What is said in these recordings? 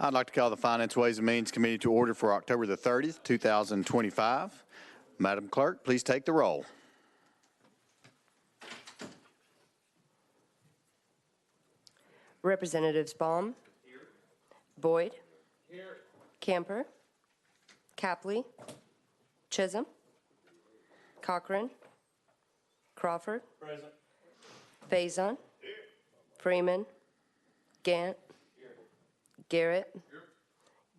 I'd like to call the Finance, Ways and Means Committee to order for October the 30th, 2025. Madam Clerk, please take the roll. Representatives Baum, Here. Boyd, Here. Camper, Capley, Chisholm, Cochran, Crawford, Present. Faison, Freeman, Gant, Here. Garrett, Here.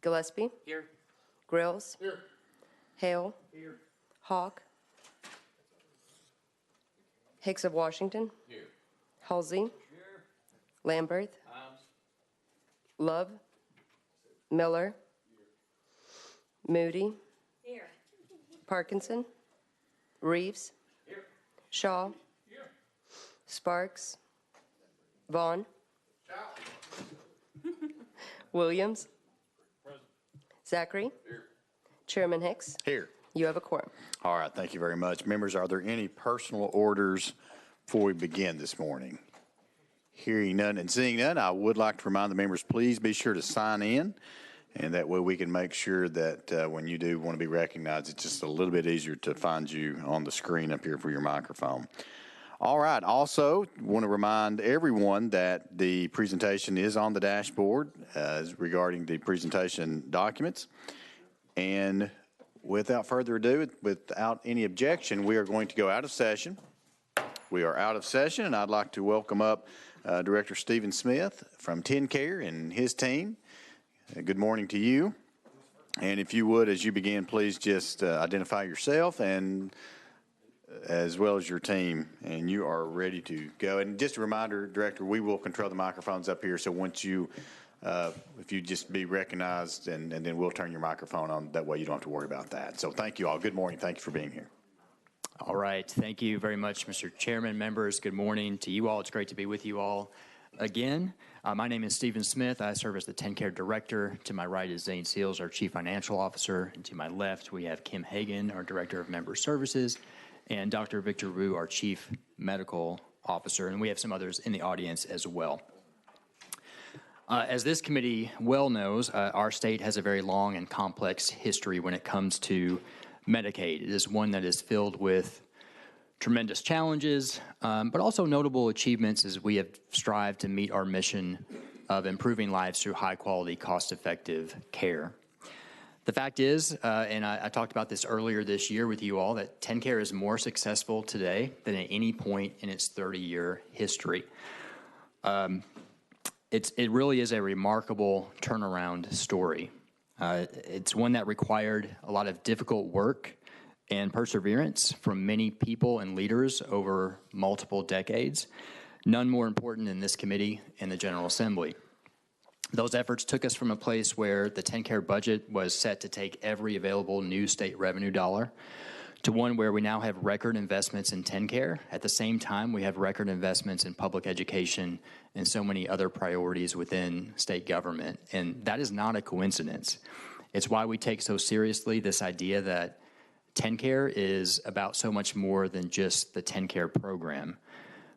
Gillespie, Here. Grills, Here. Hale, Here. Hawk, Hicks of Washington, Here. Halsey, Here. Lamberth, Times. Love, Miller, Moody, Here. Parkinson, Reeves, Here. Shaw, Here. Sparks, Vaughn, Shout. Williams, Present. Zachary, Here. Chairman Hicks. Here. You have a quorum. All right, thank you very much. Members, are there any personal orders before we begin this morning? Hearing none and seeing none, I would like to remind the members, please be sure to sign in, and that way we can make sure that when you do want to be recognized, it's just a little bit easier to find you on the screen up here for your microphone. All right, also want to remind everyone that the presentation is on the dashboard regarding the presentation documents. And without further ado, without any objection, we are going to go out of session. We are out of session, and I'd like to welcome up Director Stephen Smith from TennCare and his team. Good morning to you. And if you would, as you begin, please just identify yourself and as well as your team, and you are ready to go. And just a reminder, Director, we will control the microphones up here, so once you if you just be recognized, and then we'll turn your microphone on. That way you don't have to worry about that. So thank you all. Good morning. Thank you for being here. All right. Thank you very much, Mr. Chairman, members. Good morning to you all. It's great to be with you all again. My name is Stephen Smith. I serve as the TennCare Director. To my right is Zane Seals, our Chief Financial Officer. And to my left, we have Kim Hagan, our Director of Member Services, and Dr. Victor Wu, our Chief Medical Officer. And we have some others in the audience as well. As this committee well knows, our state has a very long and complex history when it comes to Medicaid. It is one that is filled with tremendous challenges, but also notable achievements as we have strived to meet our mission of improving lives through high-quality, cost-effective care. The fact is, and I talked about this earlier this year with you all, that TennCare is more successful today than at any point in its 30-year history. It really is a remarkable turnaround story. It's one that required a lot of difficult work and perseverance from many people and leaders over multiple decades, none more important than this committee and the General Assembly. Those efforts took us from a place where the TennCare budget was set to take every available new state revenue dollar to one where we now have record investments in TennCare. At the same time, we have record investments in public education and so many other priorities within state government. And that is not a coincidence. It's why we take so seriously this idea that TennCare is about so much more than just the TennCare program.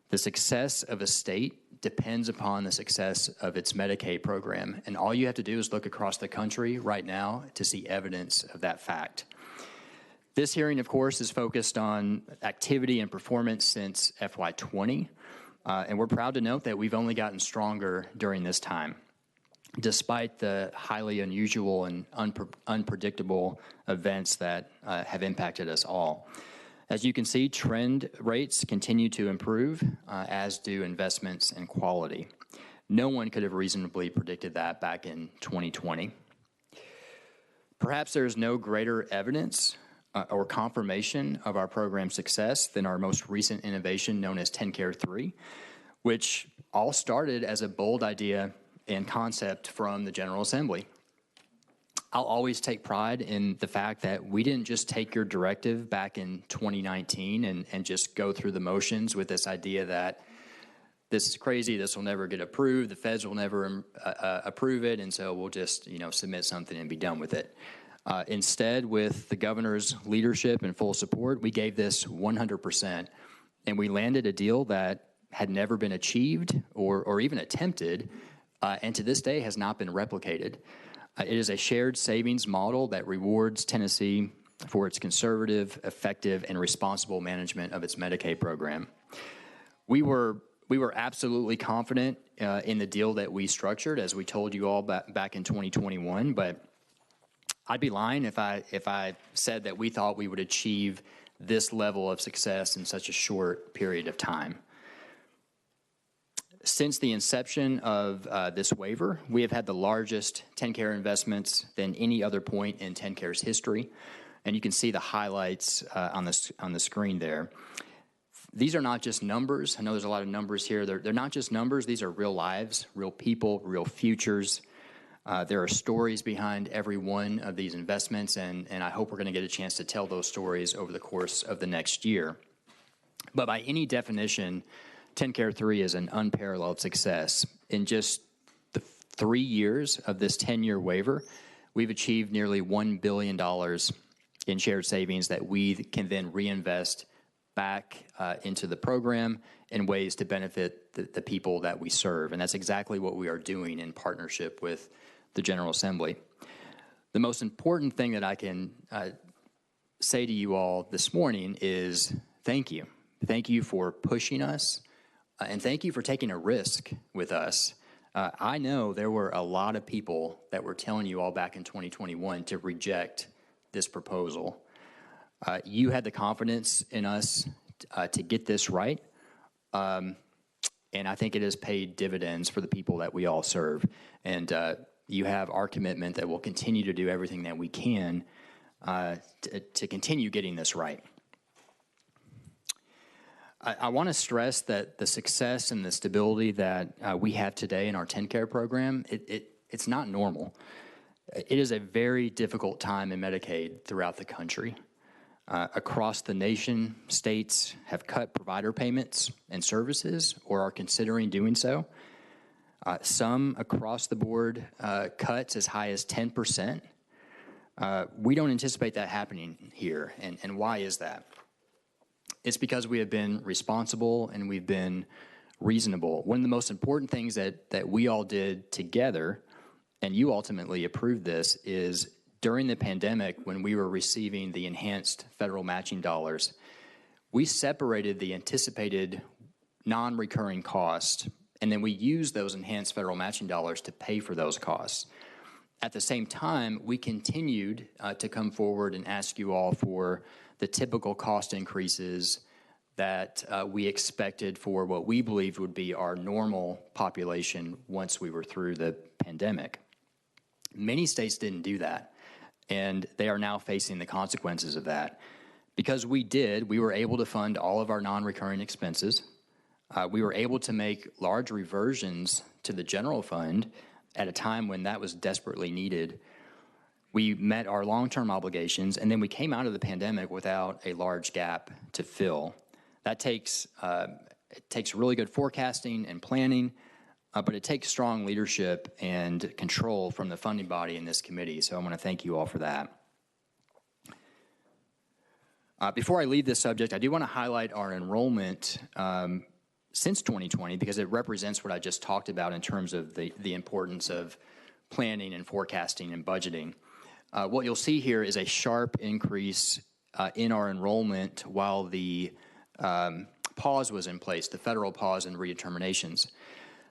The success of a state depends upon the success of its Medicaid program. And all you have to do is look across the country right now to see evidence of that fact. This hearing, of course, is focused on activity and performance since FY20, and we're proud to note that we've only gotten stronger during this time, despite the highly unusual and unpredictable events that have impacted us all. As you can see, trend rates continue to improve, as do investments and quality. No one could have reasonably predicted that back in 2020. Perhaps there is no greater evidence or confirmation of our program's success than our most recent innovation known as TennCare 3, which all started as a bold idea and concept from the General Assembly. I'll always take pride in the fact that we didn't just take your directive back in 2019 and just go through the motions with this idea that this is crazy, this will never get approved, the feds will never approve it, and so we'll just submit something and be done with it. Instead, with the governor's leadership and full support, we gave this 100%, and we landed a deal that had never been achieved or even attempted and to this day has not been replicated. It is a shared savings model that rewards Tennessee for its conservative, effective, and responsible management of its Medicaid program. We were absolutely confident in the deal that we structured, as we told you all back in 2021, but I'd be lying if I said that we thought we would achieve this level of success in such a short period of time. Since the inception of this waiver, we have had the largest TennCare investments than any other point in TennCare's history, and you can see the highlights on the screen there. These are not just numbers. I know there's a lot of numbers here. They're not just numbers. These are real lives, real people, real futures. There are stories behind every one of these investments, and I hope we're going to get a chance to tell those stories over the course of the next year. But by any definition, TennCare 3 is an unparalleled success. In just the 3 years of this 10-year waiver, we've achieved nearly $1 billion in shared savings that we can then reinvest back into the program in ways to benefit the people that we serve. And that's exactly what we are doing in partnership with the General Assembly. The most important thing that I can say to you all this morning is thank you. Thank you for pushing us, and thank you for taking a risk with us. I know there were a lot of people that were telling you all back in 2021 to reject this proposal. You had the confidence in us to get this right, and I think it has paid dividends for the people that we all serve. And you have our commitment that we'll continue to do everything that we can to continue getting this right. I want to stress that the success and the stability that we have today in our TennCare program, it's not normal. It is a very difficult time in Medicaid throughout the country. Across the nation, states have cut provider payments and services or are considering doing so. Some across the board cuts as high as 10%. We don't anticipate that happening here, and why is that? It's because we have been responsible and we've been reasonable. One of the most important things that we all did together, and you ultimately approved this, is during the pandemic when we were receiving the enhanced federal matching dollars, we separated the anticipated non-recurring costs, and then we used those enhanced federal matching dollars to pay for those costs. At the same time, we continued to come forward and ask you all for the typical cost increases that we expected for what we believed would be our normal population once we were through the pandemic. Many states didn't do that, and they are now facing the consequences of that. Because we were able to fund all of our non-recurring expenses. We were able to make large reversions to the general fund at a time when that was desperately needed. We met our long-term obligations, and then we came out of the pandemic without a large gap to fill. That takes really good forecasting and planning, but it takes strong leadership and control from the funding body in this committee, so I want to thank you all for that. Before I leave this subject, I do want to highlight our enrollment since 2020 because it represents what I just talked about in terms of the importance of planning and forecasting and budgeting. What you'll see here is a sharp increase in our enrollment while the pause was in place, the federal pause and redeterminations.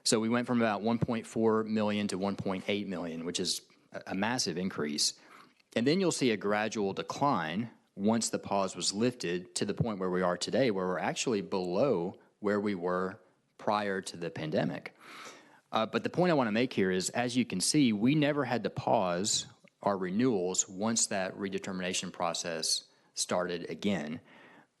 So we went from about 1.4 million to 1.8 million, which is a massive increase. And then you'll see a gradual decline once the pause was lifted to the point where we are today, where we're actually below where we were prior to the pandemic. But the point I want to make here is, as you can see, we never had to pause our renewals once that redetermination process started again.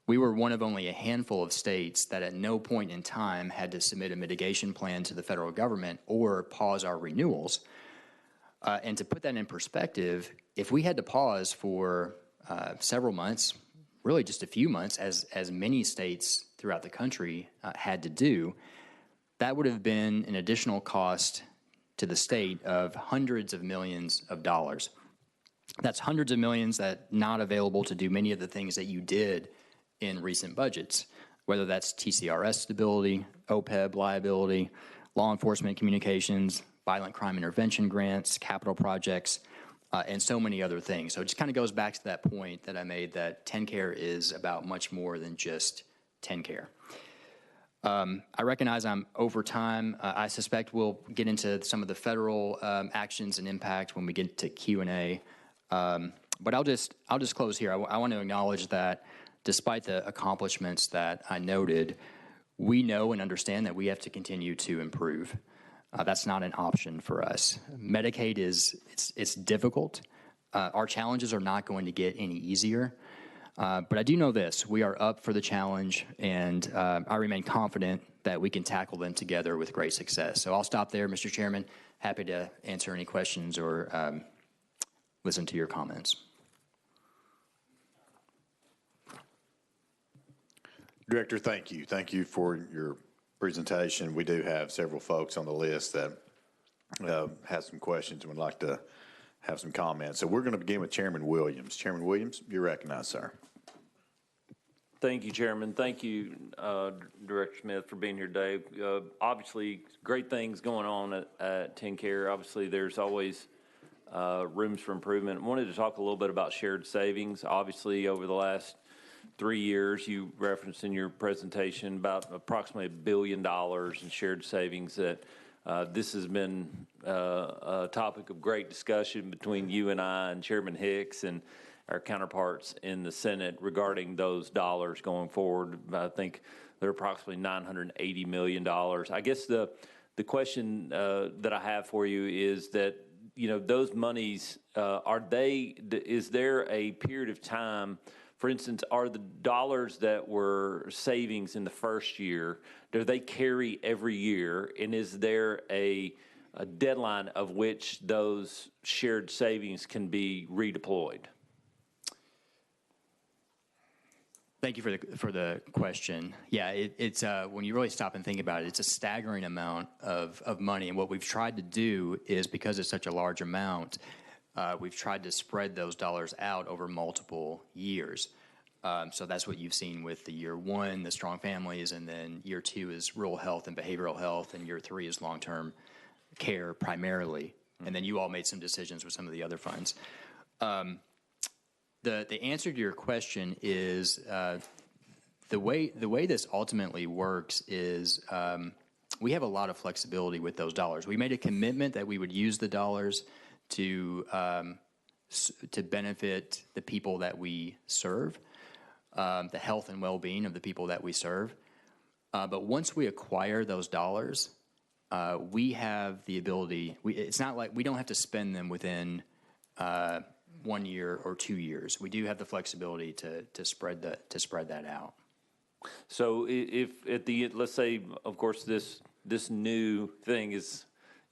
We were one of only a handful of states that at no point in time had to submit a mitigation plan to the federal government or pause our renewals. And to put that in perspective, if we had to pause for several months, really just a few months, as many states throughout the country had to do, that would have been an additional cost to the state of hundreds of millions of dollars. That's hundreds of millions that not available to do many of the things that you did in recent budgets, whether that's TCRS stability, OPEB liability, law enforcement communications, violent crime intervention grants, capital projects, and so many other things. So it just kind of goes back to that point that I made that TennCare is about much more than just TennCare. I recognize I'm over time. I suspect we'll get into some of the federal actions and impact when we get to Q&A. But I'll just close here. I want to acknowledge that despite the accomplishments that I noted, we know and understand that we have to continue to improve. That's not an option for us. Medicaid it's difficult. Our challenges are not going to get any easier. But I do know this, we are up for the challenge, and I remain confident that we can tackle them together with great success. So I'll stop there, Mr. Chairman. Happy to answer any questions or listen to your comments. Director, thank you. Thank you for your presentation. We do have several folks on the list that have some questions and would like to have some comments. So we're going to begin with Chairman Williams. Chairman Williams, you're recognized, sir. Thank you, Chairman. Thank you, Director Smith, for being here today. Obviously, great things going on at TennCare. Obviously, there's always rooms for improvement. I wanted to talk a little bit about shared savings. Obviously, over the last 3 years, you referenced in your presentation about approximately $1 billion in shared savings that this has been a topic of great discussion between you and I and Chairman Hicks and our counterparts in the Senate regarding those dollars going forward. I think they're approximately $980 million. I guess the question that I have for you is that, you know, those monies, is there a period of time, for instance, are the dollars that were savings in the first year, do they carry every year? And is there a deadline of which those shared savings can be redeployed? Thank you for the question. Yeah, it's when you really stop and think about it, it's a staggering amount of money. And what we've tried to do is, because it's such a large amount, we've tried to spread those dollars out over multiple years. So that's what you've seen with the year one, the strong families, and then year two is rural health and behavioral health, and year three is long-term care primarily. And then you all made some decisions with some of the other funds. The answer to your question is the way this ultimately works is we have a lot of flexibility with those dollars. We made a commitment that we would use the dollars to benefit the people that we serve, the health and well-being of the people that we serve. But once we acquire those dollars, we have the ability. It's not like we don't have to spend them within 1 year or 2 years. We do have the flexibility to spread that out. So if at the end, let's say, of course, this new thing is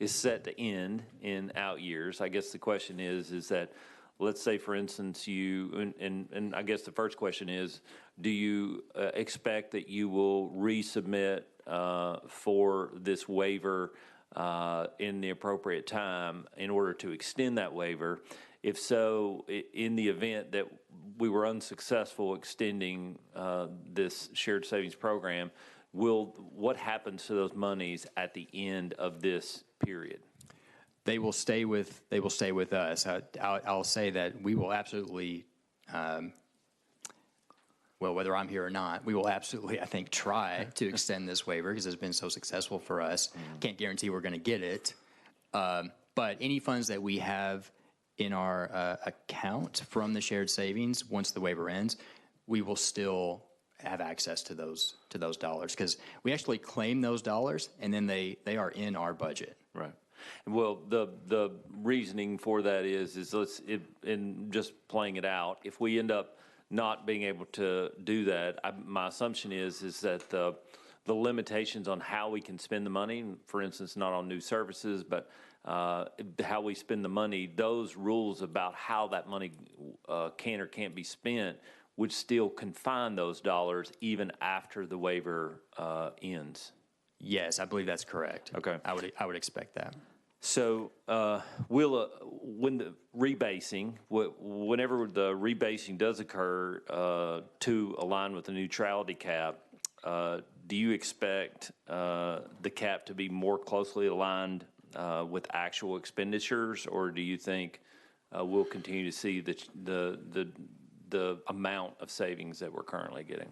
set to end in out years. I guess the question is that, let's say, for instance, you and I guess the first question is, do you expect that you will resubmit for this waiver in the appropriate time in order to extend that waiver? If so, in the event that we were unsuccessful extending this shared savings program, what happens to those monies at the end of this period? They will stay with us. I'll say that we will absolutely, well, whether I'm here or not, we will absolutely, I think, try to extend this waiver because it's been so successful for us. Can't guarantee we're going to get it. But any funds that we have in our account from the shared savings, once the waiver ends, we will still have access to those dollars because we actually claim those dollars and then they are in our budget. Right. Well, the reasoning for that is in just playing it out, if we end up not being able to do that, my assumption is that the limitations on how we can spend the money, for instance, not on new services, but how we spend the money, those rules about how that money can or can't be spent would still confine those dollars even after the waiver ends. Yes, I believe that's correct. Okay. I would expect that. So, when the rebasing, whenever the rebasing does occur to align with the neutrality cap, do you expect the cap to be more closely aligned with actual expenditures, or do you think we'll continue to see the amount of savings that we're currently getting?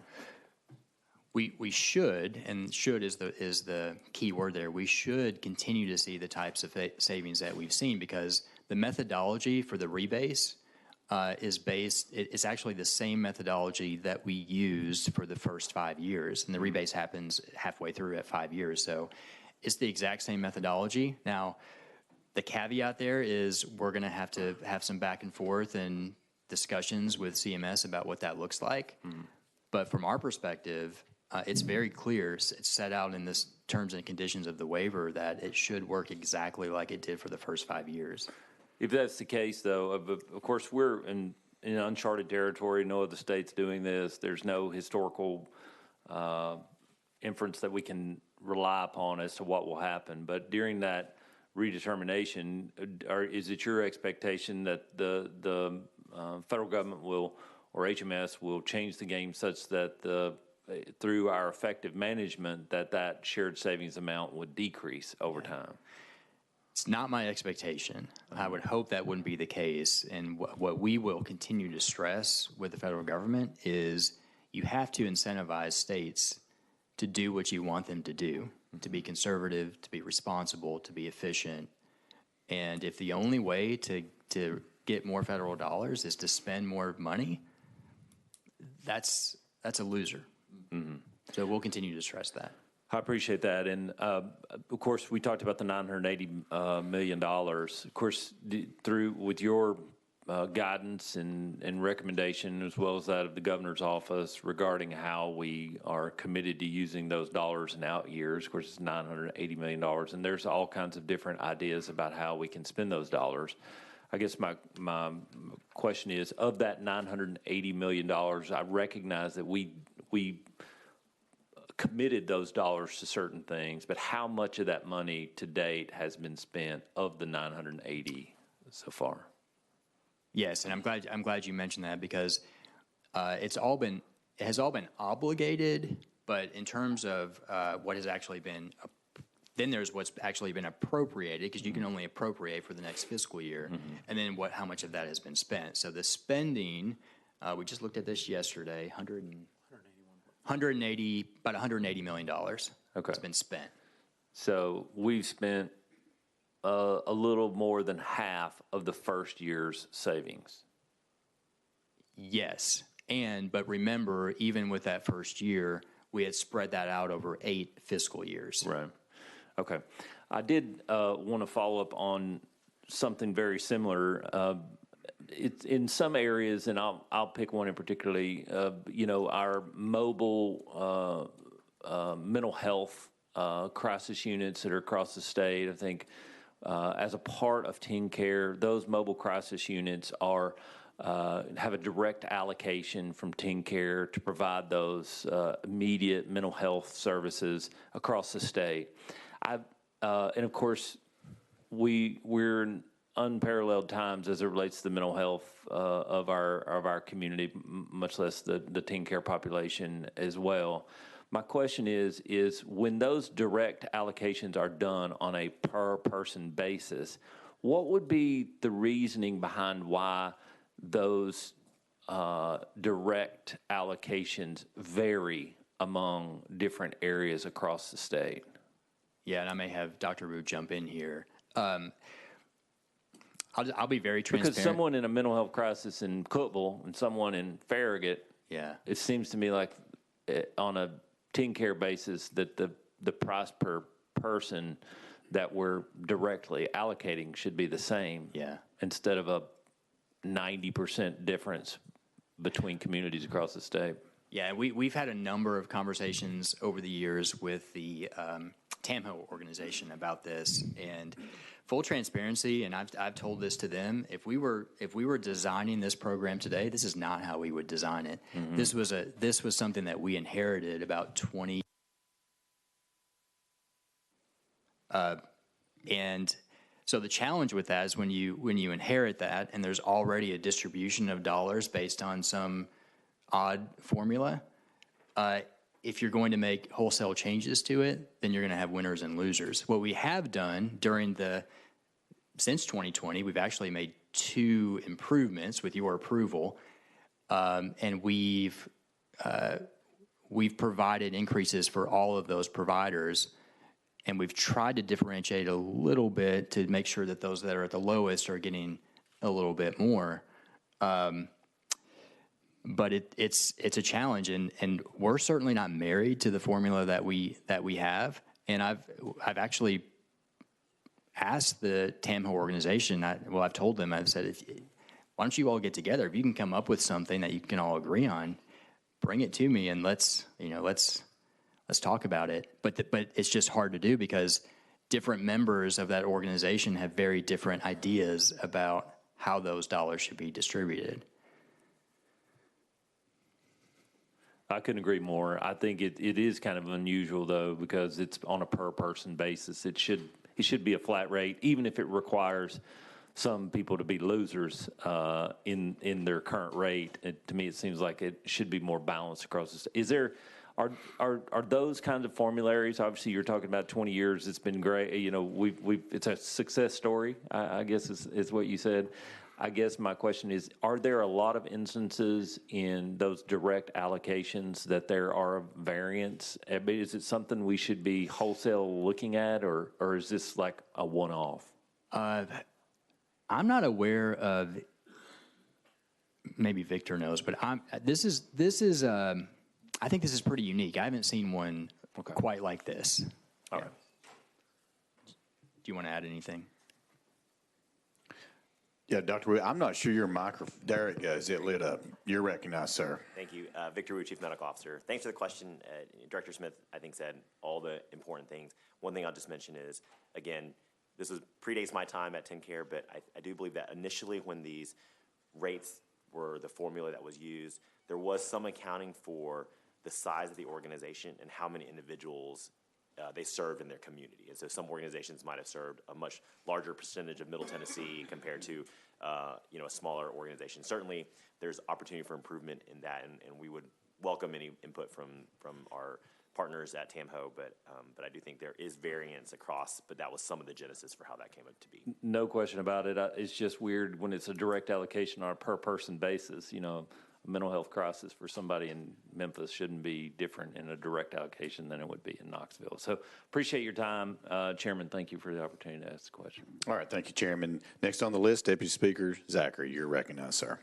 We should, and should is the key word there. We should continue to see the types of savings that we've seen, because the methodology for the rebase is based. It's actually the same methodology that we used for the first 5 years, and the rebase happens halfway through at 5 years. So it's the exact same methodology. Now, the caveat there is we're going to have some back and forth and discussions with CMS about what that looks like. But from our perspective, it's very clear. It's set out in this terms and conditions of the waiver that it should work exactly like it did for the first 5 years. If that's the case, though, of course, we're in uncharted territory. No other state's doing this. There's no historical inference that we can rely upon as to what will happen. But during that redetermination, is it your expectation that the federal government will, or HMS will change the game such that through our effective management that shared savings amount would decrease over time? It's not my expectation. I would hope that wouldn't be the case. And what we will continue to stress with the federal government is you have to incentivize states to do what you want them to do, to be conservative, to be responsible, to be efficient. And if the only way to get more federal dollars is to spend more money, that's a loser. So we'll continue to stress that. I appreciate that. And, of course, we talked about the $980 million. Of course, with your guidance and recommendation, as well as that of the governor's office regarding how we are committed to using those dollars in out years, of course, it's $980 million. And there's all kinds of different ideas about how we can spend those dollars. I guess my question is, of that $980 million, I recognize that we committed those dollars to certain things, but how much of that money to date has been spent of the 980 so far? Yes, and I'm glad you mentioned that, because it has all been obligated, but in terms of what has actually been, then there's what's actually been appropriated, because you can only appropriate for the next fiscal year, and then how much of that has been spent. So the spending, we just looked at this yesterday, about $180 million has been spent. So we've spent a little more than half of the first year's savings. Yes, but remember, even with that first year, we had spread that out over 8 fiscal years. Right. Okay. I did want to follow up on something very similar. It's in some areas, and I'll pick one in particularly. Our mobile mental health crisis units that are across the state. I think as a part of TennCare, those mobile crisis units have a direct allocation from TennCare to provide those immediate mental health services across the state. And of course, we're in unparalleled times as it relates to the mental health of our community, much less the TennCare population as well. My question is when those direct allocations are done on a per person basis, what would be the reasoning behind why those direct allocations vary among different areas across the state? Yeah, and I may have Dr. Root jump in here. I'll be very transparent. Because someone in a mental health crisis in Cookeville and someone in Farragut, it seems to me like on a TennCare basis that the price per person that we're directly allocating should be the same. Yeah. Instead of a 90% difference between communities across the state. Yeah, we've had a number of conversations over the years with the TAMHO organization about this, and full transparency, and I've told this to them, if we were designing this program today, this is not how we would design it. Mm-hmm. This was something that we inherited about 20 and so the challenge with that is when you inherit that and there's already a distribution of dollars based on some odd formula, if you're going to make wholesale changes to it, then you're going to have winners and losers. What we have done since 2020, we've actually made 2 improvements with your approval, and we've provided increases for all of those providers, and we've tried to differentiate a little bit to make sure that those that are at the lowest are getting a little bit more. But it's a challenge, and we're certainly not married to the formula that we have. And I've actually asked the TAMHO organization. I've told them. I've said, why don't you all get together? If you can come up with something that you can all agree on, bring it to me, and let's talk about it. But it's just hard to do because different members of that organization have very different ideas about how those dollars should be distributed. I couldn't agree more. I think it is kind of unusual, though, because it's on a per-person basis. It should be a flat rate, even if it requires some people to be losers in their current rate. To me, it seems like it should be more balanced across the state. Is there are those kinds of formularies? Obviously, you're talking about 20 years. It's been great. You know, it's a success story, I guess is what you said. I guess my question is, are there a lot of instances in those direct allocations that there are variants? I mean, is it something we should be wholesale looking at, or is this like a one-off? I'm not aware of, maybe Victor knows, but I think this is pretty unique. I haven't seen one quite like this. All right. Do you want to add anything? Yeah, Dr. Wu, I'm not sure your microphone, there it goes, it lit up. You're recognized, sir. Thank you. Victor Wu, Chief Medical Officer. Thanks for the question. Director Smith, I think, said all the important things. One thing I'll just mention is, again, this predates my time at TennCare, but I do believe that initially when these rates were the formula that was used, there was some accounting for the size of the organization and how many individuals they served in their community. And so some organizations might have served a much larger percentage of Middle Tennessee compared to a smaller organization. Certainly there's opportunity for improvement in that, and we would welcome any input from our partners at TAMHO, but I do think there is variance across, but that was some of the genesis for how that came up to be. No question about it. It's just weird when it's a direct allocation on a per-person basis. You know, a mental health crisis for somebody in Memphis shouldn't be different in a direct allocation than it would be in Knoxville. So appreciate your time. Chairman, thank you for the opportunity to ask the question. All right, thank you, Chairman. Next on the list, Deputy Speaker Zachary, you're recognized, sir.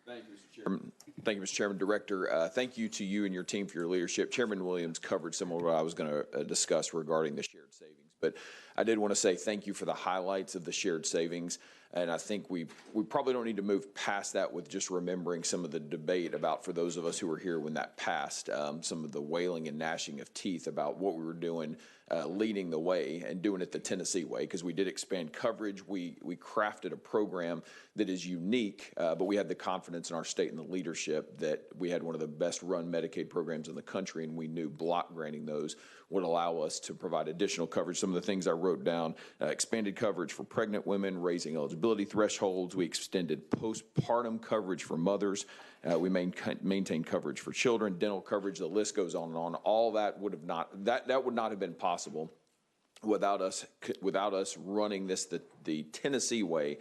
Thank you, Mr. Chairman. Thank you, Mr. Chairman. Director, thank you to you and your team for your leadership. Chairman Williams covered some of what I was going to discuss regarding the shared savings, but I did want to say thank you for the highlights of the shared savings. And I think we probably don't need to move past that with just remembering some of the debate about, for those of us who were here when that passed, some of the wailing and gnashing of teeth about what we were doing, leading the way and doing it the Tennessee way, because we did expand coverage. We crafted a program that is unique, but we had the confidence in our state and the leadership that we had one of the best run Medicaid programs in the country, and we knew block granting those would allow us to provide additional coverage. Some of the things I wrote down: expanded coverage for pregnant women, raising eligibility thresholds. We extended postpartum coverage for mothers. We maintained coverage for children, dental coverage. The list goes on and on. All that would not have been possible without us running this the Tennessee way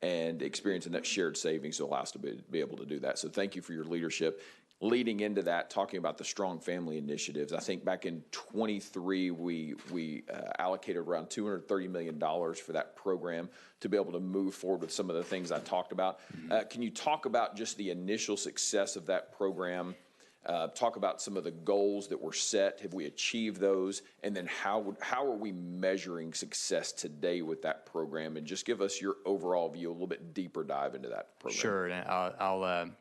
and experiencing that shared savings to allow us to be able to do that. So thank you for your leadership. Leading into that, talking about the Strong Family Initiatives, I think back in 23, we allocated around $230 million for that program to be able to move forward with some of the things I talked about. Can you talk about just the initial success of that program? Talk about some of the goals that were set. Have we achieved those? And then how are we measuring success today with that program? And just give us your overall view, a little bit deeper dive into that program. Sure, and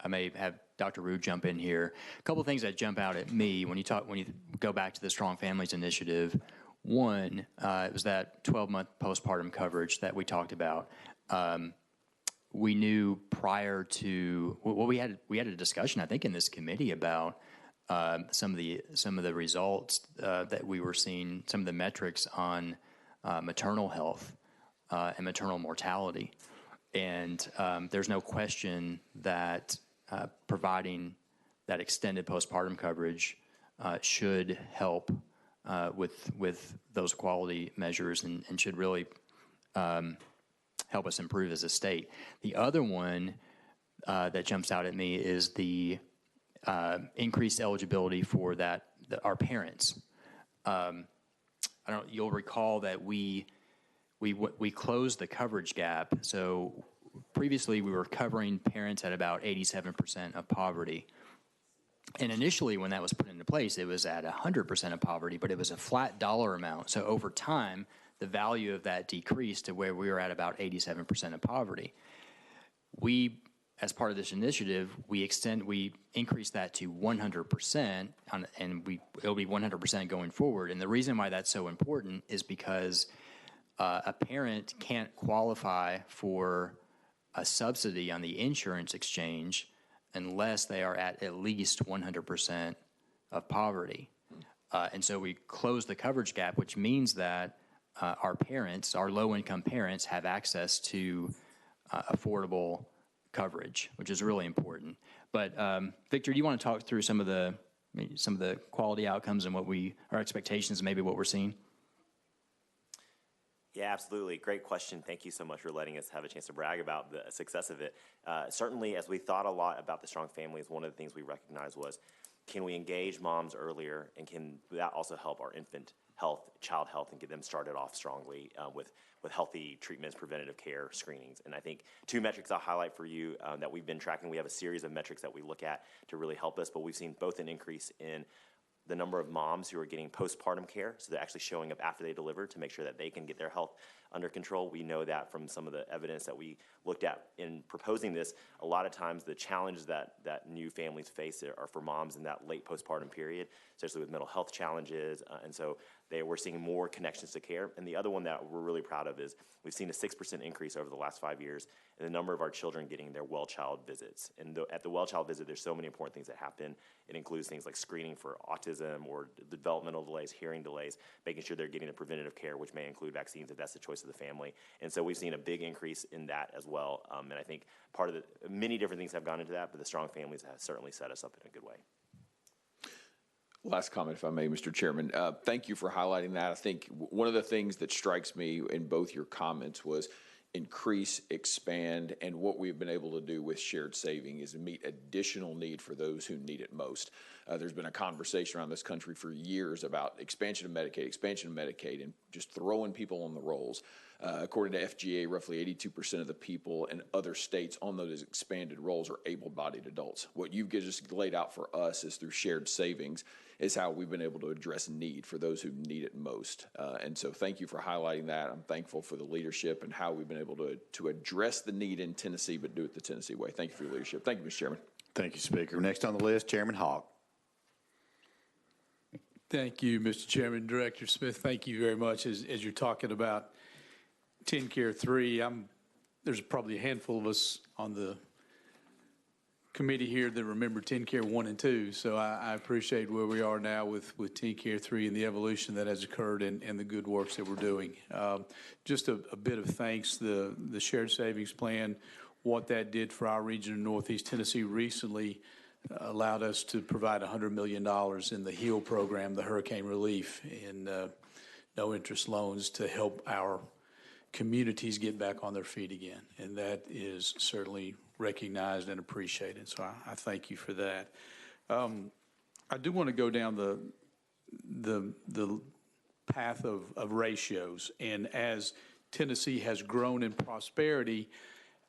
I may have Dr. Rude jump in here. A couple of things that jump out at me when you go back to the Strong Families Initiative. One, it was that 12-month postpartum coverage that we talked about. We knew prior to we had a discussion, I think, in this committee about some of the results that we were seeing, some of the metrics on maternal health and maternal mortality, and there's no question that providing that extended postpartum coverage should help with those quality measures and should really help us improve as a state. The other one that jumps out at me is the increased eligibility for our parents. You'll recall that we closed the coverage gap. So previously we were covering parents at about 87% of poverty. And initially when that was put into place, it was at 100% of poverty, but it was a flat dollar amount. So over time, the value of that decreased to where we were at about 87% of poverty. We, as part of this initiative, we increase that to 100%, and it'll be 100% going forward. And the reason why that's so important is because a parent can't qualify for a subsidy on the insurance exchange unless they are at least 100% of poverty. And so we close the coverage gap, which means that our parents, our low-income parents, have access to affordable coverage, which is really important. But Victor, do you want to talk through some of the quality outcomes and our expectations, and maybe what we're seeing? Yeah, absolutely. Great question. Thank you so much for letting us have a chance to brag about the success of it. Certainly, as we thought a lot about the Strong Families, one of the things we recognized was, can we engage moms earlier, and can that also help our infant health, child health, and get them started off strongly with healthy treatments, preventative care, screenings. And I think two metrics I'll highlight for you that we've been tracking. We have a series of metrics that we look at to really help us, but we've seen both an increase in the number of moms who are getting postpartum care, so they're actually showing up after they deliver to make sure that they can get their health under control. We know that from some of the evidence that we looked at in proposing this, a lot of times the challenges that new families face are for moms in that late postpartum period, especially with mental health challenges, and so we're seeing more connections to care. And the other one that we're really proud of is we've seen a 6% increase over the last 5 years in the number of our children getting their well-child visits. And at the well-child visit, there's so many important things that happen. It includes things like screening for autism or developmental delays, hearing delays, making sure they're getting the preventative care, which may include vaccines if that's the choice of the family. And so we've seen a big increase in that as well. And I think part of many different things have gone into that, but the Strong Families has certainly set us up in a good way. Last comment, if I may, Mr. Chairman. Thank you for highlighting that. I think one of the things that strikes me in both your comments was increase, expand, and what we've been able to do with shared saving is meet additional need for those who need it most. There's been a conversation around this country for years about expansion of Medicaid, and just throwing people on the rolls. According to FGA, roughly 82% of the people in other states on those expanded rolls are able-bodied adults. What you've just laid out for us is through shared savings is how we've been able to address need for those who need it most. And so thank you for highlighting that. I'm thankful for the leadership and how we've been able to address the need in Tennessee, but do it the Tennessee way. Thank you for your leadership. Thank you, Mr. Chairman. Thank you, Speaker. Next on the list, Chairman Hogg. Thank you, Mr. Chairman. Director Smith, thank you very much. As you're talking about TennCare 3, there's probably a handful of us on the committee here that remember TennCare 1 and 2, so I appreciate where we are now with TennCare 3 and the evolution that has occurred and the good works that we're doing. Just a bit of thanks, the shared savings plan, what that did for our region in Northeast Tennessee recently allowed us to provide $100 million in the HEAL program, the hurricane relief, in no-interest loans to help our communities get back on their feet again. And that is certainly recognized and appreciated. So I thank you for that. I do want to go down the path of ratios. And as Tennessee has grown in prosperity,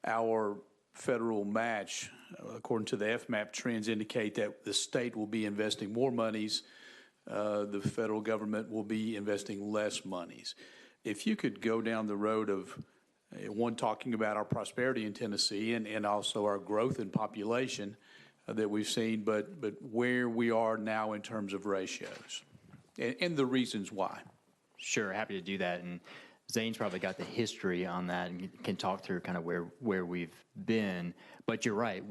our federal match, according to the FMAP trends, indicate that the state will be investing more monies. The federal government will be investing less monies. If you could go down the road of one, talking about our prosperity in Tennessee and also our growth in population that we've seen, but where we are now in terms of ratios and the reasons why. Sure, happy to do that. And Zane's probably got the history on that and can talk through kind of where we've been. But you're right,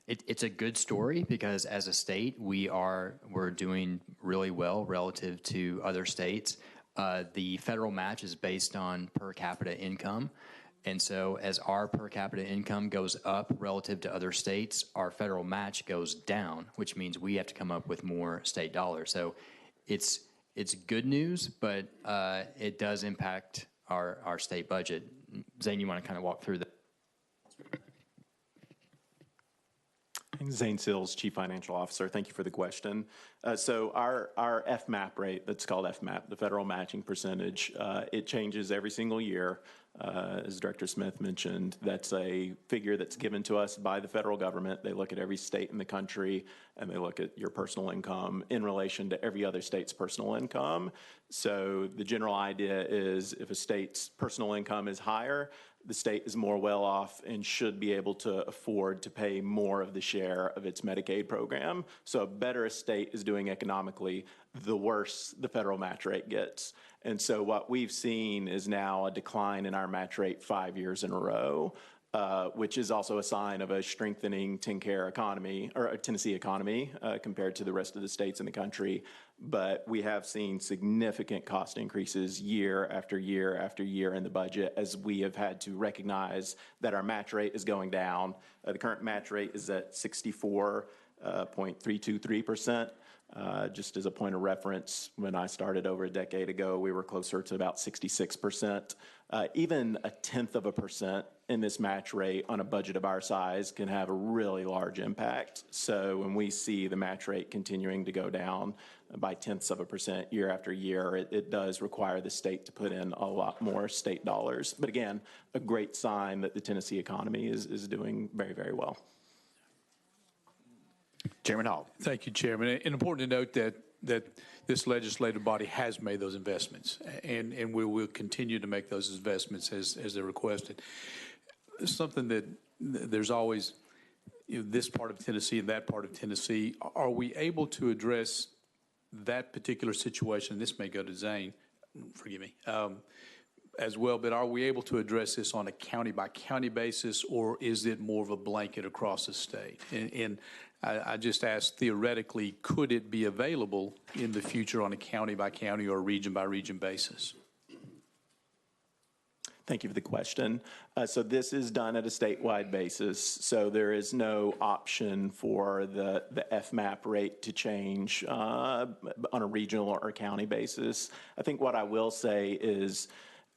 it's a good story because as a state, we're doing really well relative to other states. The federal match is based on per capita income, And so as our per capita income goes up relative to other states, our federal match goes down, which means we have to come up with more state dollars. So it's good news, but it does impact our state budget. Zane, you want to kind of walk through that? Zane Sills, Chief Financial Officer. Thank you for the question. So our FMAP rate, that's called FMAP, the federal matching percentage, it changes every single year. As Director Smith mentioned, that's a figure that's given to us by the federal government. They look at every state in the country and they look at your personal income in relation to every other state's personal income. So the general idea is if a state's personal income is higher, the state is more well off and should be able to afford to pay more of the share of its Medicaid program. So a better a state is doing economically, the worse the federal match rate gets. And so what we've seen is now a decline in our match rate 5 years in a row, which is also a sign of a strengthening TennCare economy, or a Tennessee economy, compared to the rest of the states in the country. But we have seen significant cost increases year after year after year in the budget as we have had to recognize that our match rate is going down. The current match rate is at 64.323%. Just as a point of reference, when I started over a decade ago, we were closer to about 66%. Even a 0.1% in this match rate on a budget of our size can have a really large impact. So when we see the match rate continuing to go down by 0.1% year after year, it does require the state to put in a lot more state dollars. But again, a great sign that the Tennessee economy is doing very, very well. Chairman Hall. Thank you, Chairman. And important to note that this legislative body has made those investments, and we will continue to make those investments as they're requested. Something that there's always, this part of Tennessee and that part of Tennessee, are we able to address that particular situation? This may go to Zane, forgive me, as well, but are we able to address this on a county-by-county basis, or is it more of a blanket across the state? And I just asked, theoretically, could it be available in the future on a county-by-county or region-by-region basis? Thank you for the question. So this is done at a statewide basis. So there is no option for the FMAP rate to change on a regional or county basis. I think what I will say is,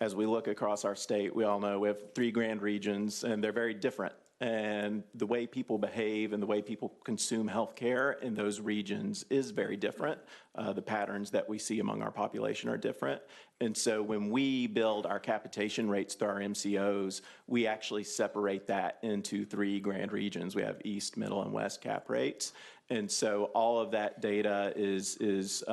as we look across our state, we all know we have 3 grand regions, and they're very different. And the way people behave and the way people consume health care in those regions is very different. The patterns that we see among our population are different. And so when we build our capitation rates through our MCOs, we actually separate that into 3 grand regions. We have East, Middle, and West cap rates. And so all of that data is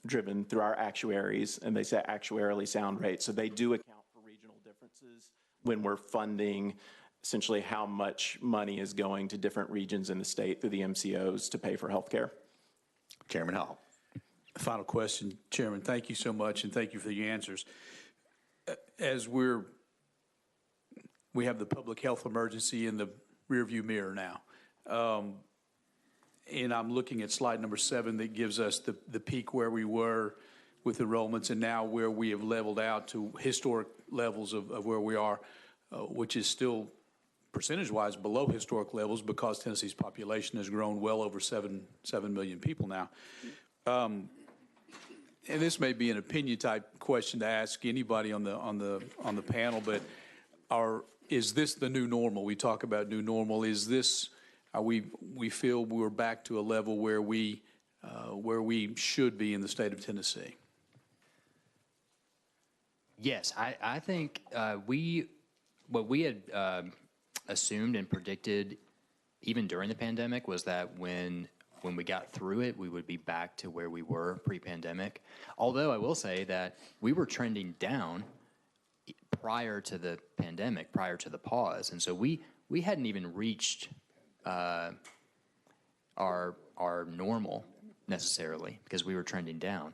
driven through our actuaries, and they set actuarially sound rates. So they do account for regional differences when we're funding essentially how much money is going to different regions in the state through the MCOs to pay for health care. Chairman Hall. Final question, Chairman. Thank you so much, and thank you for the answers. As we have the public health emergency in the rearview mirror now, and I'm looking at slide number 7 that gives us the peak where we were with enrollments and now where we have leveled out to historic levels of where we are, which is still percentage-wise below historic levels because Tennessee's population has grown well over 7 million people now. And this may be an opinion-type question to ask anybody on the panel, but is this the new normal? We talk about new normal. Is this? We feel we're back to a level where we should be in the state of Tennessee? Yes, I think what we had assumed and predicted even during the pandemic was that when we got through it, we would be back to where we were pre-pandemic. Although I will say that we were trending down prior to the pandemic, prior to the pause. And so we hadn't even reached our normal necessarily because we were trending down,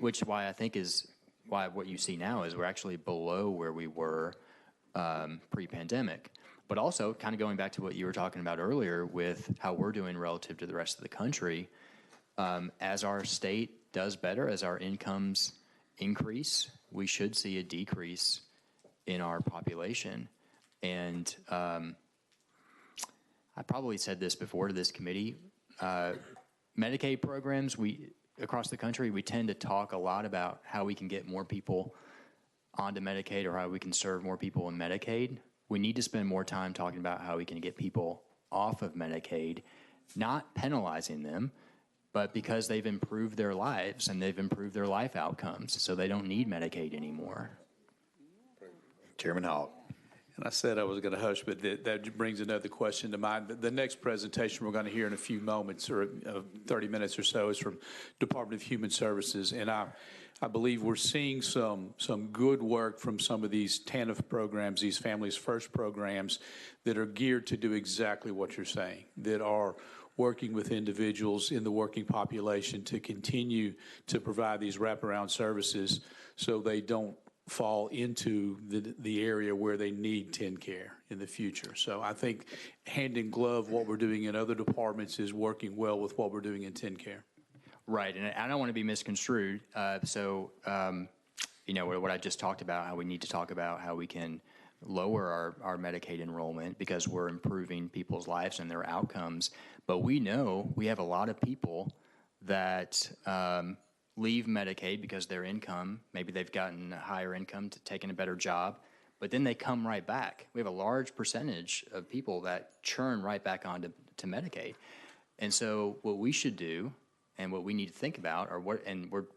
which why I think is why what you see now is we're actually below where we were pre-pandemic. But also kind of going back to what you were talking about earlier with how we're doing relative to the rest of the country, as our state does better, as our incomes increase, we should see a decrease in our population. And I probably said this before to this committee. Medicaid programs, across the country, we tend to talk a lot about how we can get more people onto Medicaid or how we can serve more people in Medicaid. We need to spend more time talking about how we can get people off of Medicaid, not penalizing them, but because they've improved their lives and they've improved their life outcomes, so they don't need Medicaid anymore. Chairman Hawk. And I said I was going to hush, but that brings another question to mind. The next presentation we're going to hear in a few moments, or 30 minutes or so, is from Department of Human Services. And I believe we're seeing some good work from some of these TANF programs, these Families First programs, that are geared to do exactly what you're saying, that are working with individuals in the working population to continue to provide these wraparound services so they don't fall into the area where they need TennCare in the future. So I think hand in glove, what we're doing in other departments is working well with what we're doing in TennCare. Right, and I don't want to be misconstrued. You know, what I just talked about, how we need to talk about how we can lower our Medicaid enrollment because we're improving people's lives and their outcomes. But we know we have a lot of people that leave Medicaid because their income, maybe they've gotten a higher income to taking a better job, but then they come right back. We have a large percentage of people that churn right back onto Medicaid. And so what we should do and what we need to think about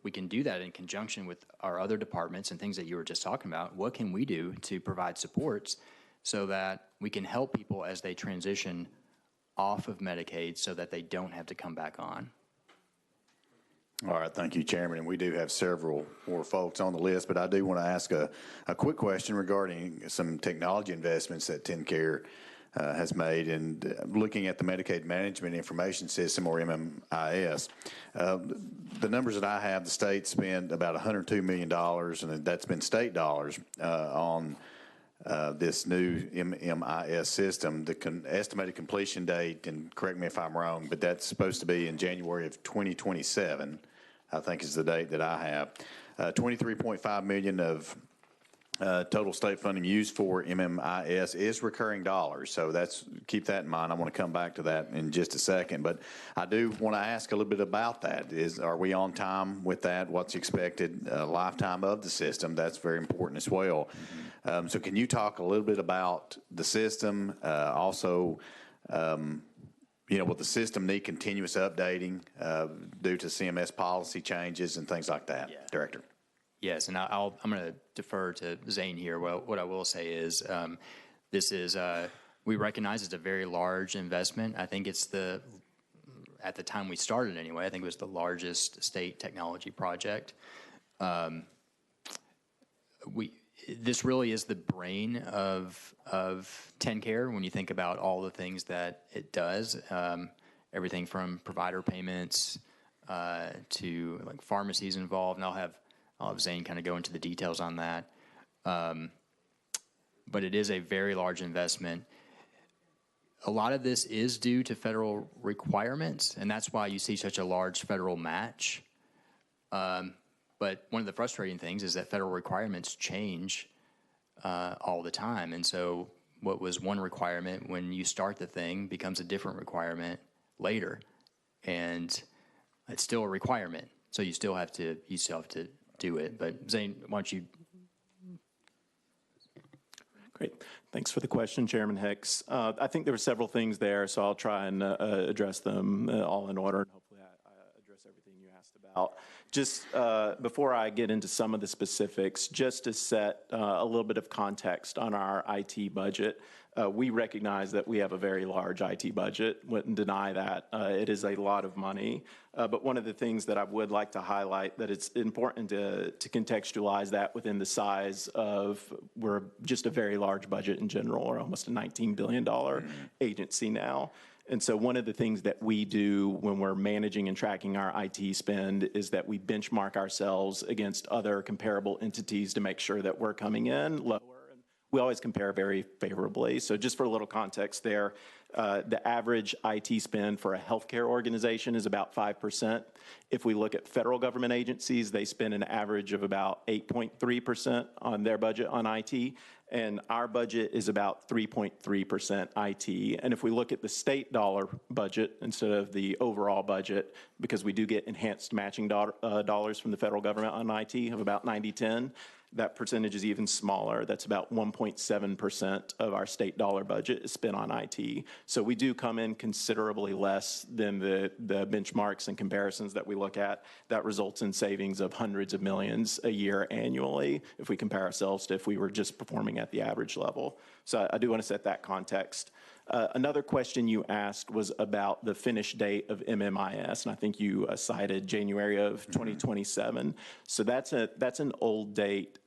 we can do that in conjunction with our other departments and things that you were just talking about. What can we do to provide supports so that we can help people as they transition off of Medicaid so that they don't have to come back on? All right, thank you, Chairman. And we do have several more folks on the list, but I do want to ask a quick question regarding some technology investments that TennCare has made. And looking at the Medicaid Management Information System, or MMIS, the numbers that I have, the state spent about $102 million, and that's been state dollars on this new MMIS system. The estimated completion date, and correct me if I'm wrong, but that's supposed to be in January of 2027, I think is the date that I have. $23.5 million of total state funding used for MMIS is recurring dollars, so keep that in mind. I want to come back to that in just a second, but I do want to ask a little bit about that. Are we on time with that? What's expected lifetime of the system? That's very important as well. So can you talk a little bit about the system? Also, will the system need continuous updating due to CMS policy changes and things like that, Director? Yes, and I'm going to defer to Zane here. Well, what I will say is we recognize it's a very large investment. I think it's at the time we started anyway, I think it was the largest state technology project. This really is the brain of TennCare when you think about all the things that it does, everything from provider payments to like pharmacies involved, and I'll have Zane kind of go into the details on that. But it is a very large investment. A lot of this is due to federal requirements, and that's why you see such a large federal match. But one of the frustrating things is that federal requirements change all the time. And so what was one requirement when you start the thing becomes a different requirement later. And it's still a requirement. So you still have to do it. But Zane, why don't you? Great. Thanks for the question, Chairman Hicks. I think there were several things there, so I'll try and address them all in order, and hopefully I address everything you asked about. Just before I get into some of the specifics, just to set a little bit of context on our IT budget, we recognize that we have a very large IT budget. Wouldn't deny that. It is a lot of money. But one of the things that I would like to highlight, that it's important to contextualize that within the size of, we're just a very large budget in general, or almost a $19 billion agency now. And so one of the things that we do when we're managing and tracking our IT spend is that we benchmark ourselves against other comparable entities to make sure that we're coming in lower. And we always compare very favorably. So just for a little context there, The average IT spend for a healthcare organization is about 5%. If we look at federal government agencies, they spend an average of about 8.3% on their budget on IT, and our budget is about 3.3% IT. And if we look at the state dollar budget instead of the overall budget, because we do get enhanced matching dollars from the federal government on IT of about 90-10, that percentage is even smaller. That's about 1.7% of our state dollar budget is spent on IT. So we do come in considerably less than the benchmarks and comparisons that we look at. That results in savings of hundreds of millions a year annually if we compare ourselves to if we were just performing at the average level. So I do want to set that context. Another question you asked was about the finish date of MMIS, and I think you cited January of 2027. So that's an old date.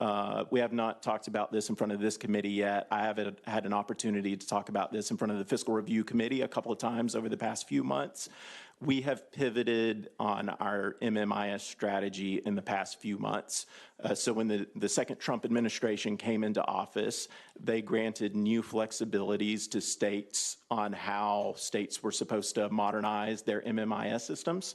We have not talked about this in front of this committee yet. I haven't had an opportunity to talk about this in front of the Fiscal Review Committee a couple of times over the past few months. We have pivoted on our MMIS strategy in the past few months. So when the second Trump administration came into office, they granted new flexibilities to states on how states were supposed to modernize their MMIS systems.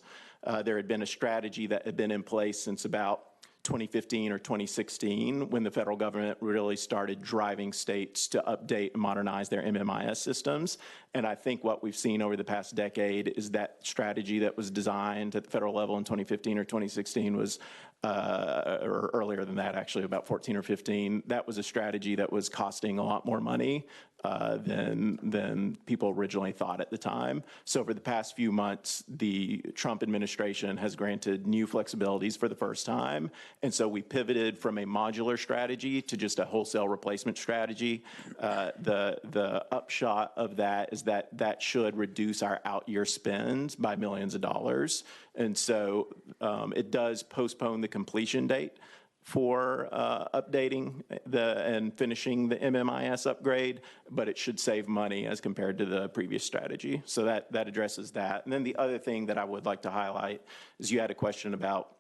There had been a strategy that had been in place since about 2015 or 2016 when the federal government really started driving states to update and modernize their MMIS systems. And I think what we've seen over the past decade is that strategy that was designed at the federal level in 2015 or 2016 was, or earlier than that, actually about 14 or 15, that was a strategy that was costing a lot more money than people originally thought at the time. So over the past few months, the Trump administration has granted new flexibilities for the first time. And so we pivoted from a modular strategy to just a wholesale replacement strategy. The upshot of that is that should reduce our out-year spend by millions of dollars. And so it does postpone the completion date for updating and finishing the MMIS upgrade, but it should save money as compared to the previous strategy. So that addresses that. And then the other thing that I would like to highlight is you had a question about,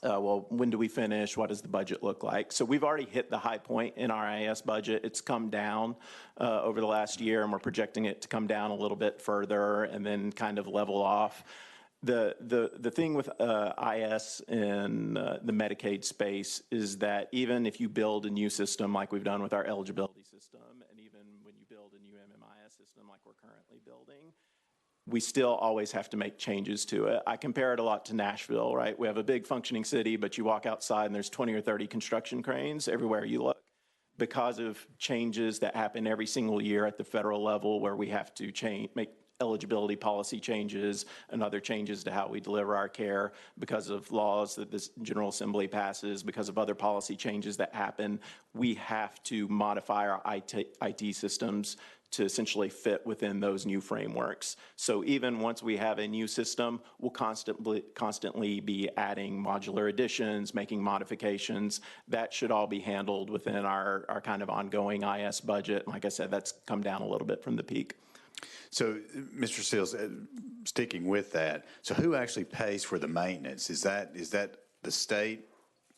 well, when do we finish? What does the budget look like? So we've already hit the high point in our IS budget. It's come down over the last year, and we're projecting it to come down a little bit further and then kind of level off. The thing with IS in the Medicaid space is that even if you build a new system like we've done with our eligibility system, and even when you build a new MMIS system like we're currently building, we still always have to make changes to it. I compare it a lot to Nashville, right? We have a big functioning city, but you walk outside and there's 20 or 30 construction cranes everywhere you look. Because of changes that happen every single year at the federal level where we have to make eligibility policy changes and other changes to how we deliver our care, because of laws that this General Assembly passes, because of other policy changes that happen, we have to modify our IT systems to essentially fit within those new frameworks. So even once we have a new system, we'll constantly be adding modular additions, making modifications. That should all be handled within our kind of ongoing IS budget. Like I said, that's come down a little bit from the peak. So, Mr. Sills, sticking with that, so who actually pays for the maintenance? Is that the state?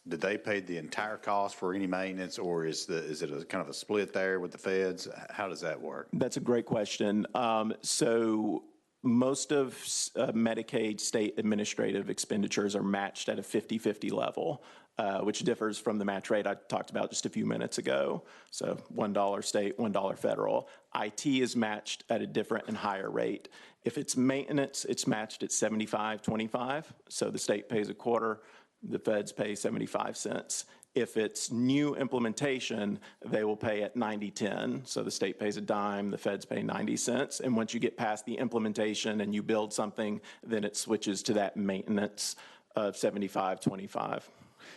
Did they pay the entire cost for any maintenance, or is it a kind of a split there with the feds? How does that work? That's a great question. So most of Medicaid state administrative expenditures are matched at a 50-50 level, which differs from the match rate I talked about just a few minutes ago. So $1 state, $1 federal. IT is matched at a different and higher rate. If it's maintenance, it's matched at 75-25. So the state pays a quarter, the feds pay 75 cents. If it's new implementation, they will pay at 90-10. So the state pays a dime, the feds pay 90 cents. And once you get past the implementation and you build something, then it switches to that maintenance of 75-25.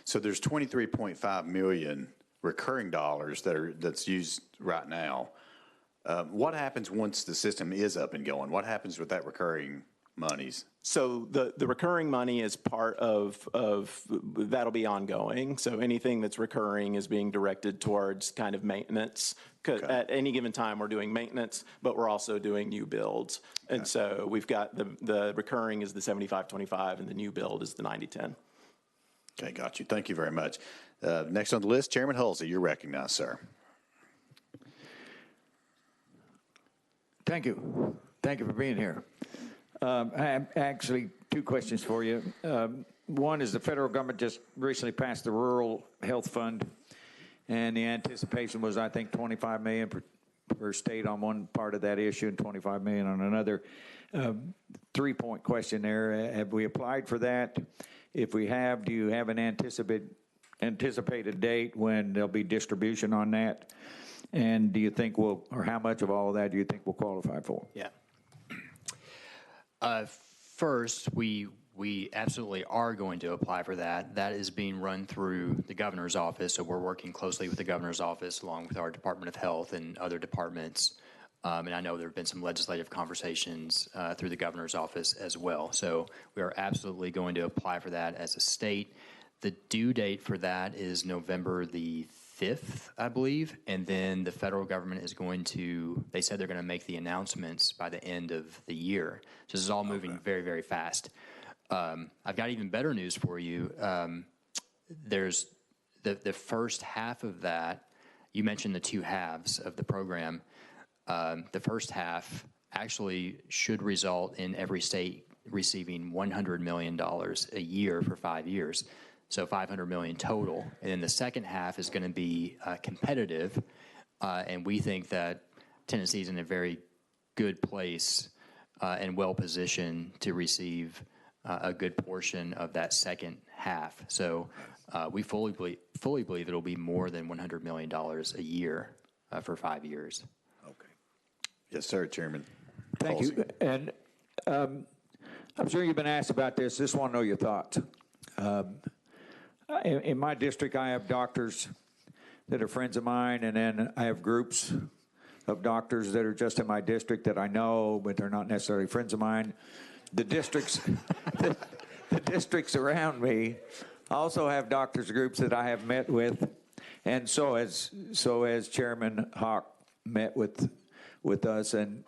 So there's 23.5 million recurring dollars that's used right now. What happens once the system is up and going? What happens with that recurring monies? So the recurring money is part of that'll be ongoing. So anything that's recurring is being directed towards kind of maintenance. Okay. At any given time, we're doing maintenance, but we're also doing new builds. Okay. And so we've got the recurring is the 75-25, and the new build is the 90-10. Okay, got you. Thank you very much. Next on the list, Chairman Hulsey, you're recognized, sir. Thank you. Thank you for being here. I have actually two questions for you. One is the federal government just recently passed the Rural Health Fund, and the anticipation was, I think, $25 million per state on one part of that issue and $25 million on another. 3-point question there. Have we applied for that? If we have, do you have an anticipated date when there'll be distribution on that? And do you think or how much of all of that do you think we'll qualify for? Yeah. First, we absolutely are going to apply for that. That is being run through the governor's office, so we're working closely with the governor's office along with our Department of Health and other departments. And I know there have been some legislative conversations through the governor's office as well. So we are absolutely going to apply for that as a state. The due date for that is November the 5th, I believe, and then the federal government is going to, they said they're going to make the announcements by the end of the year. So this is all moving very, very fast. I've got even better news for you. There's the first half of that, you mentioned the two halves of the program. The first half actually should result in every state receiving $100 million a year for 5 years. So $500 million total. And then the second half is going to be competitive, and we think that Tennessee's in a very good place and well positioned to receive a good portion of that second half. So we fully believe it'll be more than $100 million a year for 5 years. Okay. Yes, sir, Chairman. Thank you. And I'm sure you've been asked about this. Just want to know your thoughts. In my district, I have doctors that are friends of mine, and then I have groups of doctors that are just in my district that I know, but they're not necessarily friends of mine. The districts, the districts around me also have doctors groups that I have met with, and so as Chairman Hawk met with us, and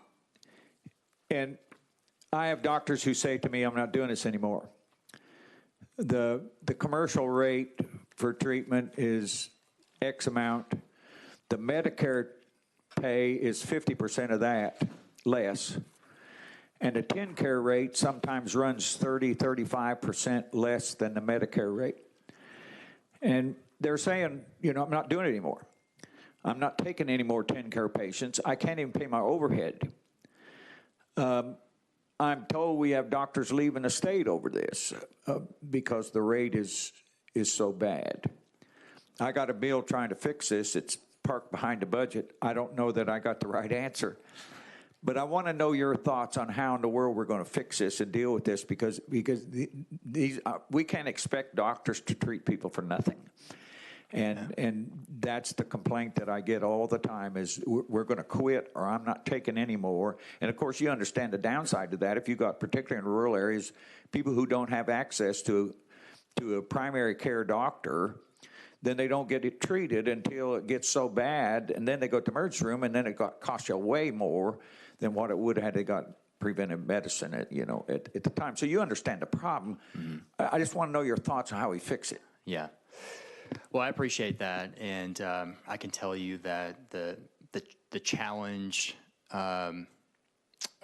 I have doctors who say to me, "I'm not doing this anymore." The commercial rate for treatment is X amount. The Medicare pay is 50% of that, less. And the TennCare rate sometimes runs 35% less than the Medicare rate. And they're saying, I'm not doing it anymore. I'm not taking any more TennCare patients. I can't even pay my overhead. I'm told we have doctors leaving the state over this because the rate is so bad. I got a bill trying to fix this. It's parked behind the budget. I don't know that I got the right answer. But I want to know your thoughts on how in the world we're going to fix this and deal with this because these we can't expect doctors to treat people for nothing. And that's the complaint that I get all the time is we're going to quit or I'm not taking any more. And, of course, you understand the downside to that. If you got, particularly in rural areas, people who don't have access to a primary care doctor, then they don't get it treated until it gets so bad, and then they go to the emergency room, and then it costs you way more than what it would have had they got preventive medicine at the time. So you understand the problem. Mm-hmm. I just want to know your thoughts on how we fix it. Yeah. Well, I appreciate that, and I can tell you that the challenge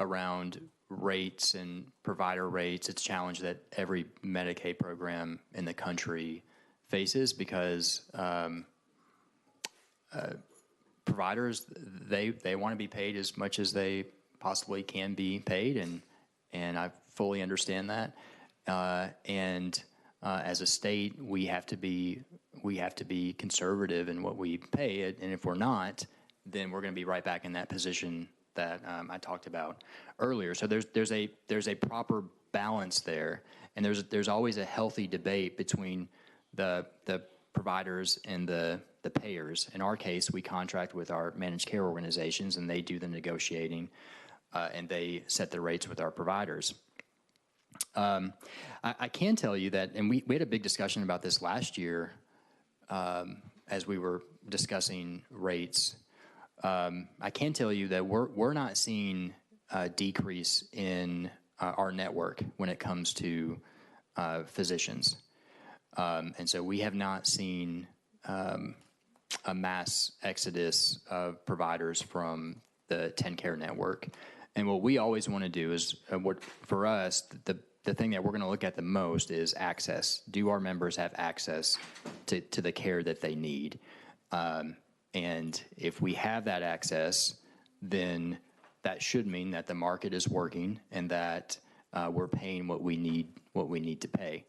around rates and provider rates, it's a challenge that every Medicaid program in the country faces because providers, they want to be paid as much as they possibly can be paid, and I fully understand that. As a state, we have to be conservative in what we pay, and if we're not, then we're going to be right back in that position that I talked about earlier. So there's a proper balance there, and there's always a healthy debate between the providers and the payers. In our case, we contract with our managed care organizations, and they do the negotiating, and they set the rates with our providers. I can tell you that, and we had a big discussion about this last year as we were discussing rates. I can tell you that we're not seeing a decrease in our network when it comes to physicians. And so we have not seen a mass exodus of providers from the TennCare network. And what we always want to do is, for us, the thing that we're going to look at the most is access. Do our members have access to the care that they need? And if we have that access, then that should mean that the market is working and that we're paying what we need to pay.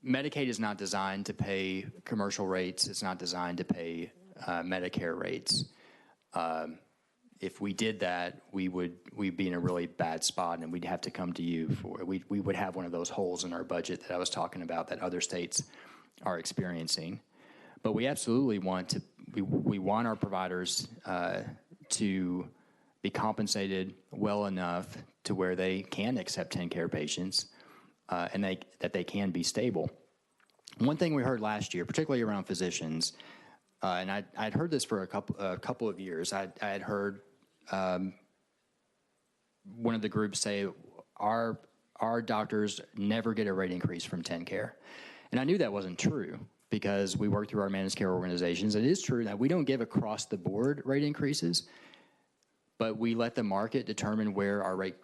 Medicaid is not designed to pay commercial rates. It's not designed to pay Medicare rates. If we did that, we'd be in a really bad spot, and we'd have to come to you for. We would have one of those holes in our budget that I was talking about that other states are experiencing. But we absolutely want we want our providers to be compensated well enough to where they can accept TennCare patients, and that they can be stable. One thing we heard last year, particularly around physicians, and I'd heard this for a couple of years. I had heard one of the groups say our doctors never get a rate increase from TennCare, and I knew that wasn't true because we work through our managed care organizations. It is true that we don't give across the board rate increases, but we let the market determine where our rate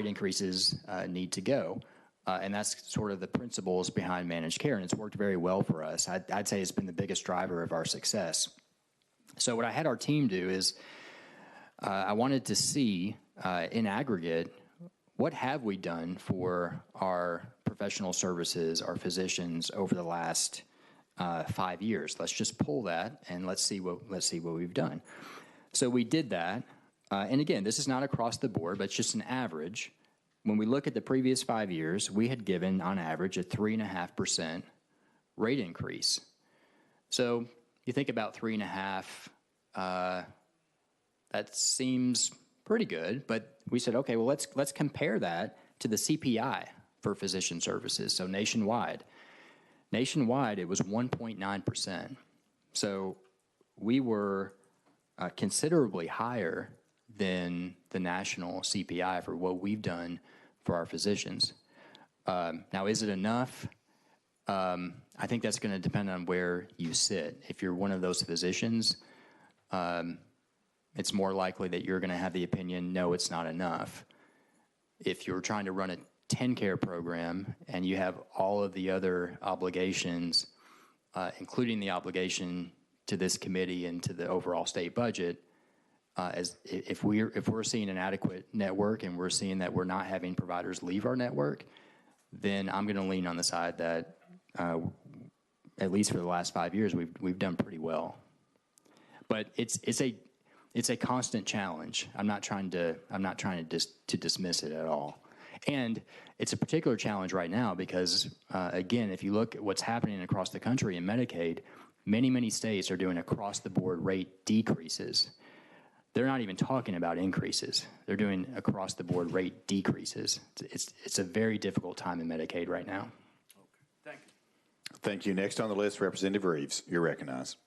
increases need to go. And that's sort of the principles behind managed care, and it's worked very well for us. I'd say it's been the biggest driver of our success. So what I had our team do is I wanted to see in aggregate, what have we done for our professional services, our physicians over the last 5 years? Let's just pull that and let's see what we've done. So we did that, and again, this is not across the board, but it's just an average. When we look at the previous 5 years, we had given, on average, a 3.5% rate increase. So you think about 3.5, that seems pretty good, but we said, okay, well, let's compare that to the CPI for physician services, so nationwide. Nationwide, it was 1.9%. So we were considerably higher than the national CPI for what we've done for our physicians. Now, is it enough? I think that's going to depend on where you sit. If you're one of those physicians, it's more likely that you're going to have the opinion, no, it's not enough. If you're trying to run a TennCare program and you have all of the other obligations, including the obligation to this committee and to the overall state budget, if we're seeing an adequate network and we're seeing that we're not having providers leave our network, then I'm going to lean on the side that at least for the last 5 years we've done pretty well. But it's a constant challenge. I'm not trying to dismiss it at all. And it's a particular challenge right now because again, if you look at what's happening across the country in Medicaid, many states are doing across the board rate decreases. They're not even talking about increases. They're doing across-the-board rate decreases. It's a very difficult time in Medicaid right now. Okay. Thank you. Thank you. Next on the list, Representative Reeves. You're recognized.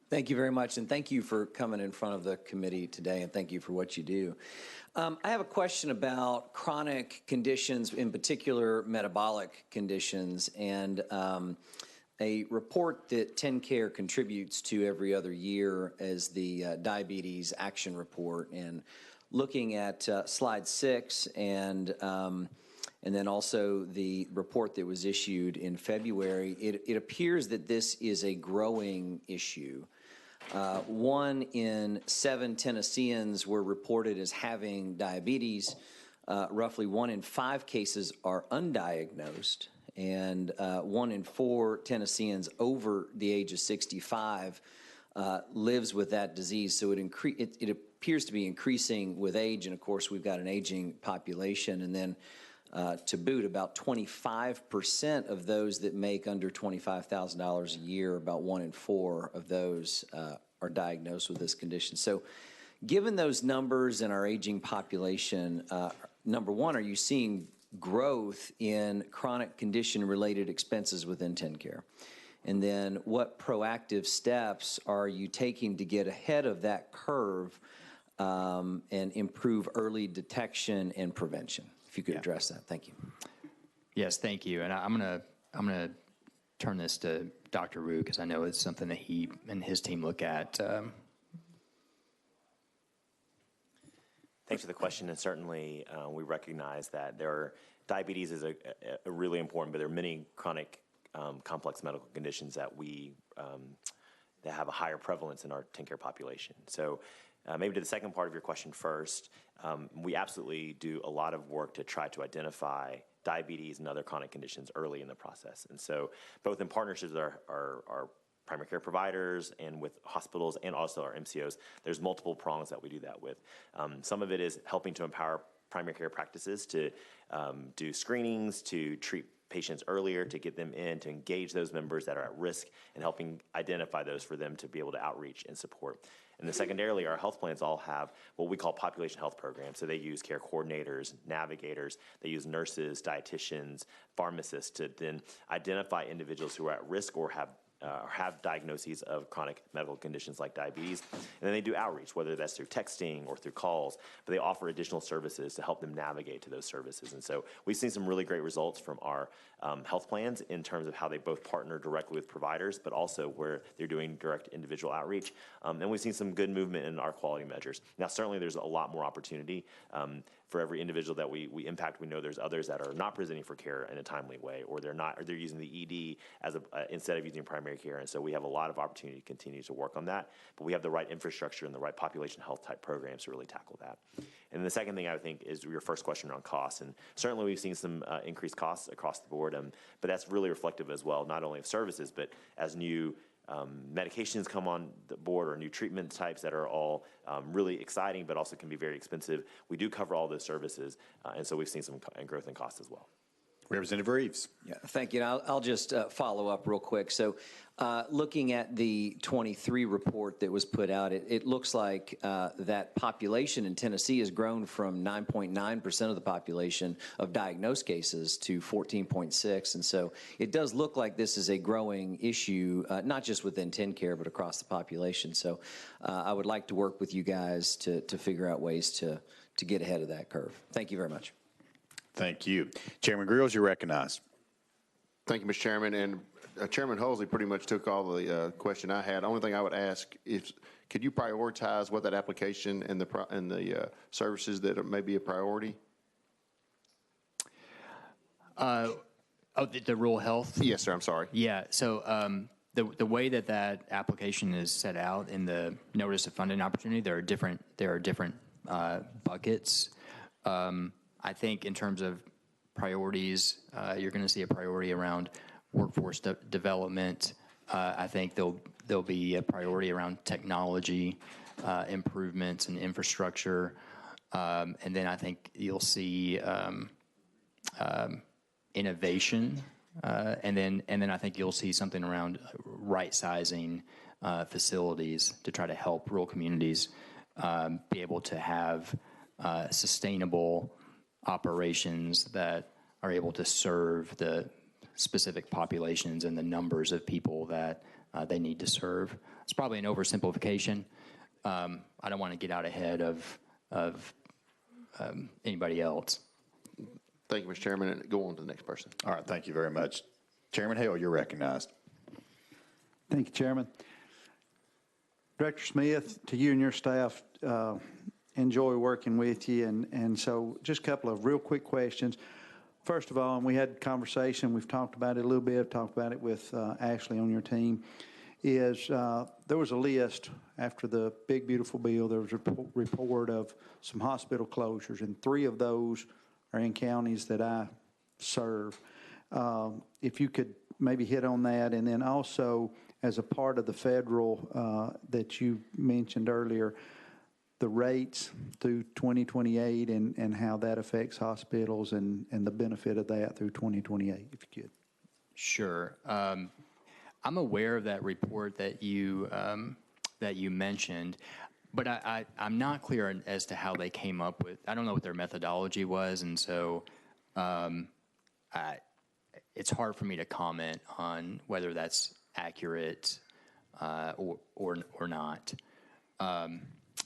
Thank you very much, and thank you for coming in front of the committee today, and thank you for what you do. I have a question about chronic conditions, in particular metabolic conditions, and a report that TennCare contributes to every other year is the Diabetes Action Report. And looking at slide 6 and then also the report that was issued in February, it appears that this is a growing issue. 1 in 7 Tennesseans were reported as having diabetes. Roughly 1 in 5 cases are undiagnosed, and 1 in 4 Tennesseans over the age of 65 lives with that disease. So it appears to be increasing with age, and of course we've got an aging population. And then to boot, about 25% of those that make under $25,000 a year, about 1 in 4 of those are diagnosed with this condition. So given those numbers and our aging population, number one, are you seeing growth in chronic condition-related expenses within TennCare? And then what proactive steps are you taking to get ahead of that curve and improve early detection and prevention? if you could address that. Thank you. Yes, thank you. And I'm gonna turn this to Dr. Rue because I know it's something that he and his team look at. Thanks for the question, and certainly we recognize that diabetes is a really important, but there are many chronic complex medical conditions that that have a higher prevalence in our TennCare population. So maybe to the second part of your question first, we absolutely do a lot of work to try to identify diabetes and other chronic conditions early in the process. And so both in partnerships with our primary care providers and with hospitals and also our MCOs, there's multiple prongs that we do that with. Some of it is helping to empower primary care practices to do screenings, to treat patients earlier, to get them in, to engage those members that are at risk, and helping identify those for them to be able to outreach and support. And then secondarily, our health plans all have what we call population health programs. So they use care coordinators, navigators, they use nurses, dietitians, pharmacists to then identify individuals who are at risk or have diagnoses of chronic medical conditions like diabetes. And then they do outreach, whether that's through texting or through calls, but they offer additional services to help them navigate to those services. And so we've seen some really great results from our health plans in terms of how they both partner directly with providers, but also where they're doing direct individual outreach. And we've seen some good movement in our quality measures. Now, certainly there's a lot more opportunity. For every individual that we impact, we know there's others that are not presenting for care in a timely way, or they're using the ED as instead of using primary care. And so we have a lot of opportunity to continue to work on that, but we have the right infrastructure and the right population health type programs to really tackle that. And the second thing I think is your first question around costs. And certainly we've seen some increased costs across the board, but that's really reflective as well, not only of services, but as new medications come on the board or new treatment types that are all really exciting, but also can be very expensive. We do cover all those services, and so we've seen some growth in costs as well. Representative Reeves. Yeah, thank you. And I'll just follow up real quick. So looking at the 23 report that was put out, it looks like that population in Tennessee has grown from 9.9% of the population of diagnosed cases to 14.6%. And so it does look like this is a growing issue, not just within TennCare, but across the population. So I would like to work with you guys to figure out ways to get ahead of that curve. Thank you very much. Thank you. Chairman Grills, you're recognized. Thank you, Mr. Chairman. And Chairman Hulsey pretty much took all the question I had. The only thing I would ask is, could you prioritize what that application and the services that may be a priority? The rural health? Yes, sir. I'm sorry. Yeah. So the way that application is set out in the notice of funding opportunity, there are different buckets. I think in terms of priorities, you're going to see a priority around workforce development. I think there'll be a priority around technology improvements and infrastructure, and then I think you'll see innovation, and then I think you'll see something around right sizing facilities to try to help rural communities be able to have sustainable operations that are able to serve the specific populations and the numbers of people that they need to serve. It's probably an oversimplification. I don't want to get out ahead of anybody else. Thank you, Mr. Chairman, and go on to the next person. All right, thank you very much. Chairman Hale, you're recognized. Thank you, Chairman. Director Smith, to you and your staff, enjoy working with you, and so just a couple of real quick questions. First of all, and we had a conversation, we've talked about it a little bit, talked about it with Ashley on your team, is there was a list after the big beautiful bill, there was a report of some hospital closures, and 3 of those are in counties that I serve. If you could maybe hit on that, and then also as a part of the federal that you mentioned earlier, the rates through 2028 and how that affects hospitals and the benefit of that through 2028, if you could. Sure. I'm aware of that report that you mentioned, but I'm not clear as to how they came up with. I don't know what their methodology was, and so it's hard for me to comment on whether that's accurate or not.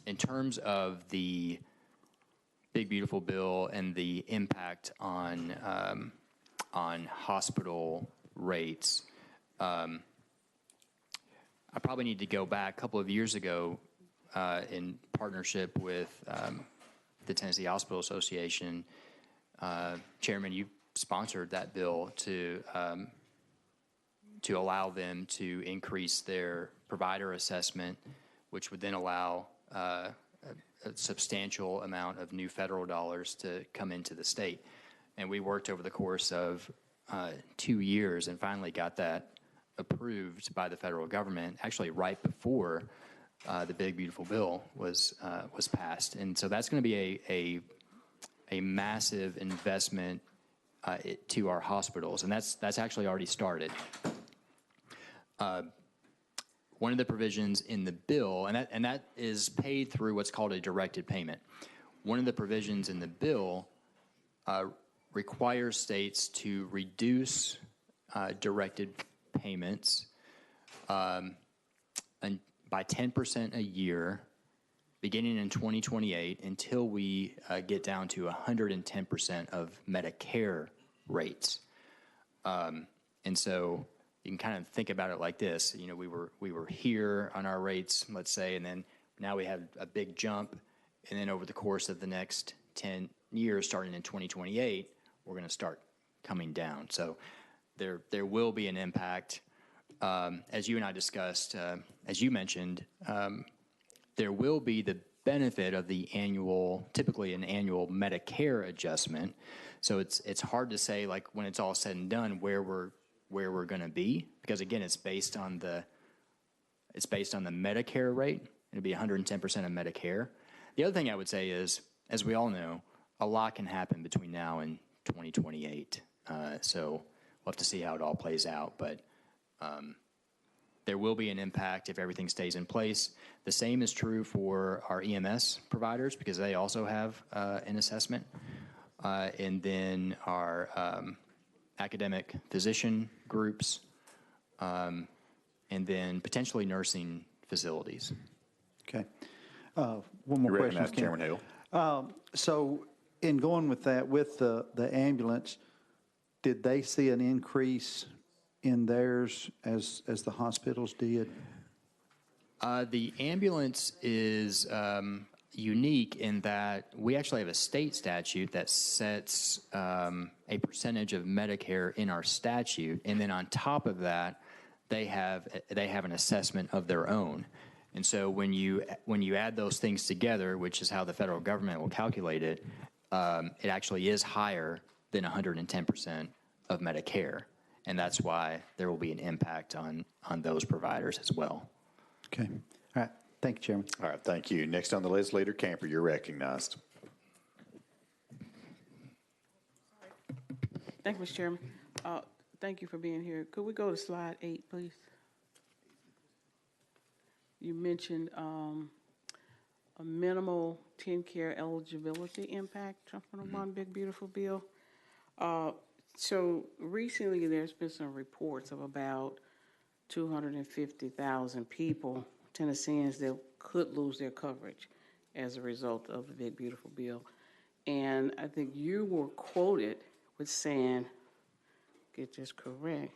In terms of the Big Beautiful Bill and the impact on hospital rates, I probably need to go back a couple of years ago in partnership with the Tennessee Hospital Association. Chairman, you sponsored that bill to allow them to increase their provider assessment, which would then allow a substantial amount of new federal dollars to come into the state. And we worked over the course of 2 years and finally got that approved by the federal government, actually right before the Big Beautiful Bill was passed. And so that's going to be a massive investment to our hospitals, and that's actually already started. One of the provisions in the bill, and that is paid through what's called a directed payment. One of the provisions in the bill requires states to reduce directed payments and by 10% a year, beginning in 2028, until we get down to 110% of Medicare rates. And so you can kind of think about it like this. You know, we were here on our rates, let's say, and then now we have a big jump, and then over the course of the next 10 years, starting in 2028, we're going to start coming down. So there will be an impact. As you and I discussed, as you mentioned, there will be the benefit of the typically an annual Medicare adjustment. So it's hard to say, like, when it's all said and done, where we're going to be, because again, it's based on the Medicare rate. It'll be 110% of Medicare. The other thing I would say is, as we all know, a lot can happen between now and 2028. So we'll have to see how it all plays out, but there will be an impact if everything stays in place. The same is true for our EMS providers, because they also have an assessment. And then our academic physician groups, and then potentially nursing facilities. Okay. One more question. Recognize Chairman Hill. So in going with that, with the ambulance, did they see an increase in theirs as the hospitals did? The ambulance is unique in that we actually have a state statute that sets a percentage of Medicare in our statute, and then on top of that, they have an assessment of their own. And so when you add those things together, which is how the federal government will calculate it, it actually is higher than 110% of Medicare. And that's why there will be an impact on those providers as well. Okay. All right. Thank you, Chairman. All right, thank you. Next on the list, Leader Camper, you're recognized. Thank you, Mr. Chairman. Thank you for being here. Could we go to slide 8, please? You mentioned a minimal TennCare eligibility impact from the One Big Beautiful Bill. So recently there's been some reports of about 250,000 people, Tennesseans, that could lose their coverage as a result of the Big Beautiful Bill. And I think you were quoted with saying, get this correct,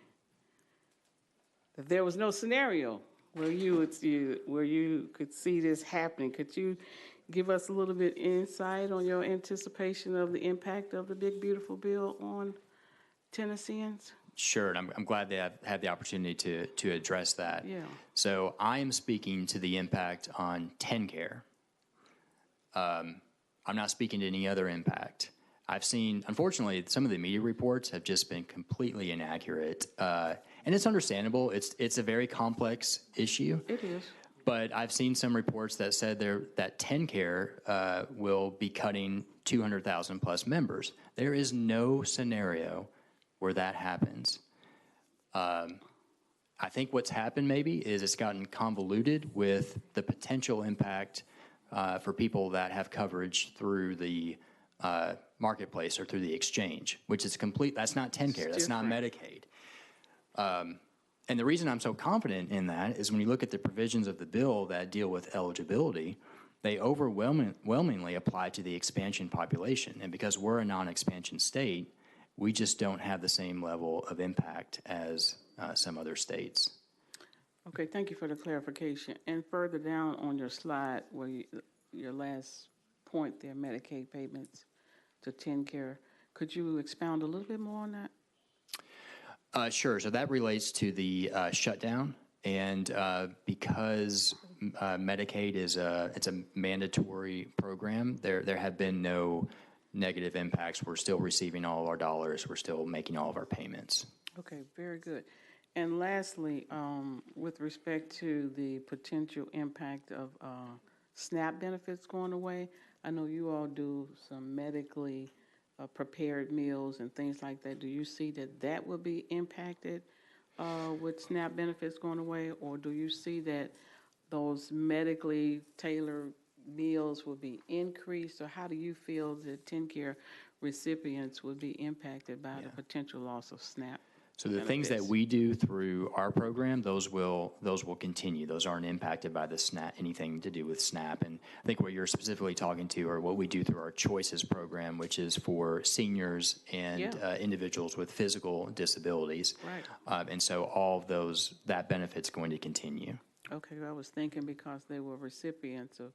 that there was no scenario where you could see this happening. Could you give us a little bit insight on your anticipation of the impact of the Big Beautiful Bill on Tennesseans? Sure, and I'm glad they have had the opportunity to address that. Yeah. So I am speaking to the impact on TennCare. I'm not speaking to any other impact. I've seen, unfortunately, some of the media reports have just been completely inaccurate, and it's understandable. It's a very complex issue. It is. But I've seen some reports that said that TennCare will be cutting 200,000 plus members. There is no scenario where that happens. I think what's happened maybe is it's gotten convoluted with the potential impact for people that have coverage through the marketplace or through the exchange, which is complete. That's not TennCare. That's not Medicaid. And the reason I'm so confident in that is when you look at the provisions of the bill that deal with eligibility, they overwhelmingly apply to the expansion population. And because we're a non-expansion state, we just don't have the same level of impact as some other states. Okay, thank you for the clarification. And further down on your slide, where your last point there, Medicaid payments to TennCare, could you expound a little bit more on that? Sure. So that relates to the shutdown. And because Medicaid it's a mandatory program, there have been no negative impacts. We're still receiving all of our dollars. We're still making all of our payments. Okay, very good. And lastly, with respect to the potential impact of SNAP benefits going away, I know you all do some medically prepared meals and things like that. Do you see that will be impacted with SNAP benefits going away, or do you see that those medically tailored meals will be increased, or how do you feel that TennCare recipients would be impacted by the potential loss of SNAP? So the things that we do through our program, those will continue. Those aren't impacted by the SNAP, anything to do with SNAP. And I think what you're specifically talking to are what we do through our Choices program, which is for seniors and individuals with physical disabilities. Right. And so all of those, that benefit's going to continue. Okay, I was thinking because they were recipients of,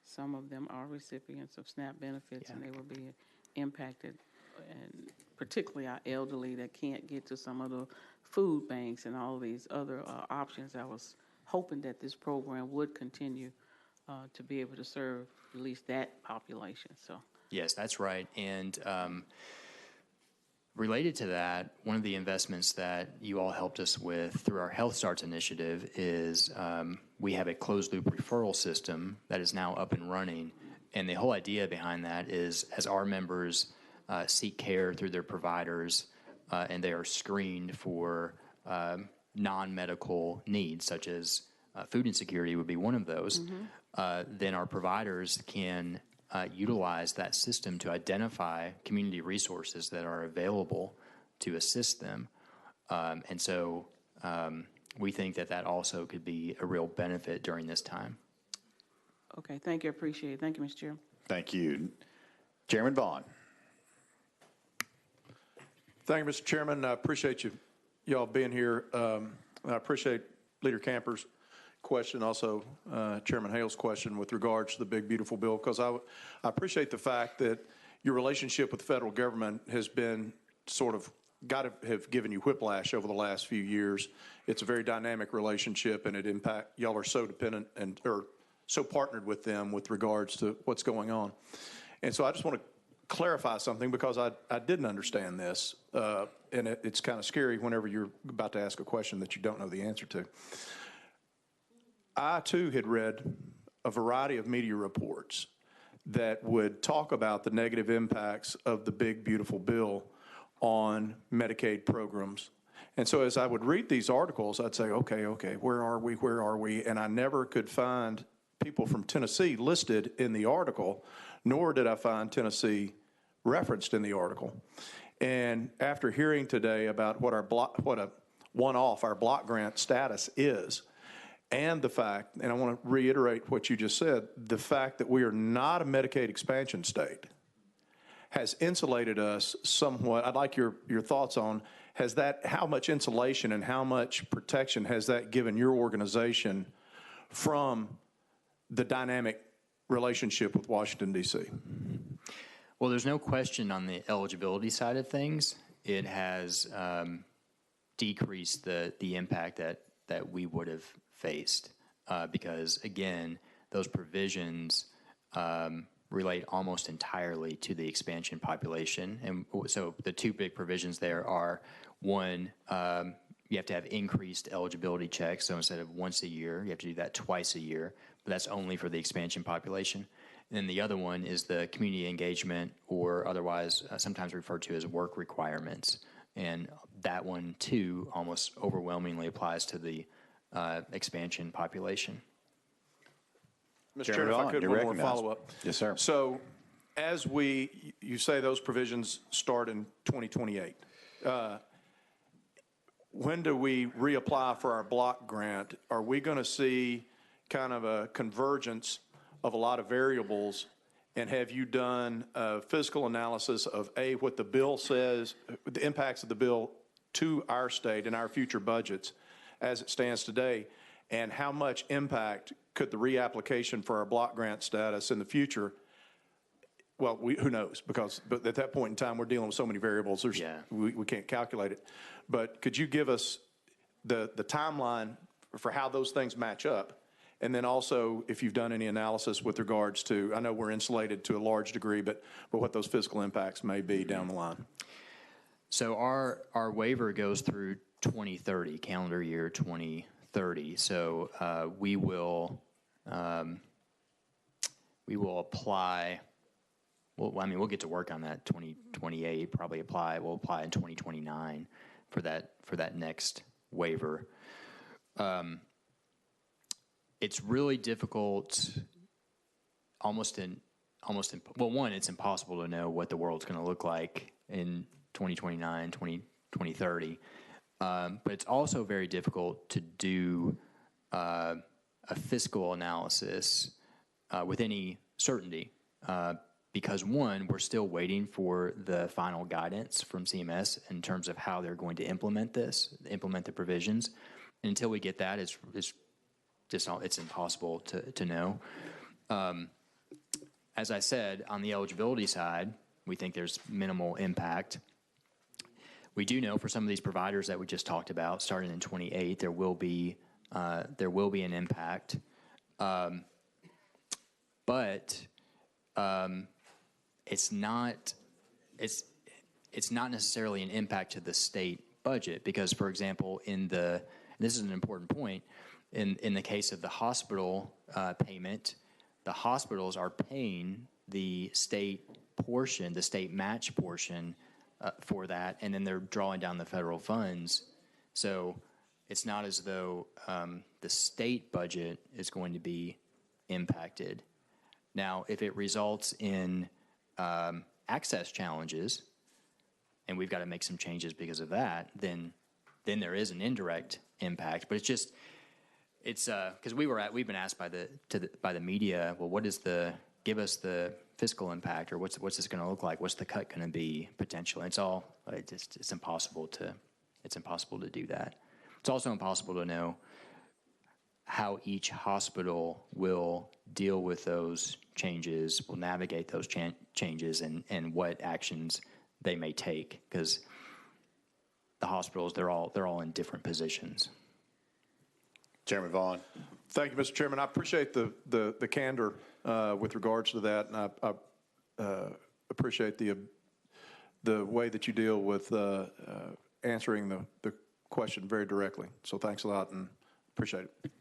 some of them are recipients of SNAP benefits, and they will be impacted, and particularly our elderly that can't get to some of the food banks and all these other options. I was hoping that this program would continue to be able to serve at least that population. So Yes, that's right. And related to that, one of the investments that you all helped us with through our Health Starts initiative is we have a closed loop referral system that is now up and running. And the whole idea behind that is as our members seek care through their providers and they are screened for non-medical needs, such as food insecurity would be one of those, then our providers can utilize that system to identify community resources that are available to assist them. And so we think that that also could be a real benefit during this time. okay, thank you, I appreciate it. Thank you, Mr. Chairman. Thank you. Chairman Vaughn. Thank you, Mr. Chairman. I appreciate y'all being here. I appreciate Leader Camper's question, also Chairman Hale's question with regards to the big, beautiful bill, because I appreciate the fact that your relationship with the federal government has been sort of got to have given you whiplash over the last few years. It's a very dynamic relationship, and y'all are so dependent or so partnered with them with regards to what's going on. And so I just want to clarify something, because I didn't understand this, and it's kind of scary whenever you're about to ask a question that you don't know the answer to. I, too, had read a variety of media reports that would talk about the negative impacts of the big, beautiful bill on Medicaid programs. And so as I would read these articles, I'd say, okay, where are we? And I never could find people from Tennessee listed in the article, nor did I find Tennessee referenced in the article. And after hearing today about what our block grant status is, and the fact, and I want to reiterate what you just said, the fact that we are not a Medicaid expansion state has insulated us somewhat. I'd like your thoughts on, how much insulation and how much protection has that given your organization from the dynamic relationship with Washington, D.C.? Well, there's no question on the eligibility side of things. It has decreased the impact that we would have faced because, again, those provisions relate almost entirely to the expansion population. And so the two big provisions there are, one, you have to have increased eligibility checks. So instead of once a year, you have to do that twice a year, but that's only for the expansion population. And then the other one is the community engagement, or otherwise sometimes referred to as work requirements. And that one, too, almost overwhelmingly applies to the expansion population. Mr. Chairman, if I could, one more follow-up. Yes, sir. So as you say those provisions start in 2028, when do we reapply for our block grant? Are we going to see kind of a convergence of a lot of variables? And have you done a physical analysis of what the bill says, the impacts of the bill to our state and our future budgets as it stands today? And how much impact could the reapplication for our block grant status in the future? Well, who knows? But at that point in time, we're dealing with so many variables. We can't calculate it. But could you give us the timeline for how those things match up? And then also, if you've done any analysis with regards to, I know we're insulated to a large degree, but what those fiscal impacts may be down the line. So our waiver goes through 2030, calendar year 2030. So we will apply. Well, I mean, we'll get to work on that 2028. We'll apply in 2029 for that next waiver. It's really difficult, one, it's impossible to know what the world's going to look like in 2029, 2030. But it's also very difficult to do a fiscal analysis with any certainty because, one, we're still waiting for the final guidance from CMS in terms of how they're going to implement the provisions. And until we get that, it's impossible to know. As I said, on the eligibility side, we think there's minimal impact. We do know for some of these providers that we just talked about, starting in 28, there will be an impact, but it's not necessarily an impact to the state budget because, for example, this is an important point. In the case of the hospital payment, the hospitals are paying the state portion, the state match portion for that, and then they're drawing down the federal funds. So it's not as though the state budget is going to be impacted. Now, if it results in access challenges, and we've got to make some changes because of that, then there is an indirect impact. But it's because we've been asked by the media, well, give us the fiscal impact, or what's this going to look like? What's the cut going to be potentially? It's impossible to do that. It's also impossible to know how each hospital will deal with those changes, will navigate those changes, and what actions they may take, because the hospitals, they're all in different positions. Chairman Vaughn. Thank you, Mr. Chairman. I appreciate the candor with regards to that, and I appreciate the way that you deal with answering the question very directly. So thanks a lot, and appreciate it.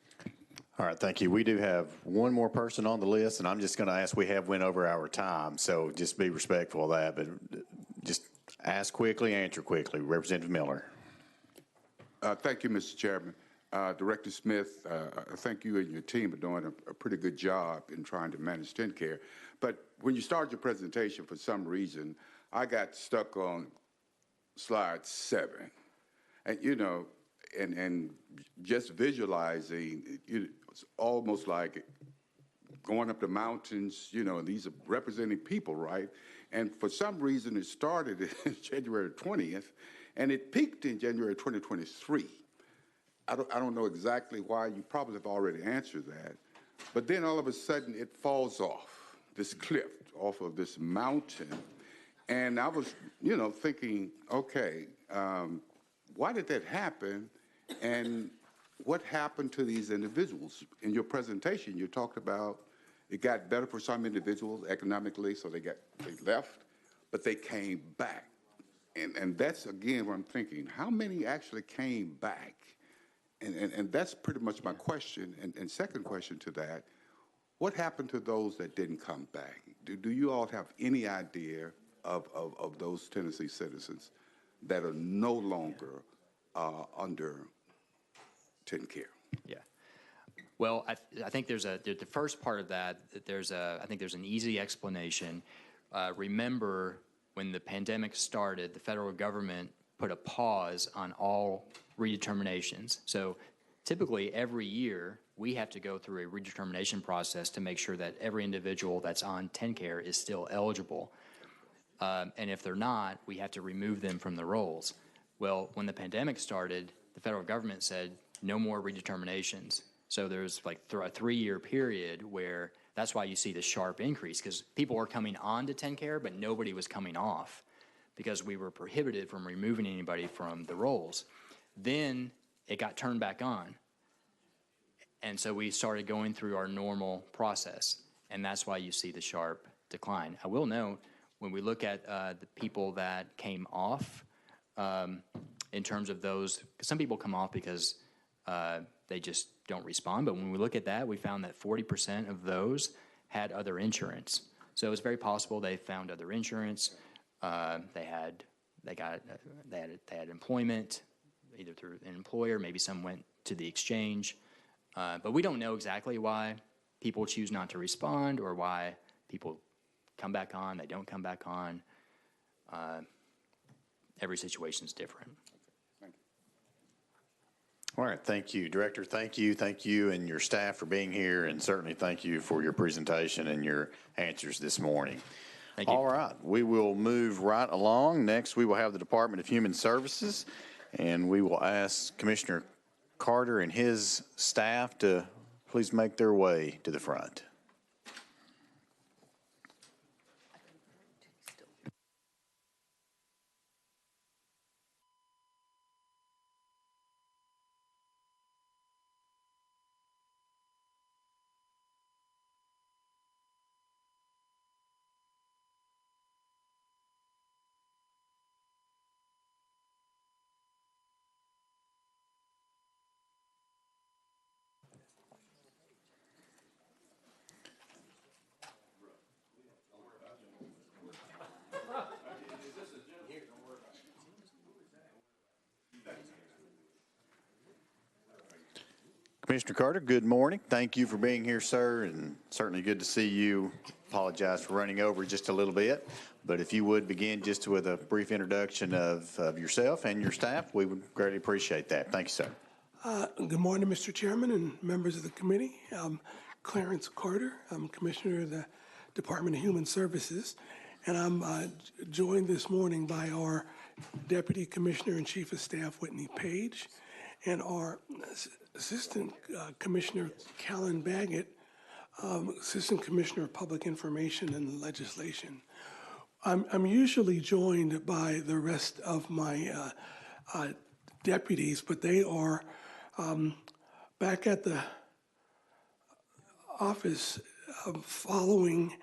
All right, thank you. We do have one more person on the list, and I'm just going to ask, we have went over our time, so just be respectful of that, but just ask quickly, answer quickly. Representative Miller. Thank you, Mr. Chairman. Director Smith, I think you and your team are doing a pretty good job in trying to manage TennCare. But when you started your presentation, for some reason, I got stuck on slide 7. And, and just visualizing, it's almost like going up the mountains, these are representing people, right? And for some reason, it started January 20th, and it peaked in January 2023. I don't know exactly why. You probably have already answered that. But then all of a sudden, it falls off this cliff, off of this mountain. And I was, thinking, okay, why did that happen? And what happened to these individuals? In your presentation, you talked about it got better for some individuals economically, so they left, but they came back. And that's, again, what I'm thinking. How many actually came back? And that's pretty much my question. And second question to that, what happened to those that didn't come back? Do you all have any idea of those Tennessee citizens that are no longer under TennCare? Yeah. Well, I think the first part of that, I think there's an easy explanation. Remember, when the pandemic started, the federal government put a pause on all redeterminations. So typically every year we have to go through a redetermination process to make sure that every individual that's on TennCare is still eligible. And if they're not, we have to remove them from the rolls. Well, when the pandemic started, the federal government said no more redeterminations. So there's like a 3-year period where that's why you see the sharp increase, because people were coming on to TennCare, but nobody was coming off because we were prohibited from removing anybody from the rolls. Then it got turned back on. And so we started going through our normal process, and that's why you see the sharp decline. I will note, when we look at the people that came off, in terms of those, some people come off because they just don't respond, but when we look at that, we found that 40% of those had other insurance. So it's very possible they found other insurance. They had employment, either through an employer, maybe some went to the exchange. But we don't know exactly why people choose not to respond or why people come back on, they don't come back on. Every situation is different. All right, thank you. Director, thank you and your staff for being here, and certainly thank you for your presentation and your answers this morning. Thank you. All right, we will move right along. Next, we will have the Department of Human Services, and we will ask Commissioner Carter and his staff to please make their way to the front. Commissioner Carter, good morning. Thank you for being here, sir, and certainly good to see you. Apologize for running over just a little bit, but if you would begin just with a brief introduction of yourself and your staff, we would greatly appreciate that. Thank you, sir. Good morning, Mr. Chairman and members of the committee. I'm Clarence Carter. I'm Commissioner of the Department of Human Services, and I'm joined this morning by our Deputy Commissioner and Chief of Staff, Whitney Page, and our Assistant Commissioner, Callan Baggett, Assistant Commissioner of Public Information and Legislation. I'm usually joined by the rest of my deputies, but they are back at the office following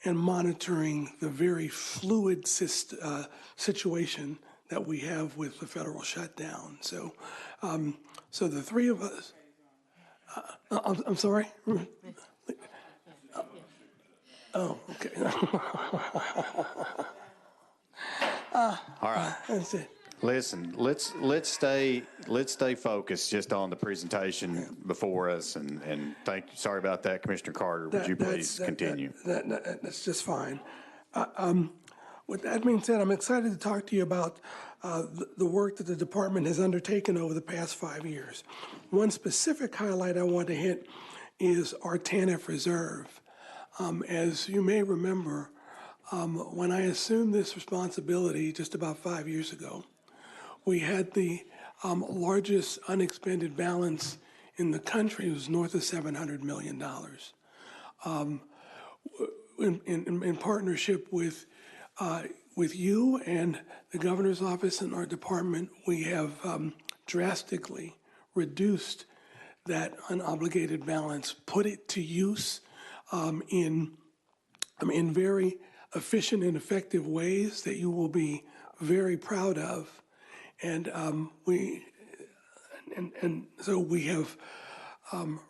and monitoring the very fluid situation that we have with the federal shutdown. So, so the three of us, I'm sorry? Oh, okay. All right. That's it. Listen, let's stay focused just on the presentation before us, and thank you. Sorry about that, Commissioner Carter. Would you please continue? That's just fine. With that being said, I'm excited to talk to you about the work that the department has undertaken over the past 5 years. One specific highlight I want to hit is our TANF reserve. As you may remember, when I assumed this responsibility just about 5 years ago, we had the largest unexpended balance in the country. It was north of $700 million. In partnership with you and the governor's office and our department, we have drastically reduced that unobligated balance, put it to use in very efficient and effective ways that you will be very proud of. And so we have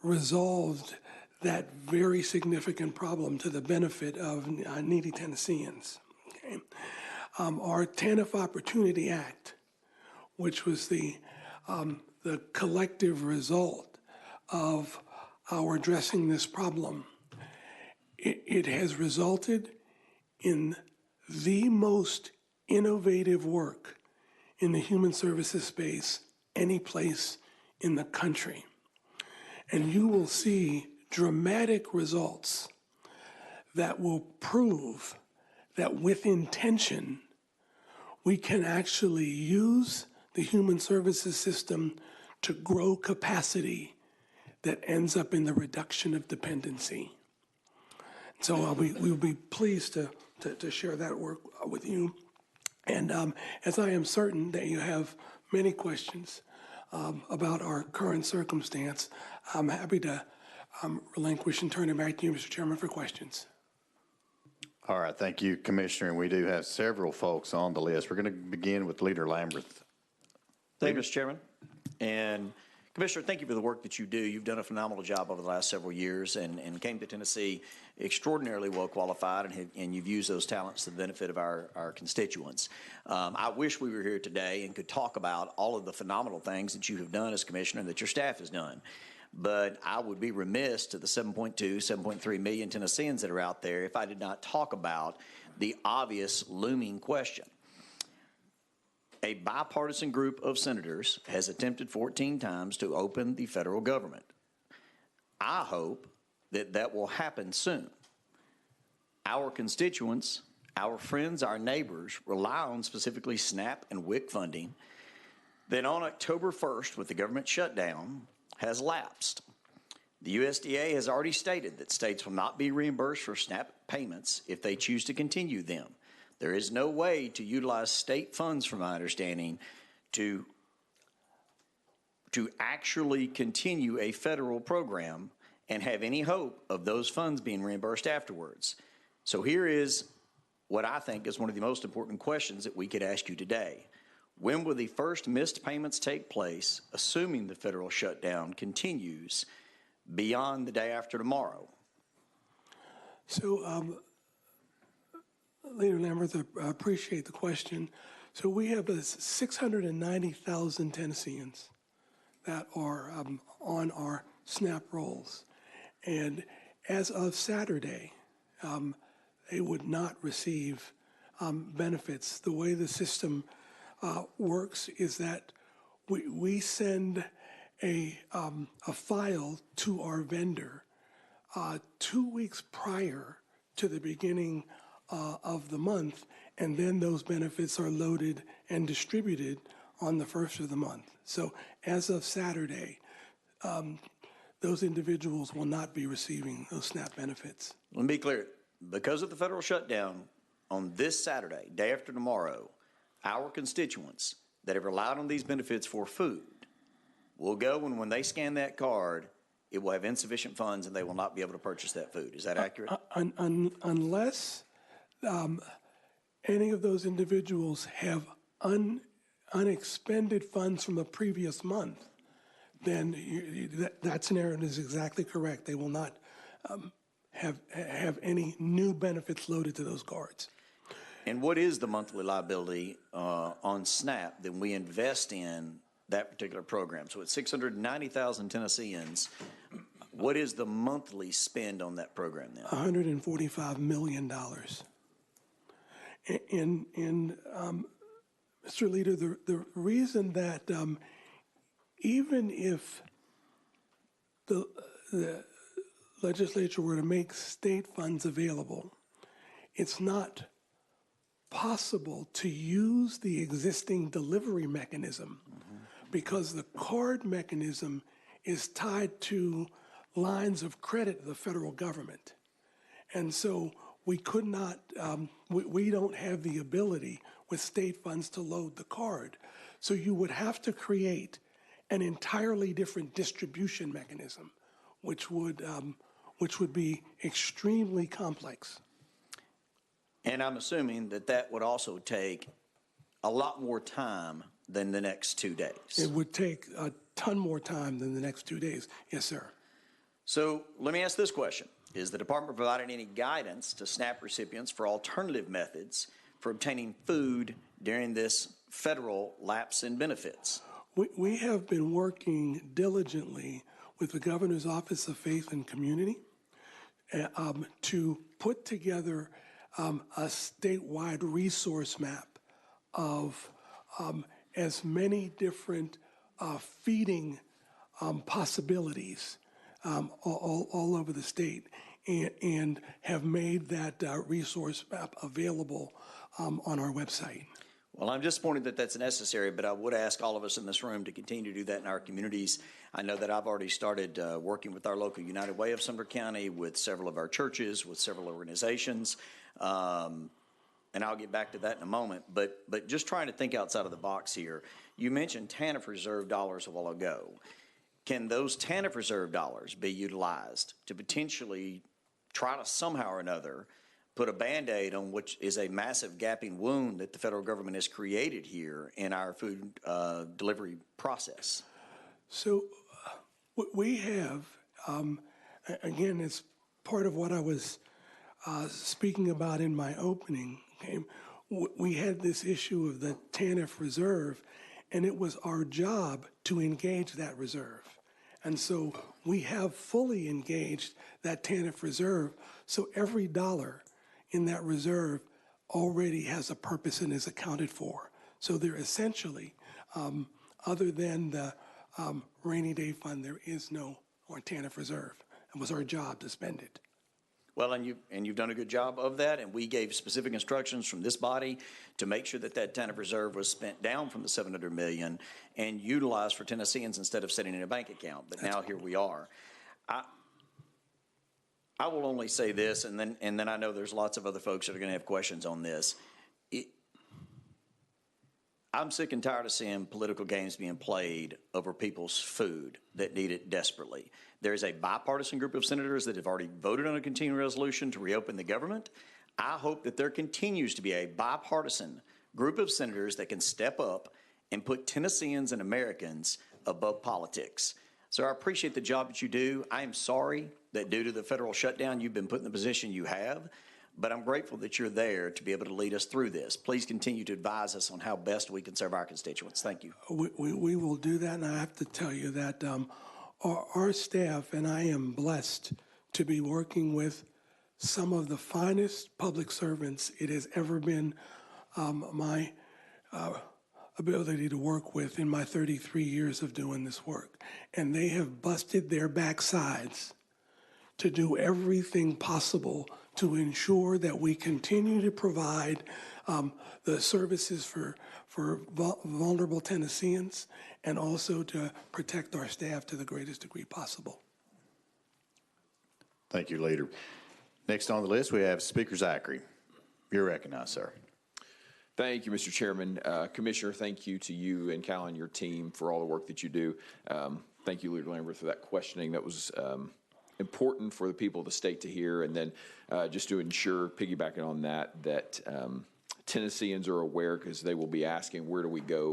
resolved that very significant problem to the benefit of needy Tennesseans. Okay. Our TANF Opportunity Act, which was the collective result of our addressing this problem, it has resulted in the most innovative work in the human services space any place in the country. and you will see dramatic results that will prove that with intention, we can actually use the human services system to grow capacity that ends up in the reduction of dependency. So we'll be pleased to share that work with you. And as I am certain that you have many questions about our current circumstance, I'm happy to relinquish and turn it back to you, Mr. Chairman, for questions. All right, thank you, Commissioner. And we do have several folks on the list. We're going to begin with Leader Lamberth. Thank you, Mr. Chairman. And Commissioner, thank you for the work that you do. You've done a phenomenal job over the last several years and came to Tennessee extraordinarily well qualified, and you've used those talents to the benefit of our constituents. I wish we were here today and could talk about all of the phenomenal things that you have done as Commissioner and that your staff has done. But I would be remiss to the 7.2, 7.3 million Tennesseans that are out there if I did not talk about the obvious looming question. A bipartisan group of senators has attempted 14 times to open the federal government. I hope that that will happen soon. Our constituents, our friends, our neighbors rely on specifically SNAP and WIC funding that on October 1st, with the government shutdown, has lapsed. The USDA has already stated that states will not be reimbursed for SNAP payments if they choose to continue them. There is no way to utilize state funds, from my understanding, to actually continue a federal program and have any hope of those funds being reimbursed afterwards. So here is what I think is one of the most important questions that we could ask you today. When will the first missed payments take place, assuming the federal shutdown continues beyond the day after tomorrow? So, Leader Lamberth, I appreciate the question. So we have 690,000 Tennesseans that are on our SNAP rolls. And as of Saturday, they would not receive benefits. The way the system works is that we send a file to our vendor 2 weeks prior to the beginning of the month, and then those benefits are loaded and distributed on the first of the month. So as of Saturday, those individuals will not be receiving those SNAP benefits. Let me be clear. Because of the federal shutdown on this Saturday, day after tomorrow, our constituents that have relied on these benefits for food will go, and when they scan that card, it will have insufficient funds and they will not be able to purchase that food. Is that accurate? Unless any of those individuals have unexpended funds from the previous month, then that scenario is exactly correct. They will not have any new benefits loaded to those cards. And what is the monthly liability on SNAP that we invest in that particular program? So it's 690,000 Tennesseans. What is the monthly spend on that program now? $145 million. And Mr. Leader, the reason that even if the legislature were to make state funds available, it's not possible to use the existing delivery mechanism because the card mechanism is tied to lines of credit of the federal government. And so we could not, we don't have the ability with state funds to load the card. So you would have to create an entirely different distribution mechanism, which would be extremely complex. And I'm assuming that that would also take a lot more time than the next 2 days. It would take a ton more time than the next 2 days. Yes, sir. So let me ask this question. Is the department providing any guidance to SNAP recipients for alternative methods for obtaining food during this federal lapse in benefits? We have been working diligently with the Governor's Office of Faith and Community to put together a statewide resource map of as many different feeding possibilities all over the state and have made that resource map available on our website. Well, I'm disappointed that that's necessary, but I would ask all of us in this room to continue to do that in our communities. I know that I've already started working with our local United Way of Sumter County, with several of our churches, with several organizations, and I'll get back to that in a moment. But just trying to think outside of the box here. You mentioned TANF reserve dollars a while ago. Can those TANF reserve dollars be utilized to potentially try to somehow or another put a Band-Aid on which is a massive gaping wound that the federal government has created here in our food delivery process? So we have, again, it's part of what I was speaking about in my opening. Okay? We had this issue of the TANF reserve, and it was our job to engage that reserve. And so we have fully engaged that TANF reserve, so every dollar in that reserve already has a purpose and is accounted for. So they're essentially, other than the rainy day fund, there is no or TANF reserve. It was our job to spend it. Well, and you've done a good job of that, and we gave specific instructions from this body to make sure that that TANF reserve was spent down from the $700 million and utilized for Tennesseans instead of sitting in a bank account. But now here we are. I will only say this, and then I know there's lots of other folks that are going to have questions on this. I'm sick and tired of seeing political games being played over people's food that need it desperately. There's a bipartisan group of senators that have already voted on a continuing resolution to reopen the government. I hope that there continues to be a bipartisan group of senators that can step up and put Tennesseans and Americans above politics. So I appreciate the job that you do. I am sorry that due to the federal shutdown, you've been put in the position you have, but I'm grateful that you're there to be able to lead us through this. Please continue to advise us on how best we can serve our constituents. Thank you. We will do that, and I have to tell you that our staff, and I am blessed to be working with some of the finest public servants it has ever been my ability to work with in my 33 years of doing this work. And they have busted their backsides to do everything possible to ensure that we continue to provide the services for vulnerable Tennesseans and also to protect our staff to the greatest degree possible. Thank you, Leader. Next on the list, we have Speaker Zachary. You're recognized, sir. Thank you, Mr. Chairman. Commissioner, thank you to you and Cal and your team for all the work that you do. Thank you, Leader Lambert, for that questioning. That was important for the people of the state to hear. And then just to ensure, piggybacking on that, that Tennesseans are aware, because they will be asking, where do we go?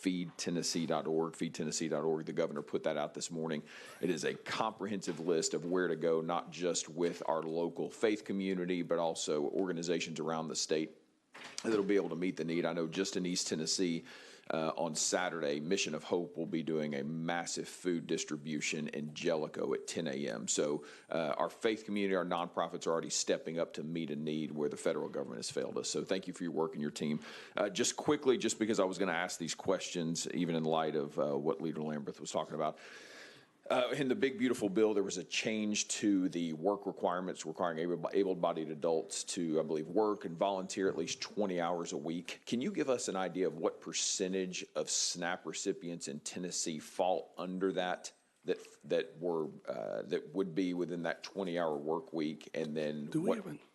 feedtennessee.org, feedtennessee.org. The governor put that out this morning. It is a comprehensive list of where to go, not just with our local faith community, but also organizations around the state that'll be able to meet the need. I know just in East Tennessee, on Saturday, Mission of Hope will be doing a massive food distribution in Jellicoe at 10 a.m. So our faith community, our nonprofits are already stepping up to meet a need where the federal government has failed us. So thank you for your work and your team. Just quickly, just because I was going to ask these questions, even in light of what Leader Lambert was talking about, in the big, beautiful bill, there was a change to the work requirements requiring able-bodied adults to, I believe, work and volunteer at least 20 hours a week. Can you give us an idea of what percentage of SNAP recipients in Tennessee fall under that would be within that 20-hour work week? And then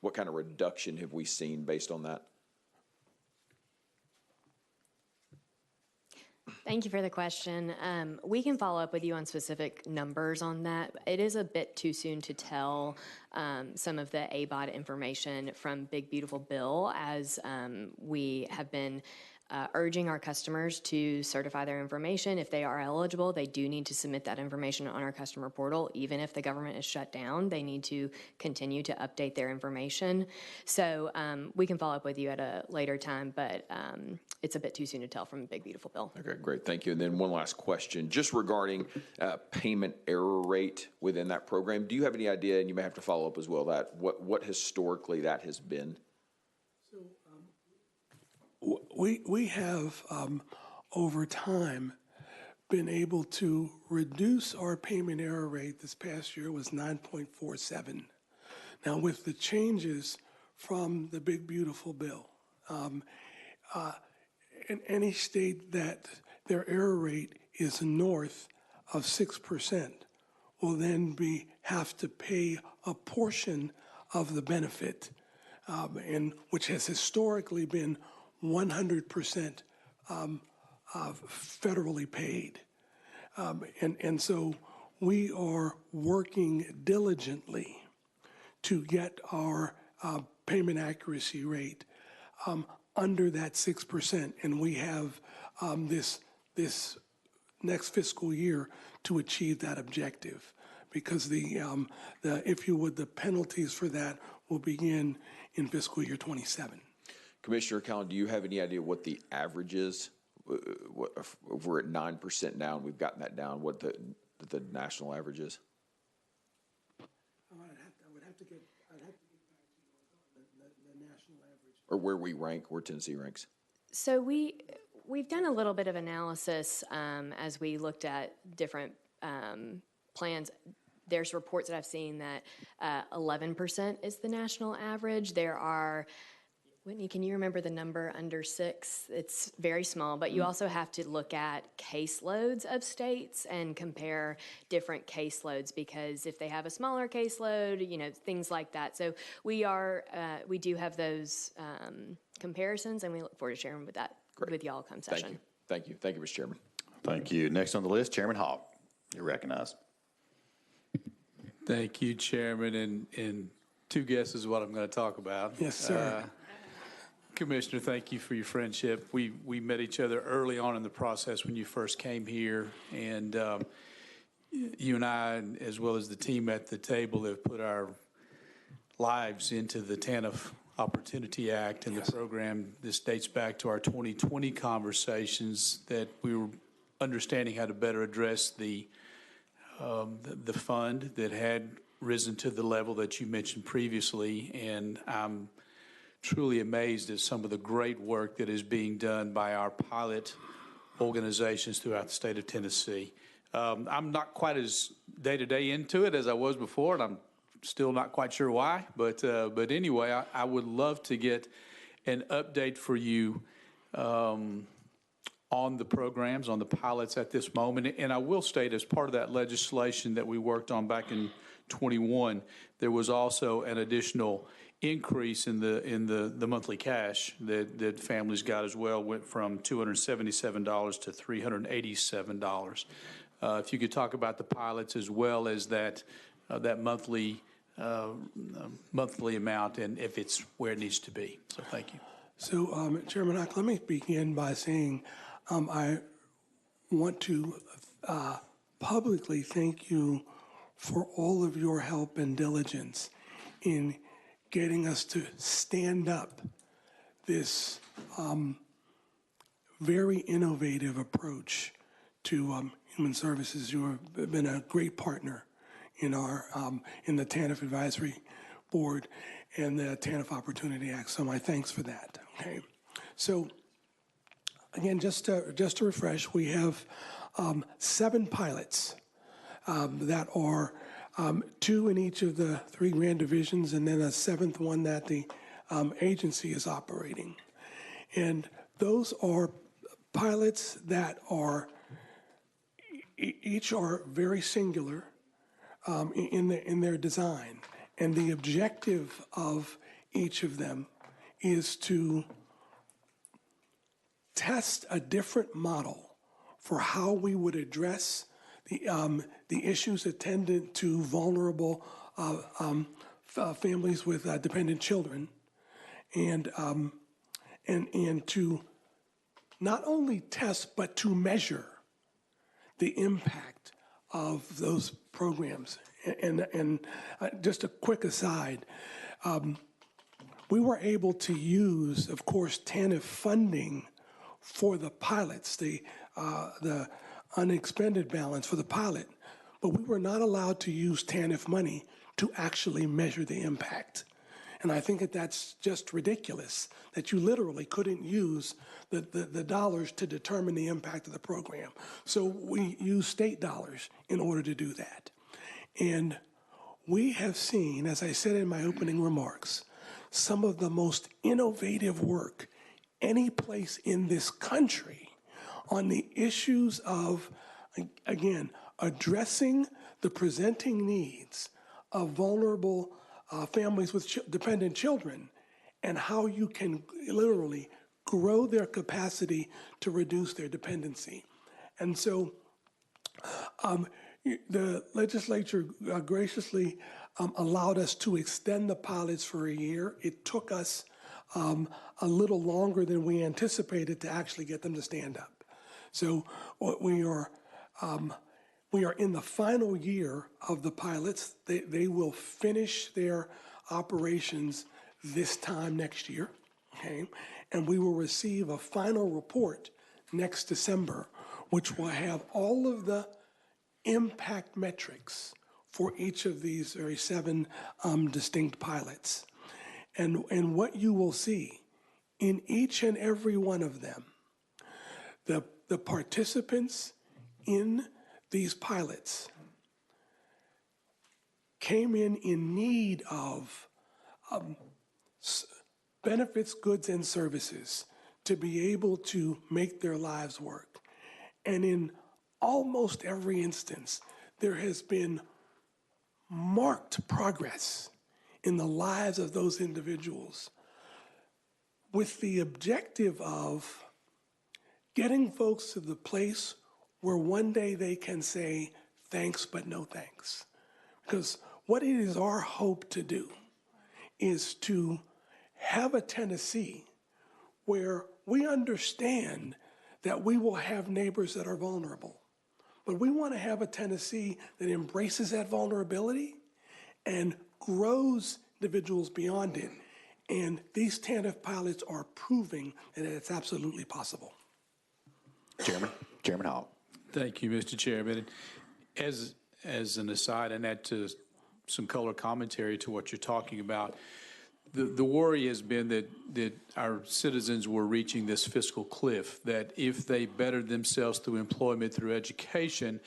what kind of reduction have we seen based on that? Thank you for the question. We can follow up with you on specific numbers on that. It is a bit too soon to tell some of the ABOD information from Big Beautiful Bill, as we have been urging our customers to certify their information. If they are eligible, they do need to submit that information on our customer portal. Even if the government is shut down, they need to continue to update their information. So we can follow up with you at a later time, but it's a bit too soon to tell from Big Beautiful Bill. Okay, great. Thank you. And then one last question, just regarding payment error rate within that program. Do you have any idea, and you may have to follow up as well, that what historically that has been? We have, over time, been able to reduce our payment error rate this past year was 9.47. Now, with the changes from the Big Beautiful Bill, in any state that their error rate is north of 6% will then have to pay a portion of the benefit, and which has historically been 100% federally paid. And so we are working diligently to get our payment accuracy rate under that 6%, and we have this next fiscal year to achieve that objective, because the if you would, the penalties for that will begin in fiscal year 27. Commissioner Collin, do you have any idea what the average is? If we're at 9% now and we've gotten that down, what the national average is? I'd have to get back to you on the national average. Or where we rank, where Tennessee ranks? So we've done a little bit of analysis as we looked at different plans. There's reports that I've seen that 11% is the national average. There are, Whitney, can you remember the number under 6? It's very small, but you also have to look at caseloads of states and compare different caseloads, because if they have a smaller caseload, things like that. So we do have those comparisons, and we look forward to sharing with y'all come session. Thank you, Mr. Chairman. Thank you. Next on the list, Chairman Hawk. You're recognized. Thank you, Chairman, and two guesses what I'm going to talk about. Yes, sir. Commissioner, thank you for your friendship. We met each other early on in the process when you first came here, and you and I, as well as the team at the table, have put our lives into the TANF Opportunity Act and the program. This dates back to our 2020 conversations that we were understanding how to better address the fund that had risen to the level that you mentioned previously, and I'm truly amazed at some of the great work that is being done by our pilot organizations throughout the state of Tennessee. I'm not quite as day-to-day into it as I was before, and I'm still not quite sure why, but anyway, I would love to get an update for you on the programs, on the pilots at this moment. And I will state, as part of that legislation that we worked on back in 21, there was also an additional increase in the monthly cash that families got as well. Went from $277 to $387. If you could talk about the pilots as well as that monthly amount, and if it's where it needs to be. So thank you. So, Chairman Hawk, let me begin by saying I want to publicly thank you for all of your help and diligence in getting us to stand up this very innovative approach to human services. You have been a great partner in our in the TANF Advisory Board and the TANF Opportunity Act. So my thanks for that. Okay, so again, just to refresh, we have 7 pilots that are 2 in each of the 3 grand divisions, and then a 7th one that the agency is operating. And those are pilots that are each are very singular in their design, and the objective of each of them is to test a different model for how we would address the issues attendant to vulnerable families with dependent children, and to not only test but to measure the impact of those programs. And just a quick aside, we were able to use, of course, TANF funding for the pilots, the unexpended balance for the pilot, but we were not allowed to use TANF money to actually measure the impact. And I think that that's just ridiculous, that you literally couldn't use the dollars to determine the impact of the program. So we use state dollars in order to do that. And we have seen, as I said in my opening remarks, some of the most innovative work any place in this country on the issues of, again, addressing the presenting needs of vulnerable families with dependent children, and how you can literally grow their capacity to reduce their dependency. And so the legislature graciously allowed us to extend the pilots for a year. It took us a little longer than we anticipated to actually get them to stand up. So we are in the final year of the pilots. They will finish their operations this time next year, okay? And we will receive a final report next December, which will have all of the impact metrics for each of these 7 distinct pilots. And what you will see in each and every one of them, the participants in these pilots came in need of benefits, goods, and services to be able to make their lives work. And in almost every instance, there has been marked progress in the lives of those individuals with the objective of getting folks to the place where one day they can say thanks but no thanks. Because what it is our hope to do is to have a Tennessee where we understand that we will have neighbors that are vulnerable. But we want to have a Tennessee that embraces that vulnerability and grows individuals beyond it. And these TANF pilots are proving that it's absolutely possible. Chairman Hall. Thank you, Mr. Chairman. As an aside, and add to some color commentary to what you're talking about, the worry has been that our citizens were reaching this fiscal cliff, that if they bettered themselves through employment, through education,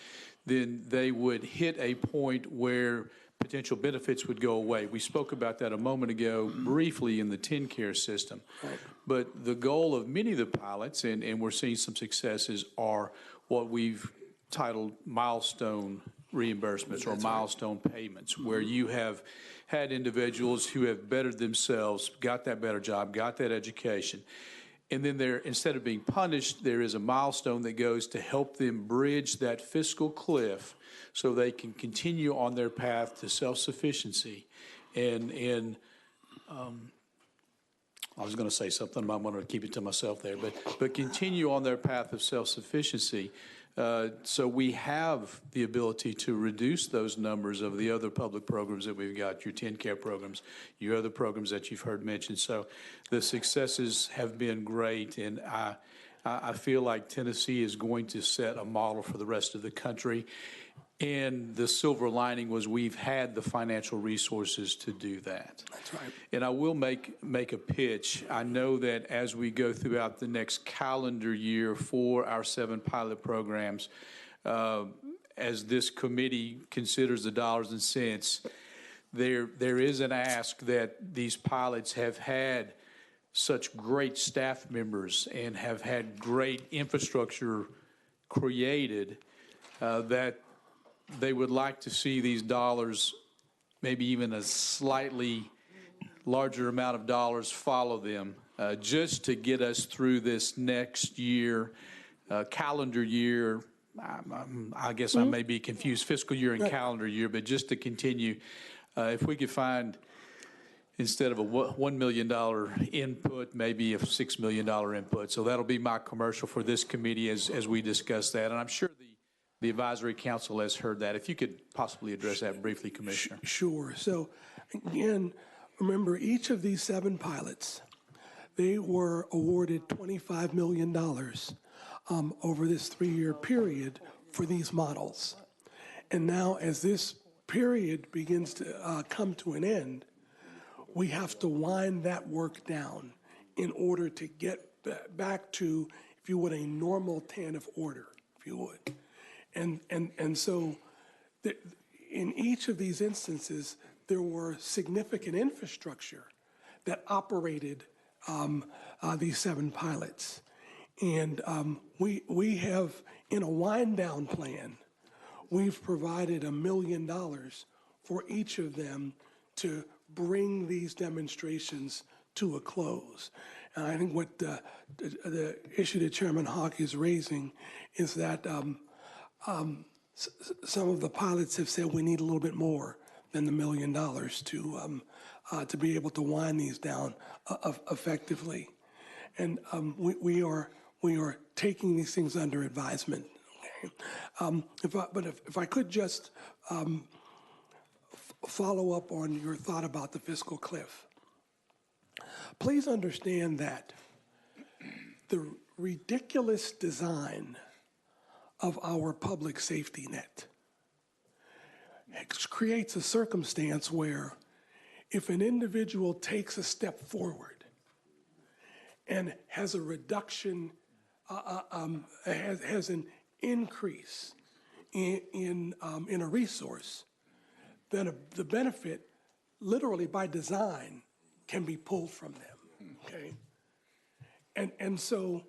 then they would hit a point where potential benefits would go away. We spoke about that a moment ago briefly in the TennCare system. Right. But the goal of many of the pilots, and we're seeing some successes, are what we've titled milestone reimbursements or milestone payments, where you have had individuals who have bettered themselves, got that better job, got that education, and then instead of being punished, there is a milestone that goes to help them bridge that fiscal cliff so they can continue on their path to self-sufficiency. And I was going to say something, but I'm going to keep it to myself there, but continue on their path of self-sufficiency. So we have the ability to reduce those numbers of the other public programs that we've got, your TennCare programs, your other programs that you've heard mentioned. So the successes have been great, and I feel like Tennessee is going to set a model for the rest of the country. And the silver lining was we've had the financial resources to do that. That's right. And I will make a pitch. I know that as we go throughout the next calendar year for our 7 pilot programs, as this committee considers the dollars and cents, there is an ask that these pilots have had such great staff members and have had great infrastructure created that they would like to see these dollars, maybe even a slightly larger amount of dollars, follow them just to get us through this next year, calendar year. I guess I may be confused, fiscal year and calendar year, but just to continue, if we could find, instead of a $1 million input, maybe a $6 million input. So that'll be my commercial for this committee as we discuss that. And I'm sure the advisory council has heard that. If you could possibly address that briefly, Commissioner. Sure. So again, remember each of these 7 pilots, they were awarded $25 million over this 3-year period for these models. And now as this period begins to come to an end, we have to wind that work down in order to get back to, if you would, a normal TANF order, if you would. And so in each of these instances, there were significant infrastructure that operated these 7 pilots. And we have, in a wind down plan, we've provided $1 million for each of them to bring these demonstrations to a close. And I think what the issue that Chairman Hawk is raising is that some of the pilots have said we need a little bit more than the $1 million to be able to wind these down effectively. And we are taking these things under advisement. Okay? If I could just follow up on your thought about the fiscal cliff. Please understand that the ridiculous design of our public safety net creates a circumstance where if an individual takes a step forward and has a reduction, has an increase in a resource, then the benefit, literally by design, can be pulled from them, okay? And so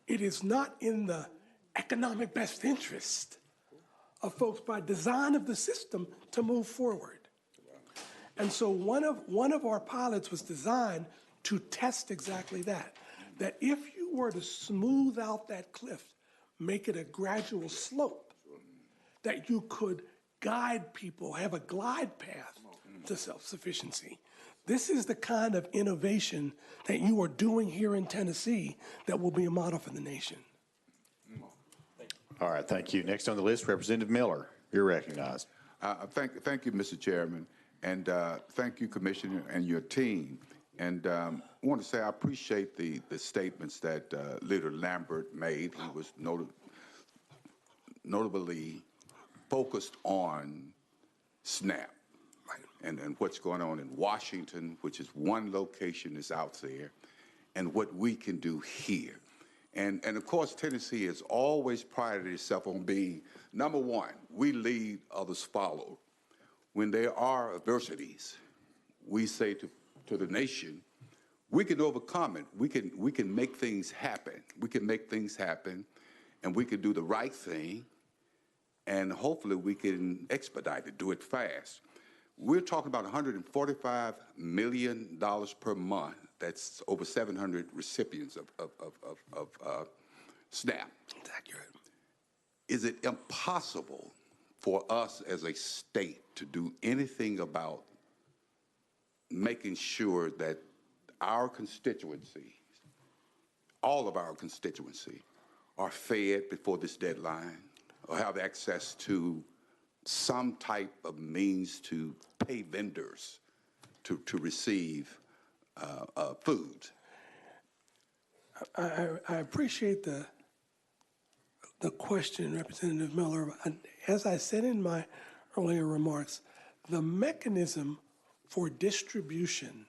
it is not in the economic best interest of folks by design of the system to move forward. And so one of our pilots was designed to test exactly that if you were to smooth out that cliff, make it a gradual slope, that you could guide people, have a glide path to self-sufficiency. This is the kind of innovation that you are doing here in Tennessee that will be a model for the nation. All right, thank you. Next on the list, Representative Miller. You're recognized. Thank you, Mr. Chairman, and thank you, Commissioner, and your team. And I want to say I appreciate the statements that Leader Lambert made. He was notably focused on SNAP and what's going on in Washington, which is one location that's out there, and what we can do here. And of course, Tennessee has always prided itself on being, number one, we lead, others follow. When there are adversities, we say to the nation, we can overcome it. We can make things happen. We can make things happen, and we can do the right thing, and hopefully we can expedite it, do it fast. We're talking about $145 million per month. That's over 700 recipients of SNAP. That's accurate. Is it impossible for us as a state to do anything about making sure that our constituency, all of our constituency, are fed before this deadline or have access to some type of means to pay vendors to receive food? I appreciate the question, Representative Miller. As I said in my earlier remarks, the mechanism for distribution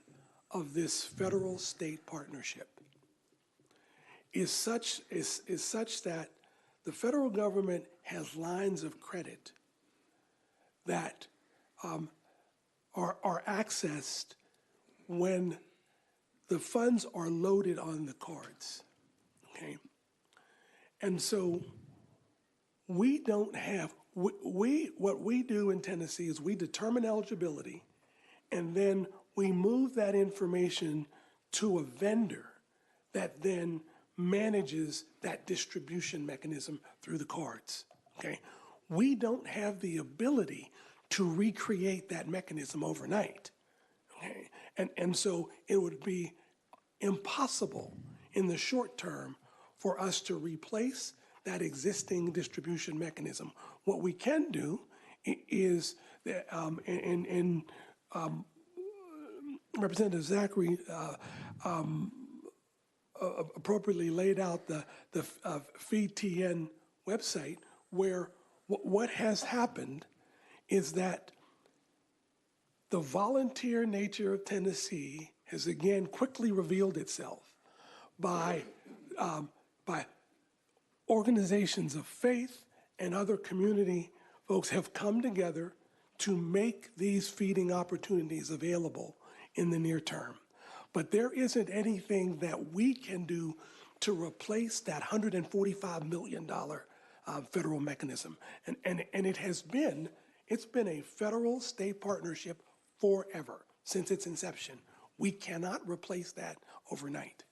of this federal-state partnership is such that the federal government has lines of credit that are accessed when the funds are loaded on the cards, okay? And so we don't have, what we do in Tennessee is we determine eligibility, and then we move that information to a vendor that then manages that distribution mechanism through the cards, okay? We don't have the ability to recreate that mechanism overnight, okay? And so it would be impossible in the short term for us to replace that existing distribution mechanism. What we can do is, Representative Zachary appropriately laid out the FeedTN website, where what has happened is that the volunteer nature of Tennessee has again quickly revealed itself by organizations of faith and other community folks have come together to make these feeding opportunities available in the near term. But there isn't anything that we can do to replace that $145 million federal mechanism. And it's been a federal-state partnership forever, since its inception. We cannot replace that overnight.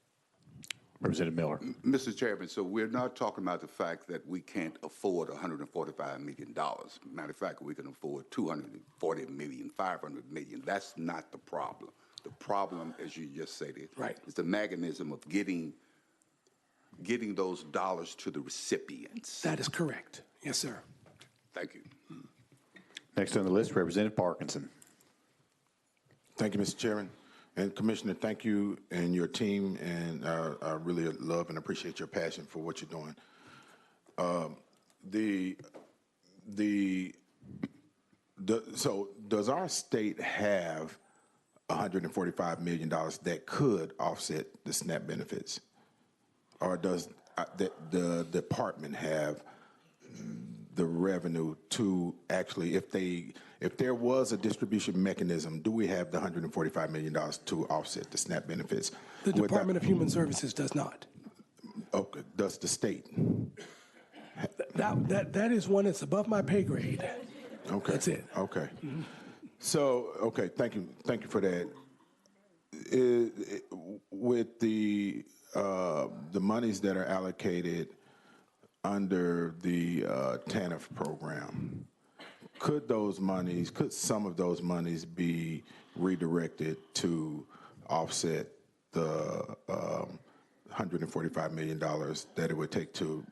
Representative Miller. Mr. Chairman, so we're not talking about the fact that we can't afford $145 million. Matter of fact, we can afford $240 million, $500 million. That's not the problem. The problem, as you just stated, is the mechanism of getting those dollars to the recipients. That is correct. Yes, sir. Thank you. Next on the list, Representative Parkinson. Thank you, Mr. Chairman. And Commissioner, thank you and your team, and I really love and appreciate your passion for what you're doing. So does our state have $145 million that could offset the SNAP benefits? Or does the department have the revenue to actually, if there was a distribution mechanism, do we have the $145 million to offset the SNAP benefits? The Department of Human Services does not. Okay, does the state? That is one that's above my pay grade. Okay. That's it. Okay. So, okay, thank you for that. With the monies that are allocated under the TANF program, could some of those monies be redirected to offset the $145 million that it would take to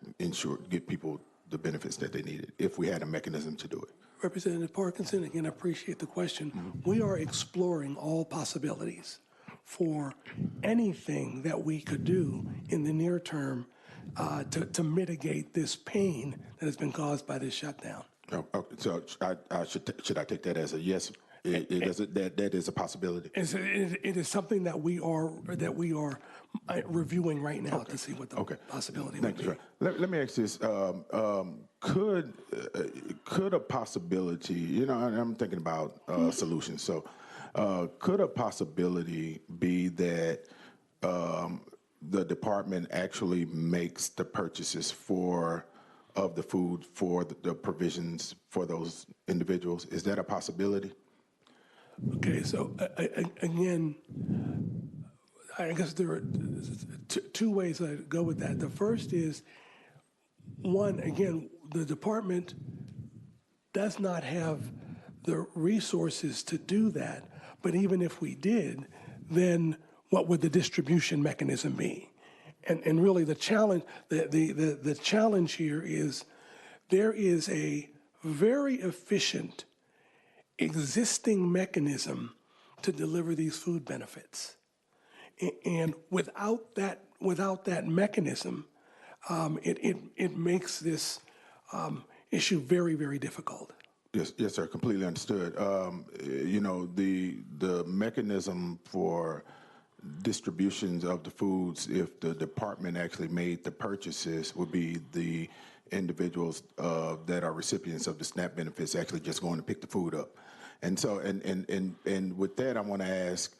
give people the benefits that they needed if we had a mechanism to do it? Representative Parkinson, again, I appreciate the question. We are exploring all possibilities for anything that we could do in the near term to mitigate this pain that has been caused by this shutdown. Okay, so should I take that as a yes? That is a possibility. It is something that we are reviewing right now to see what the possibility would be. Thank you. Let me ask this: could a possibility? I'm thinking about solutions. So, could a possibility be that the department actually makes the purchases of the food for the provisions for those individuals? Is that a possibility? Okay, so again, I guess there are two ways I go with that. The first is, one, again, the department does not have the resources to do that, but even if we did, then what would the distribution mechanism be? And really the challenge, the challenge here is there is a very efficient existing mechanism to deliver these food benefits. And without that mechanism, it makes this issue very, very difficult. Yes, sir, completely understood. The mechanism for distributions of the foods, if the department actually made the purchases, would be the individuals that are recipients of the SNAP benefits actually just going to pick the food up. And so, and with that, I want to ask,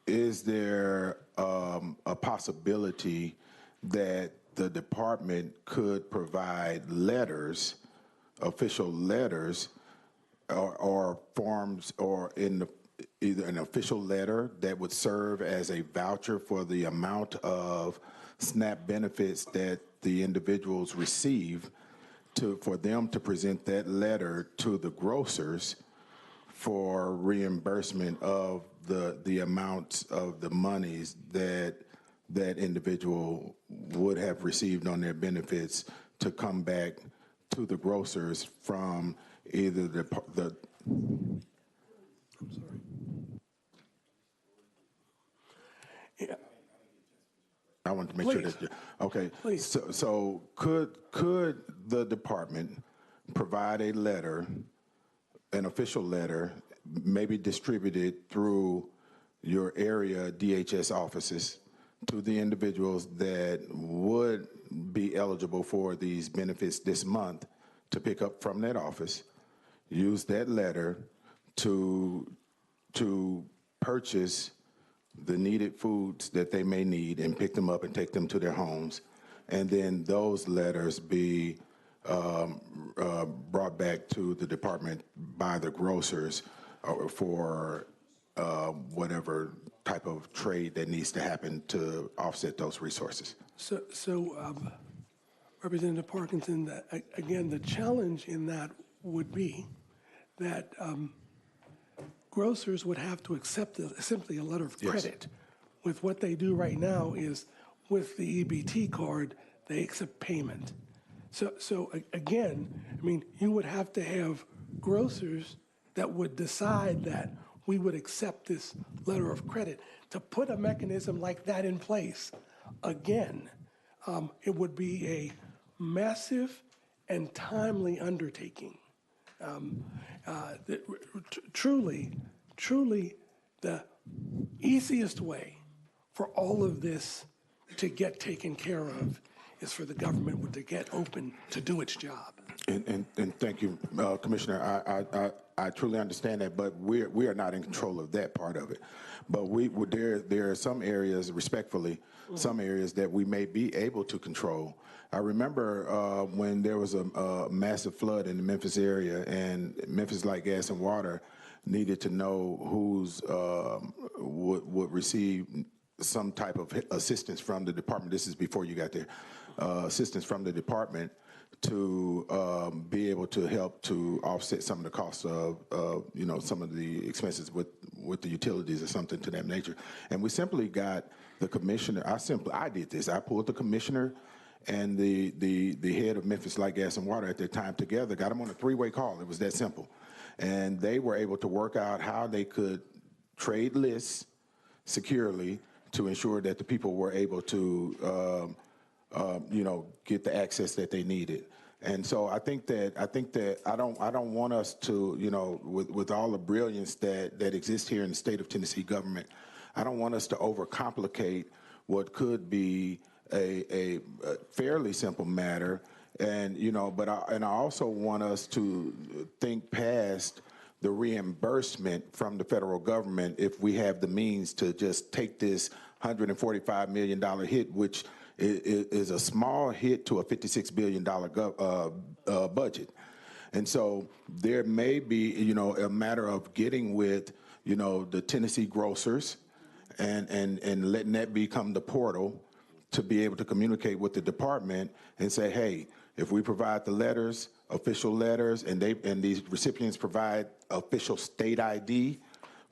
is there a possibility that the department could provide letters, official letters, or forms, or either an official letter that would serve as a voucher for the amount of SNAP benefits that the individuals receive, for them to present that letter to the grocers for reimbursement of the amounts of the monies that that individual would have received on their benefits, to come back to the grocers from either the I'm sorry. Yeah. I want to make sure that okay. Please. So could the department provide a letter, an official letter, maybe distributed through your area DHS offices to the individuals that would be eligible for these benefits this month to pick up from that office, use that letter to purchase the needed foods that they may need and pick them up and take them to their homes. And then those letters be brought back to the department by the grocers for whatever type of trade that needs to happen to offset those resources. So Representative Parkinson, again, the challenge in that would be that grocers would have to accept simply a letter of credit. With what they do right now is with the EBT card, they accept payment. So again, I mean, you would have to have grocers that would decide that we would accept this letter of credit. To put a mechanism like that in place, again, it would be a massive and timely undertaking. Truly the easiest way for all of this to get taken care of is for the government to get open to do its job. And thank you, Commissioner. I truly understand that, but we are not in control of that part of it. But there are some areas, respectfully, some areas that we may be able to control. I remember when there was a massive flood in the Memphis area, and Memphis Light, Gas, and Water needed to know who's would receive some type of assistance from the department. This is before you got there. Assistance from the department to be able to help to offset some of the costs of some of the expenses with the utilities or something to that nature. And we simply got the commissioner. I did this. I pulled the commissioner and the head of Memphis Light, Gas, and Water at that time together, got them on a three-way call. It was that simple. And they were able to work out how they could trade lists securely to ensure that the people were able to get the access that they needed. And so I think that I don't want us to, with all the brilliance that exists here in the state of Tennessee government, I don't want us to overcomplicate what could be a fairly simple matter. And I also want us to think past the reimbursement from the federal government if we have the means to just take this $145 million hit, which is a small hit to a $56 billion budget. And so there may be, a matter of getting with, the Tennessee grocers and letting that become the portal to be able to communicate with the department and say, hey, if we provide the letters, official letters, and these recipients provide official state ID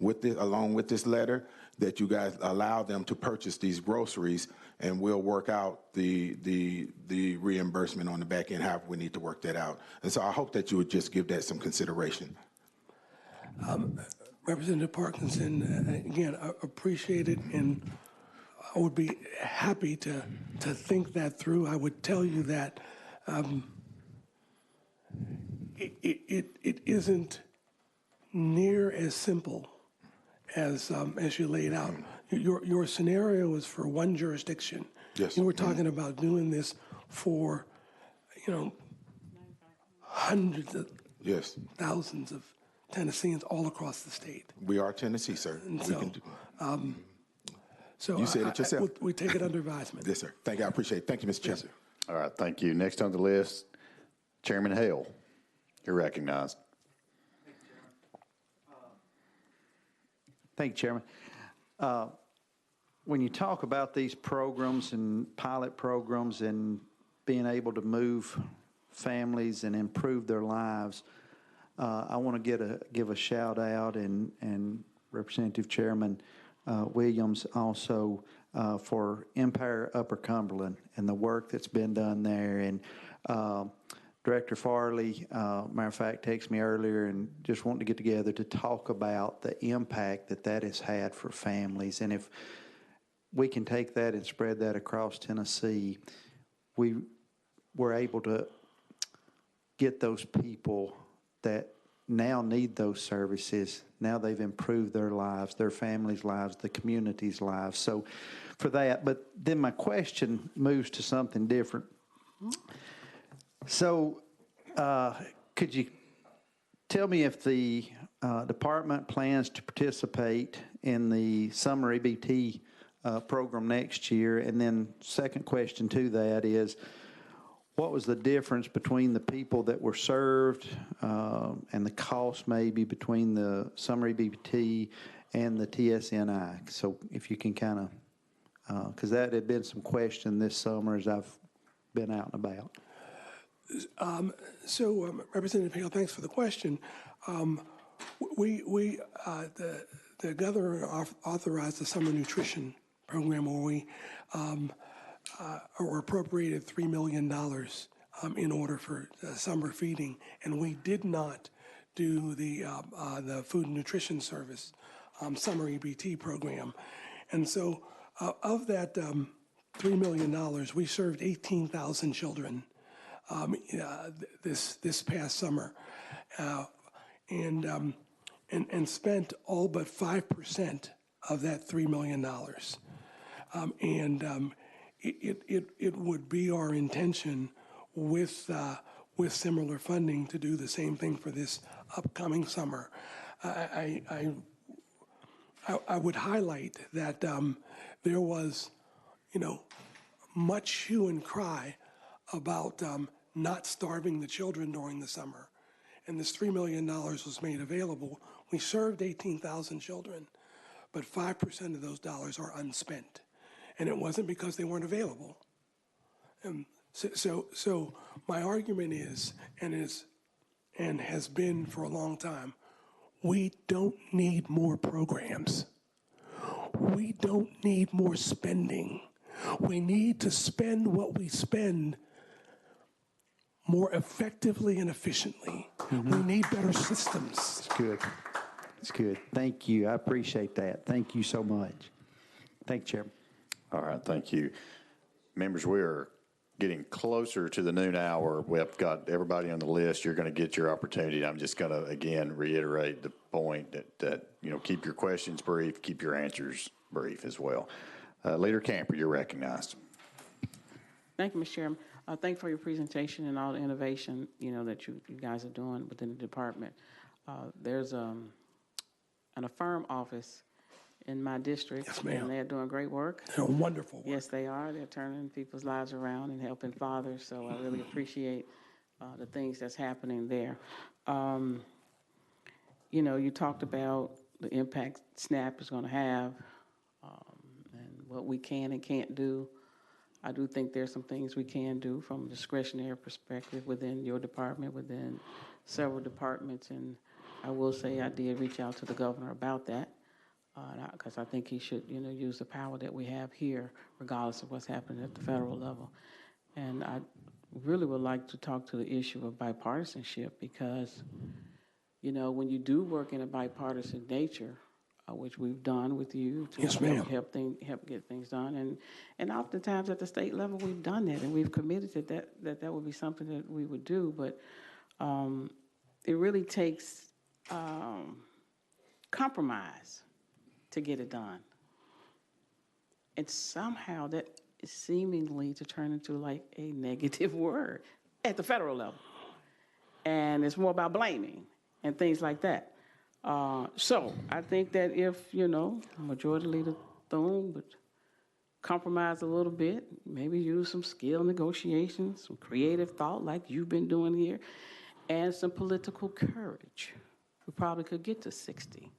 along with this letter, that you guys allow them to purchase these groceries, and we'll work out the reimbursement on the back end, however we need to work that out. And so I hope that you would just give that some consideration. Representative Parkinson, again, I appreciate it, and I would be happy to think that through. I would tell you that it isn't near as simple as you laid out. Your scenario is for one jurisdiction. Yes. You were talking about doing this for, hundreds of thousands of Tennesseans all across the state. We are Tennessee, sir. And so you said it yourself. We take it under advisement. Yes, sir. Thank you. I appreciate it. Thank you, Mr. Chairman. All right, thank you. Next on the list, Chairman Hale. You're recognized. Thank you, Chairman. When you talk about these programs and pilot programs and being able to move families and improve their lives, I want to give a shout out and Representative Chairman Williams also for Empire Upper Cumberland and the work that's been done there. And Director Farley, matter of fact, texted me earlier and just wanted to get together to talk about the impact that has had for families. And if we can take that and spread that across Tennessee, we're able to get those people that now need those services. Now they've improved their lives, their families' lives, the community's lives. So for that, but then my question moves to something different. So could you tell me if the department plans to participate in the summer EBT program next year? And then second question to that is, what was the difference between the people that were served and the cost maybe between the summer EBT and the TSNI? So if you can kind of, because that had been some question this summer as I've been out and about. Representative Hale, thanks for the question. The governor authorized the summer nutrition program where we were appropriated $3 million in order for summer feeding, and we did not do the food and nutrition service summer EBT program. And so of that $3 million, we served 18,000 children this past summer, and spent all but 5% of that $3 million. It would be our intention with similar funding to do the same thing for this upcoming summer. I would highlight that there was, much hue and cry about not starving the children during the summer. And this $3 million was made available. We served 18,000 children, but 5% of those dollars are unspent. And it wasn't because they weren't available. So my argument is, and has been for a long time, we don't need more programs. We don't need more spending. We need to spend what we spend more effectively and efficiently. We need better systems. It's good. It's good. Thank you. I appreciate that. Thank you so much. Thank you, Chairman. All right, thank you. Members, we are getting closer to the noon hour. We've got everybody on the list. You're going to get your opportunity. I'm just going to, again, reiterate the point that keep your questions brief, keep your answers brief as well. Leader Camper, you're recognized. Thank you, Mr. Chairman. Thank you for your presentation and all the innovation, that you guys are doing within the department. There's an Affirm office in my district. Yes, ma'am. And they're doing great work. They're wonderful. Yes, they are. They're turning people's lives around and helping fathers. So I really appreciate the things that's happening there. You talked about the impact SNAP is going to have and what we can and can't do. I do think there's some things we can do from a discretionary perspective within your department, within several departments. And I will say I did reach out to the governor about that. Because I think he should, use the power that we have here, regardless of what's happening at the federal level. And I really would like to talk to the issue of bipartisanship because, when you do work in a bipartisan nature, which we've done with you to help get things done, and oftentimes at the state level we've done that, and we've committed to that would be something that we would do. But it really takes compromise to get it done. And somehow that is seemingly to turn into like a negative word at the federal level. And it's more about blaming and things like that. So I think that if, Majority Leader Thune would compromise a little bit, maybe use some skill negotiations, some creative thought like you've been doing here, and some political courage, we probably could get to 60.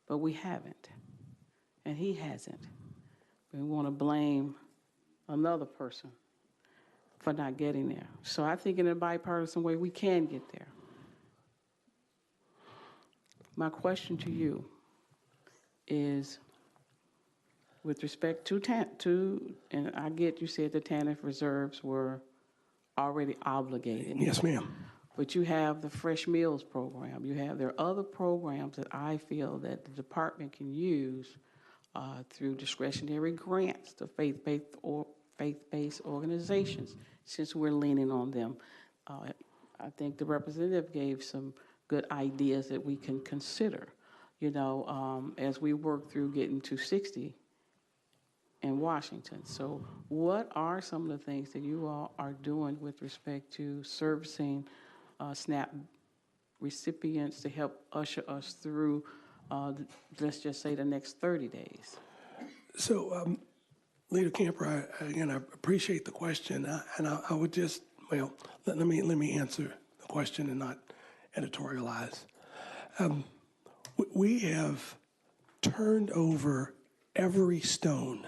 But we haven't, and he hasn't. We want to blame another person for not getting there. So I think in a bipartisan way, we can get there. My question to you is, with respect to, and I get you said the TANF reserves were already obligated. Yes, ma'am. But you have the Fresh Meals program. There are other programs that I feel that the department can use through discretionary grants to faith-based organizations, since we're leaning on them. I think the representative gave some good ideas that we can consider, as we work through getting to 60 in Washington. So what are some of the things that you all are doing with respect to servicing SNAP recipients to help usher us through, let's just say, the next 30 days? So, Leader Camper, I appreciate the question, and I would just, let me answer the question and not editorialize. We have turned over every stone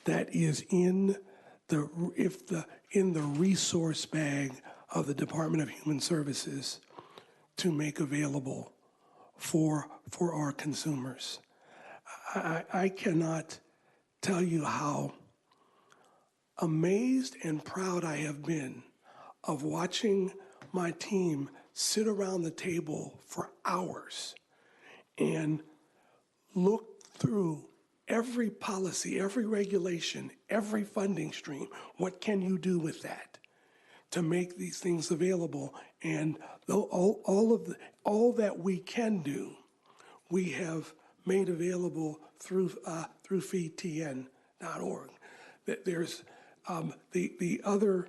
that is in the resource bag of the Department of Human Services to make available for our consumers. I cannot tell you how amazed and proud I have been of watching my team sit around the table for hours and look through every policy, every regulation, every funding stream. What can you do with that to make these things available? And all that we can do, we have made available through feedtn.org. There's the other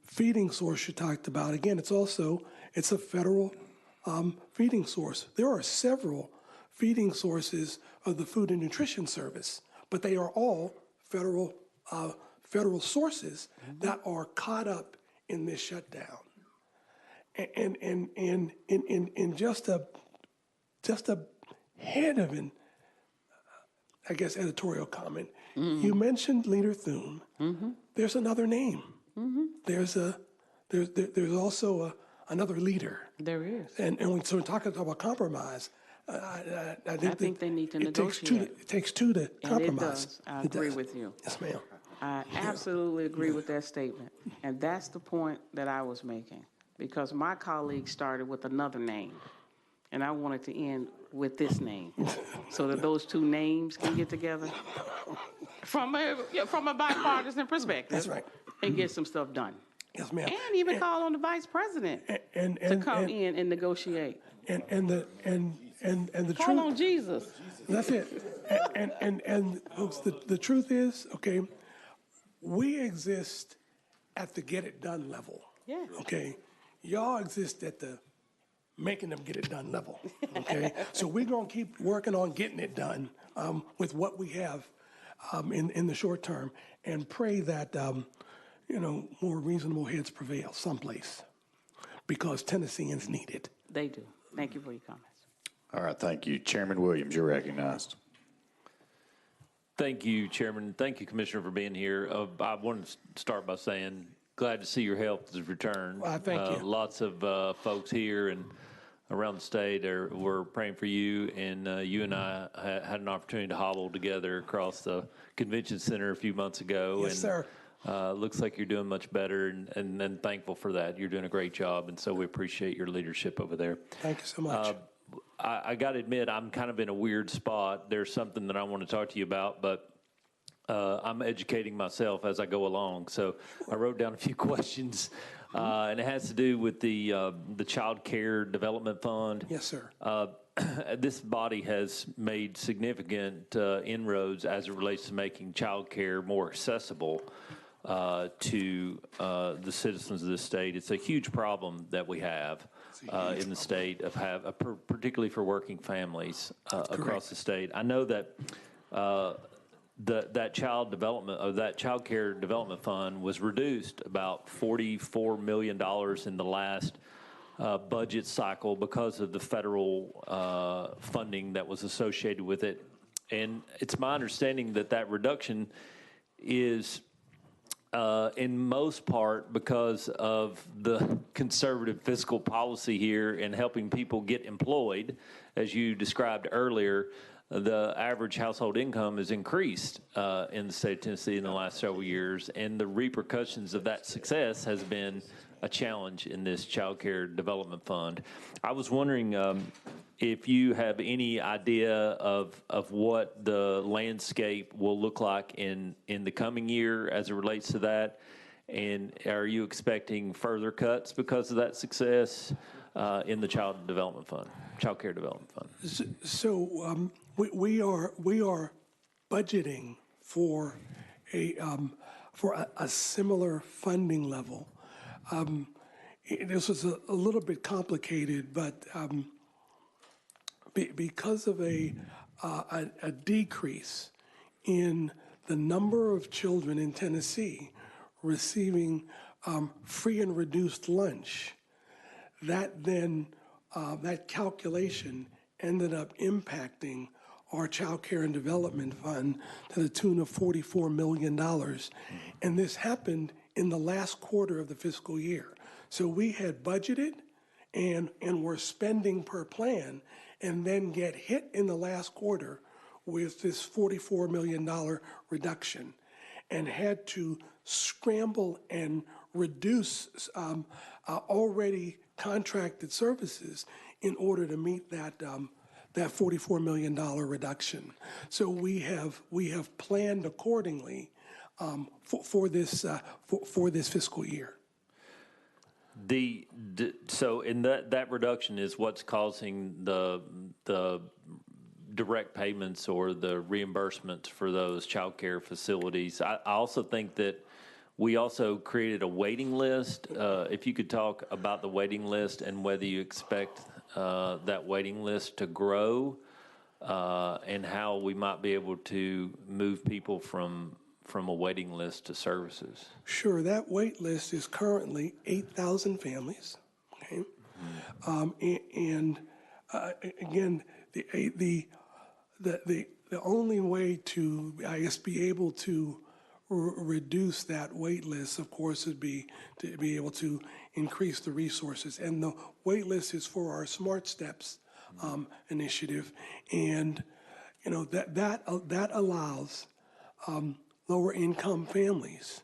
feeding source you talked about. Again, it's a federal feeding source. There are several feeding sources of the Food and Nutrition Service, but they are all federal sources that are caught up in this shutdown. And in just a head of an, I guess, editorial comment, you mentioned Leader Thune. There's another name. There's also another leader. There is. And so we're talking about compromise. I think they need to negotiate. It takes two to compromise. And it does. I agree with you. Yes, ma'am. I absolutely agree with that statement. And that's the point that I was making, because my colleague started with another name, and I wanted to end with this name so that those two names can get together from a bipartisan perspective. That's right. And get some stuff done. Yes, ma'am. And even call on the vice president to come in and negotiate. And the truth. Call on Jesus. That's it. And folks, the truth is, okay, we exist at the get it done level. Yeah. Okay. Y'all exist at the making them get it done level. Okay. So we're gonna keep working on getting it done with what we have in the short term, and pray that more reasonable heads prevail someplace, because Tennesseans need it. They do. Thank you for your comments. All right, thank you. Chairman Williams, you're recognized. Thank you, Chairman. Thank you, Commissioner, for being here. I want to start by saying, glad to see your health has returned. Well, thank you. Lots of folks here and around the state were praying for you, and you and I had an opportunity to hobble together across the convention center a few months ago. Yes, sir. Looks like you're doing much better, and thankful for that. You're doing a great job, and so we appreciate your leadership over there. Thank you so much. I got to admit, I'm kind of in a weird spot. There's something that I want to talk to you about, but I'm educating myself as I go along. So I wrote down a few questions, and it has to do with the Child Care Development Fund. Yes, sir. This body has made significant inroads as it relates to making child care more accessible to the citizens of this state. It's a huge problem that we have in the state, particularly for working families across the state. I know that that child care development fund was reduced about $44 million in the last budget cycle because of the federal funding that was associated with it. And it's my understanding that reduction is in most part because of the conservative fiscal policy here and helping people get employed. As you described earlier, the average household income has increased in the state of Tennessee in the last several years, and the repercussions of that success has been a challenge in this Child Care Development Fund. I was wondering if you have any idea of what the landscape will look like in the coming year as it relates to that, and are you expecting further cuts because of that success? in the Child Development Fund, Child Care Development Fund. So we are budgeting for a similar funding level. This was a little bit complicated, but because of a decrease in the number of children in Tennessee receiving free and reduced lunch, that then that calculation ended up impacting our Child Care and Development Fund to the tune of $44 million. And this happened in the last quarter of the fiscal year. So we had budgeted and were spending per plan, and then get hit in the last quarter with this $44 million reduction, and had to scramble and reduce already contracted services in order to meet that $44 million reduction. So we have planned accordingly for this fiscal year. So in that reduction is what's causing the direct payments or the reimbursements for those child care facilities. I also think that we also created a waiting list. If you could talk about the waiting list and whether you expect that waiting list to grow and how we might be able to move people from a waiting list to services. Sure, that wait list is currently 8,000 families. Okay, again, the only way to, I guess, be able to reduce that wait list, of course, would be to be able to increase the resources. And the wait list is for our Smart Steps initiative, and that allows lower income families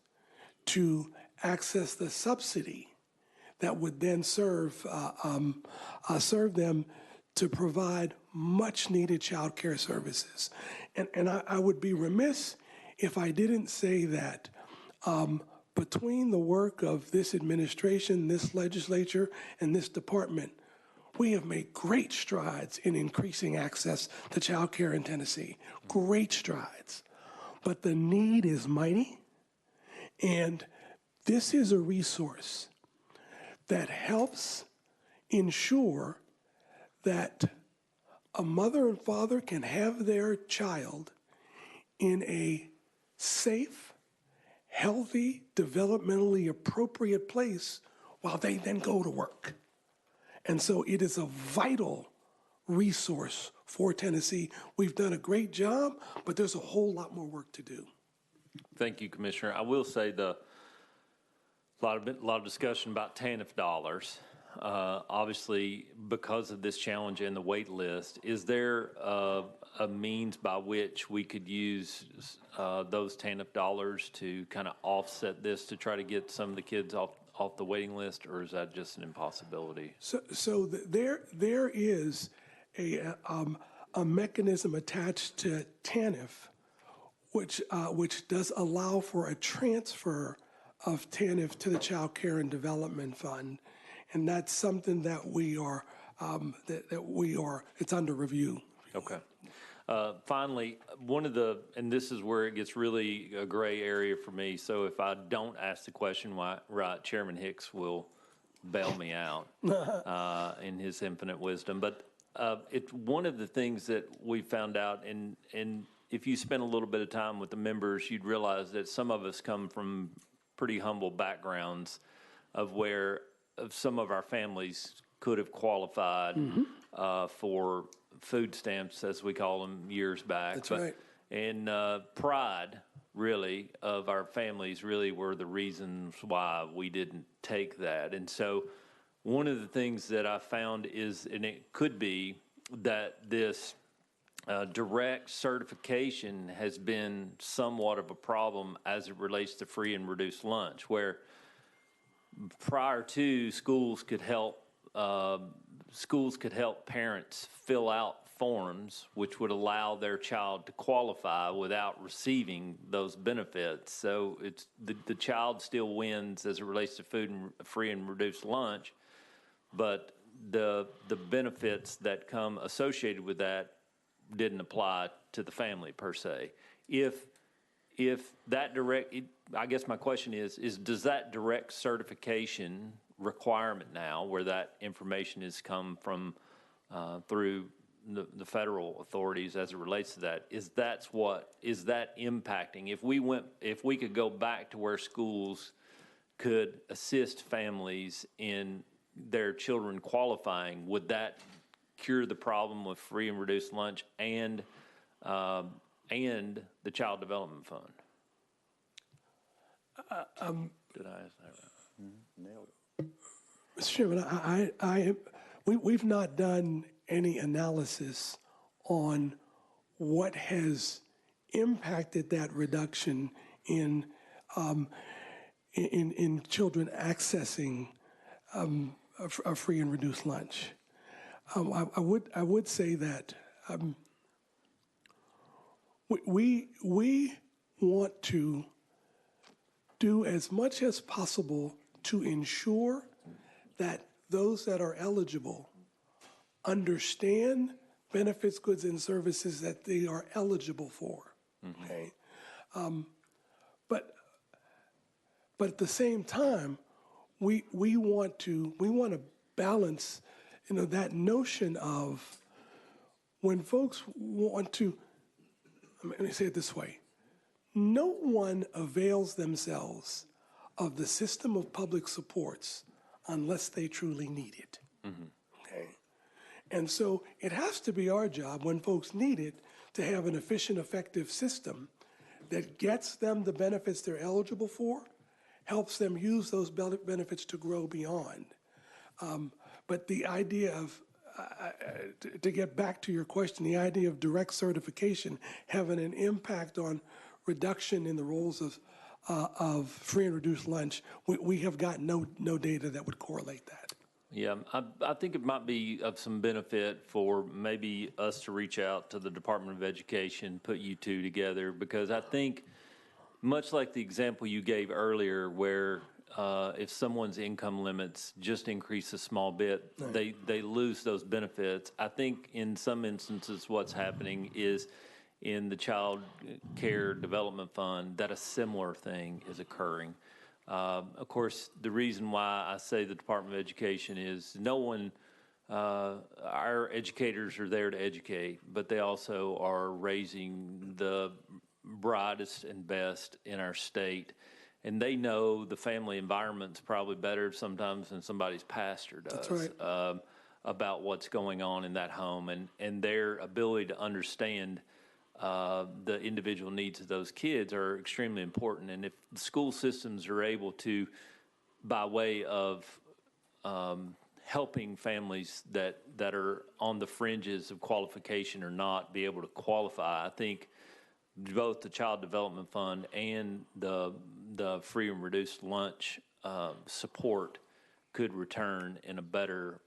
to access the subsidy that would then serve them to provide much needed child care services. And I would be remiss if I didn't say that between the work of this administration, this legislature, and this department, we have made great strides in increasing access to child care in Tennessee. Great strides. But the need is mighty, and this is a resource that helps ensure that a mother and father can have their child in a safe, healthy, developmentally appropriate place while they then go to work. And so it is a vital resource for Tennessee. We've done a great job, but there's a whole lot more work to do. Thank you, Commissioner. I will say a lot of discussion about TANF dollars. Obviously, because of this challenge and the wait list, is there a means by which we could use those TANF dollars to kind of offset this to try to get some of the kids off the waiting list, or is that just an impossibility? So there is a mechanism attached to TANF, which does allow for a transfer of TANF to the Child Care and Development Fund, and that's something that we are it's under review. Okay. Finally, and this is where it gets really a gray area for me, so if I don't ask the question right, Chairman Hicks will bail me out in his infinite wisdom. But it's one of the things that we found out, and if you spend a little bit of time with the members, you'd realize that some of us come from pretty humble backgrounds of some of our families could have qualified for food stamps, as we call them, years back. That's right. And pride, really, of our families really were the reasons why we didn't take that. And so one of the things that I found is, and it could be, that this direct certification has been somewhat of a problem as it relates to free and reduced lunch, where prior to schools could help parents fill out forms which would allow their child to qualify without receiving those benefits. So it's the child still wins as it relates to food and free and reduced lunch, but the benefits that come associated with that didn't apply to the family per se. If that I guess my question is does that direct certification requirement now, where that information has come from through the federal authorities as it relates to that, is that impacting? If we could go back to where schools could assist families in their children qualifying, would that cure the problem with free and reduced lunch and the Child Development Fund? Did I ask that right? Nailed it. Mr. Chairman, we've not done any analysis on what has impacted that reduction in children accessing a free and reduced lunch. I would say that we want to do as much as possible to ensure that those that are eligible understand benefits, goods, and services that they are eligible for. Mm-hmm. Okay, but at the same time, we want to balance, that notion of when folks want to. Let me say it this way: no one avails themselves of the system of public supports unless they truly need it. Mm-hmm. Okay? And so it has to be our job when folks need it to have an efficient, effective system that gets them the benefits they're eligible for, helps them use those benefits to grow beyond. But the idea of, to get back to your question, the idea of direct certification having an impact on reduction in the roles of free and reduced lunch, we have got no data that would correlate that. Yeah, I think it might be of some benefit for maybe us to reach out to the Department of Education, put you two together, because I think much like the example you gave earlier where if someone's income limits just increase a small bit, right, they lose those benefits. I think in some instances what's happening is in the Child Care Development Fund that a similar thing is occurring. Of course, the reason why I say the Department of Education is our educators are there to educate, but they also are raising the brightest and best in our state. And they know the family environment's probably better sometimes than somebody's pastor does. That's right. About what's going on in that home and their ability to understand the individual needs of those kids are extremely important. And if the school systems are able to, by way of helping families that are on the fringes of qualification or not be able to qualify, I think both the Child Development Fund and the free and reduced lunch support could return in a better,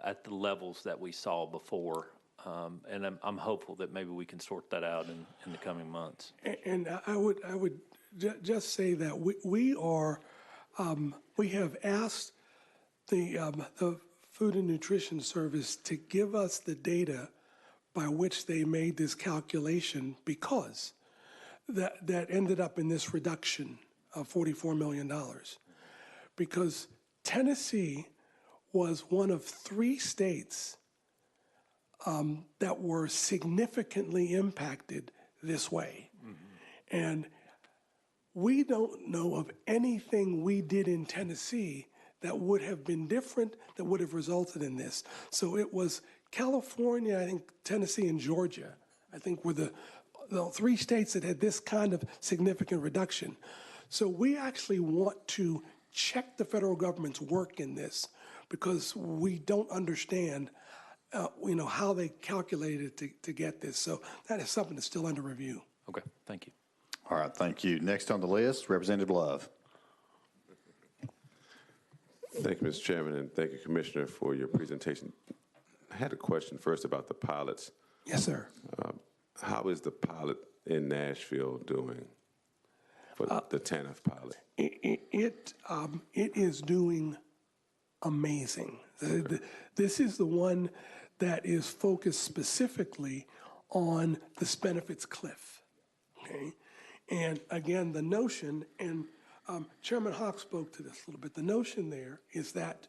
at the levels that we saw before. And I'm hopeful that maybe we can sort that out in the coming months. And I would just say that we have asked the Food and Nutrition Service to give us the data by which they made this calculation, because that ended up in this reduction of $44 million. Because Tennessee was one of 3 states that were significantly impacted this way. Mm-hmm. And we don't know of anything we did in Tennessee that would have been different, that would have resulted in this. So it was California, I think Tennessee and Georgia, I think were the 3 states that had this kind of significant reduction. So we actually want to check the federal government's work in this, because we don't understand how they calculated to get this. So that is something that's still under review. Okay, thank you. All right, thank you. Next on the list, Representative Love. Thank you, Mr. Chairman, and thank you, Commissioner, for your presentation. I had a question first about the pilots. Yes, sir. How is the pilot in Nashville doing for the TANF pilot? It is doing amazing. This is the one that is focused specifically on this benefits cliff, okay? And again, the notion, and Chairman Hawk spoke to this a little bit, the notion there is that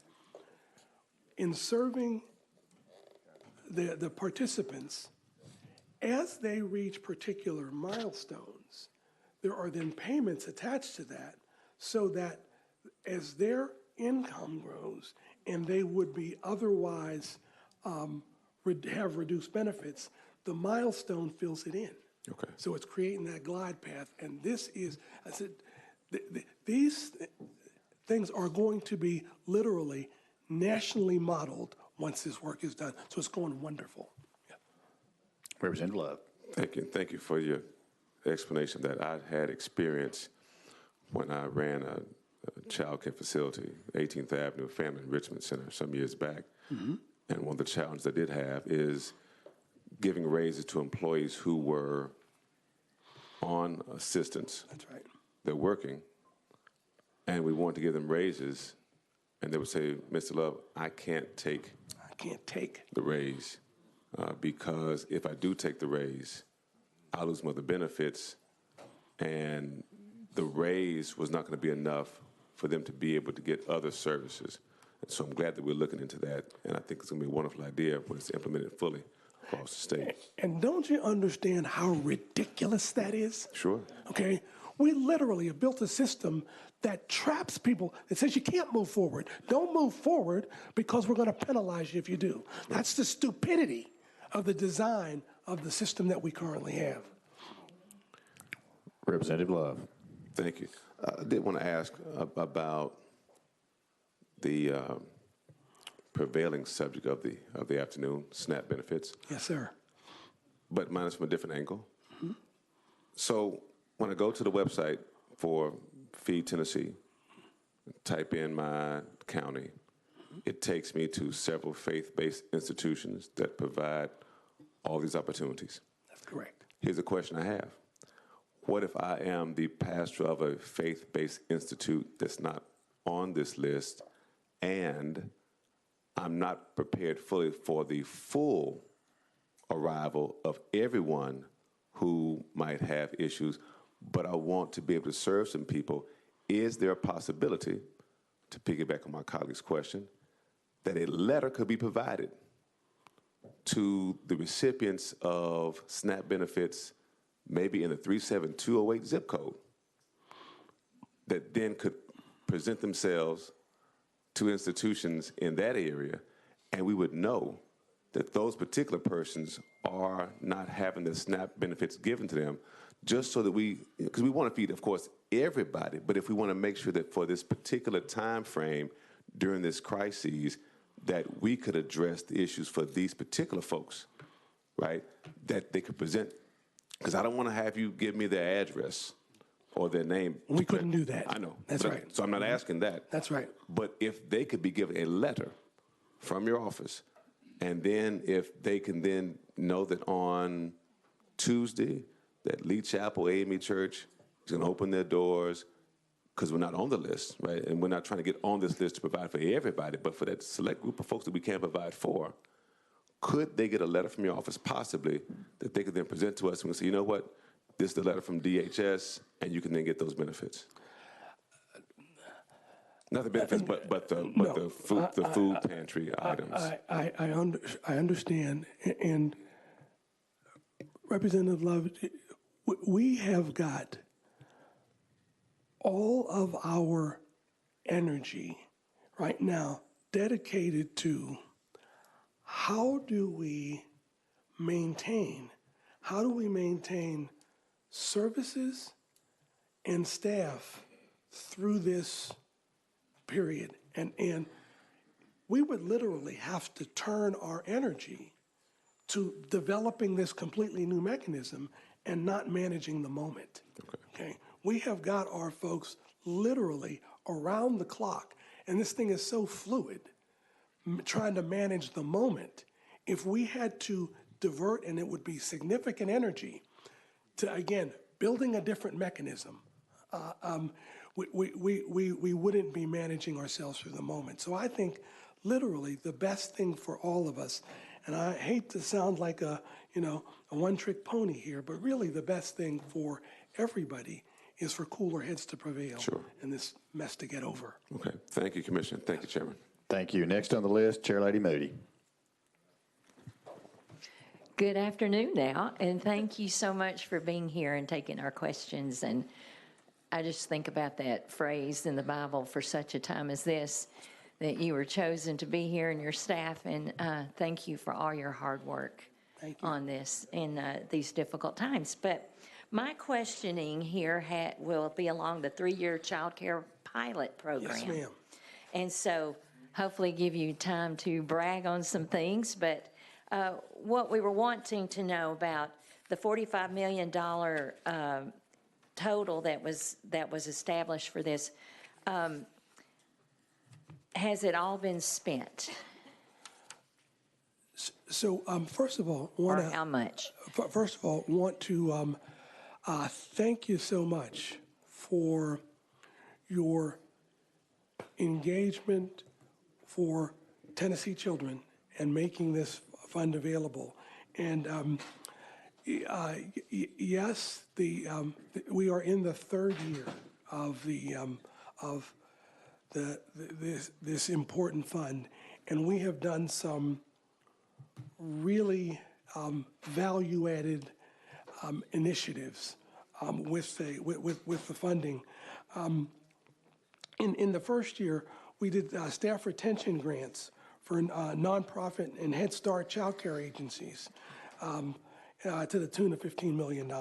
in serving the participants, as they reach particular milestones, there are then payments attached to that so that as their income grows and they would be otherwise have reduced benefits, the milestone fills it in. Okay. So it's creating that glide path. And this is, I said, these things are going to be literally nationally modeled once this work is done. So it's going wonderful. Yeah. Representative Love. Thank you. Thank you for your explanation that I had experience when I ran a child care facility, 18th Avenue Family Enrichment Center, some years back. Mm-hmm. And one of the challenges I did have is giving raises to employees who were on assistance. That's right. They're working, and we wanted to give them raises, and they would say, Mr. Love, I can't take the raise because if I do take the raise, I'll lose some other benefits, and the raise was not going to be enough for them to be able to get other services. And so I'm glad that we're looking into that, and I think it's going to be a wonderful idea when it's implemented fully across the state. And don't you understand how ridiculous that is? Sure. Okay? We literally have built a system that traps people, that says you can't move forward. Don't move forward because we're going to penalize you if you do. That's the stupidity of the design of the system that we currently have. Representative Love. Thank you. I did want to ask about the prevailing subject of the afternoon, SNAP benefits. Yes, sir. But mine is from a different angle. Mm-hmm. So when I go to the website for Feed Tennessee, type in my county, it takes me to several faith-based institutions that provide all these opportunities. That's correct. Here's a question I have. What if I am the pastor of a faith-based institute that's not on this list and I'm not prepared fully for the full arrival of everyone who might have issues, but I want to be able to serve some people? Is there a possibility, to piggyback on my colleague's question, that a letter could be provided to the recipients of SNAP benefits, maybe in the 37208 zip code, that then could present themselves to institutions in that area, and we would know that those particular persons are not having the SNAP benefits given to them, just so that because we want to feed, of course, everybody, but if we want to make sure that for this particular time frame during this crisis, that we could address the issues for these particular folks, right, that they could present. Because I don't want to have you give me their address or their name. We couldn't do that. I know. That's right. So I'm not asking that. That's right. But if they could be given a letter from your office, and then if they can then know that on Tuesday, that Lee Chapel AME Church is going to open their doors, because we're not on the list, right? And we're not trying to get on this list to provide for everybody, but for that select group of folks that we can't provide for, could they get a letter from your office, possibly, that they could then present to us and we say, you know what, this is the letter from DHS, and you can then get those benefits? Not the benefits, but the food pantry items. I understand, and Representative Love, we have got all of our energy right now dedicated to how do we maintain services and staff through this period. And we would literally have to turn our energy to developing this completely new mechanism and not managing the moment. Okay. We have got our folks literally around the clock, and this thing is so fluid, trying to manage the moment. If we had to divert, and it would be significant energy, to, again, building a different mechanism, we wouldn't be managing ourselves for the moment. So I think literally the best thing for all of us, and I hate to sound like a one-trick pony here, but really the best thing for everybody is for cooler heads to prevail and this mess to get over. Okay. Thank you, Commissioner. Thank you, Chairman. Thank you. Next on the list, Chair Lady Moody. Good afternoon now, and thank you so much for being here and taking our questions. And I just think about that phrase in the Bible, for such a time as this, that you were chosen to be here and your staff, and thank you for all your hard work on this in these difficult times. But my questioning here will be along the 3-year child care pilot program. Yes, ma'am. And so hopefully give you time to brag on some things, but what we were wanting to know about the $45 million total that was established for this, has it all been spent? So first of all, how much? First of all, want to thank you so much for your engagement for Tennessee children and making this fund available. And yes, we are in the 3rd year of this important fund, and we have done some really value-added initiatives with the funding. In the 1st year, we did staff retention grants for nonprofit and Head Start child care agencies to the tune of $15 million.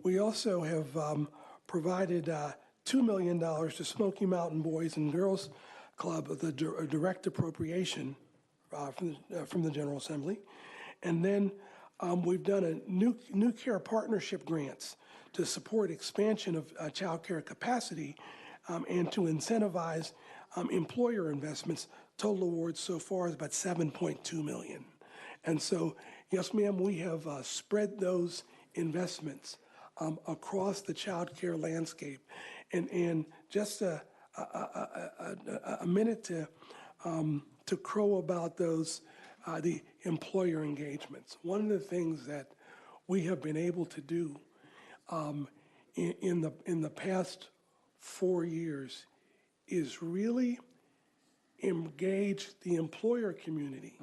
We also have provided $2 million to Smoky Mountain Boys and Girls Club, the direct appropriation from the General Assembly. And then we've done a new care partnership grants to support expansion of child care capacity and to incentivize employer investments. Total awards so far is about $7.2 million. And so, yes, ma'am, we have spread those investments across the child care landscape. And just a minute to crow about those, the employer engagements. One of the things that we have been able to do in the past 4 years is really engage the employer community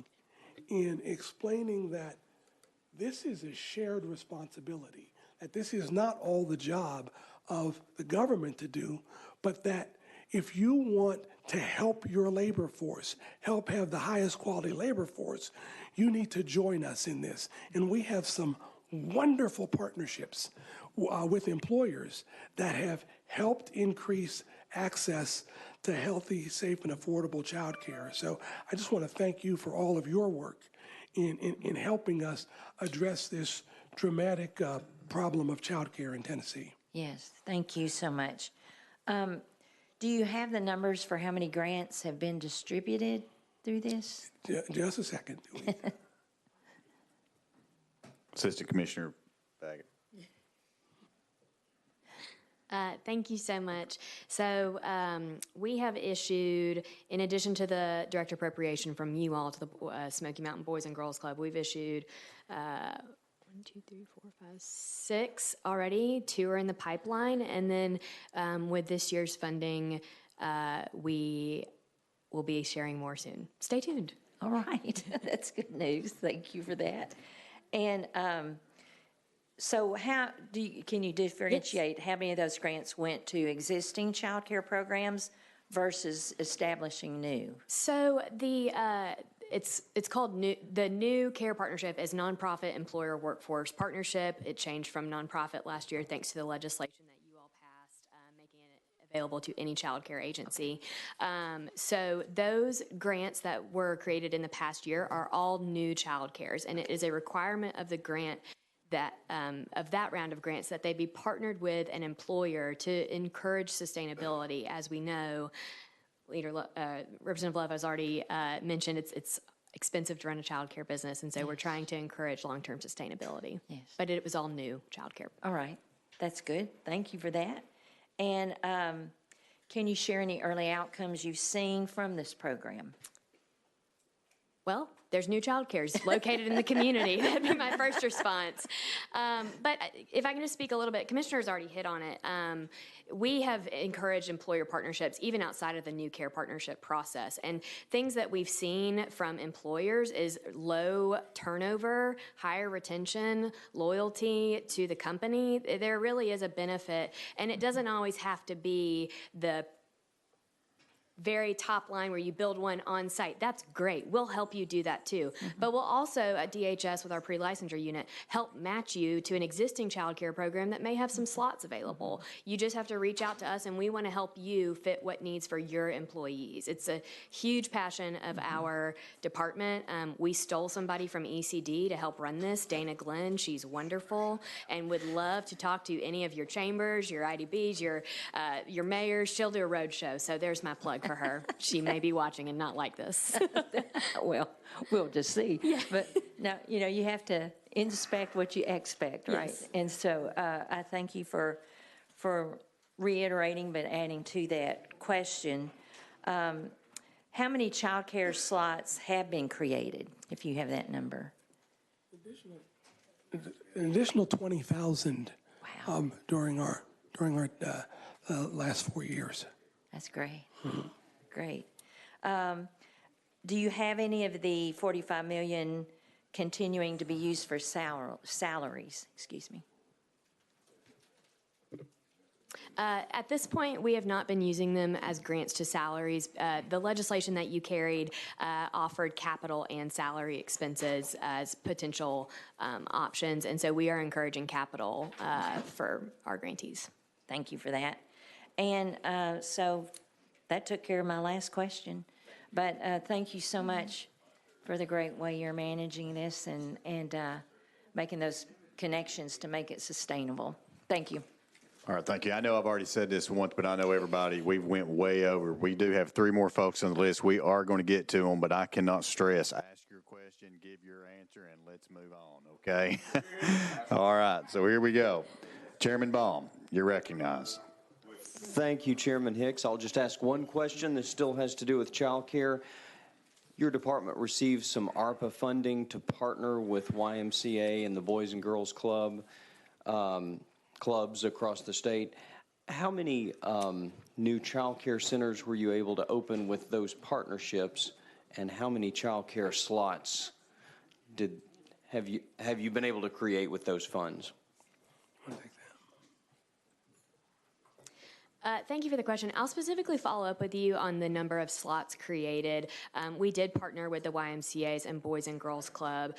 in explaining that this is a shared responsibility, that this is not all the job of the government to do, but that if you want to help your labor force, help have the highest quality labor force, you need to join us in this. And we have some wonderful partnerships with employers that have helped increase access to healthy, safe, and affordable child care. So I just want to thank you for all of your work in helping us address this dramatic problem of child care in Tennessee. Yes, thank you so much. Do you have the numbers for how many grants have been distributed through this? Just a second. Assistant Commissioner Baggett. Thank you so much. So we have issued, in addition to the direct appropriation from you all to the Smoky Mountain Boys and Girls Club, we've issued 1, 2, 3, 4, 5, 6 already. 2 are in the pipeline. And then with this year's funding, we will be sharing more soon. Stay tuned. All right. That's good news. Thank you for that. And so how can you differentiate how many of those grants went to existing child care programs versus establishing new? So it's called the new care partnership is nonprofit employer workforce partnership. It changed from nonprofit last year thanks to the legislation that you all passed, making it available to any child care agency. So those grants that were created in the past year are all new child cares, and it is a requirement of the grant that of that round of grants that they be partnered with an employer to encourage sustainability. As we know, Representative Love has already mentioned it's expensive to run a child care business, and so we're trying to encourage long-term sustainability. Yes. But it was all new child care. All right. That's good. Thank you for that. And can you share any early outcomes you've seen from this program? Well, there's new childcares located in the community. That'd be my first response. But if I can just speak a little bit, Commissioner's already hit on it. We have encouraged employer partnerships even outside of the new care partnership process. And things that we've seen from employers is low turnover, higher retention, loyalty to the company. There really is a benefit. And it doesn't always have to be the very top line where you build one on site. That's great. We'll help you do that too. But we'll also, at DHS with our pre-licensure unit, help match you to an existing child care program that may have some slots available. You just have to reach out to us, and we want to help you fit what needs for your employees. It's a huge passion of our department. We stole somebody from ECD to help run this, Dana Glenn. She's wonderful and would love to talk to any of your chambers, your IDBs, your mayors. She'll do a road show. So there's my plug for her. She may be watching and not like this. Well, we'll just see. Yeah. But now, you have to inspect what you expect, right? Yes. And so I thank you for reiterating, but adding to that question. How many child care slots have been created, if you have that number? An additional 20,000 during our last 4 years. That's great. Great. Do you have any of the $45 million continuing to be used for salaries? Excuse me. At this point, we have not been using them as grants to salaries. The legislation that you carried offered capital and salary expenses as potential options, and so we are encouraging capital for our grantees. Thank you for that. And so that took care of my last question. But thank you so much for the great way you're managing this and making those connections to make it sustainable. Thank you. All right, thank you. I know I've already said this once, but I know everybody, we went way over. We do have 3 more folks on the list. We are going to get to them, but I cannot stress. Ask your question, give your answer, and let's move on, okay? All right, so here we go. Chairman Baum, you're recognized. Thank you, Chairman Hicks. I'll just ask one question that still has to do with child care. Your department received some ARPA funding to partner with YMCA and the Boys and Girls Club clubs across the state. How many new child care centers were you able to open with those partnerships, and how many child care slots have you been able to create with those funds? Thank you for the question. I'll specifically follow up with you on the number of slots created. We did partner with the YMCA's and Boys and Girls Club.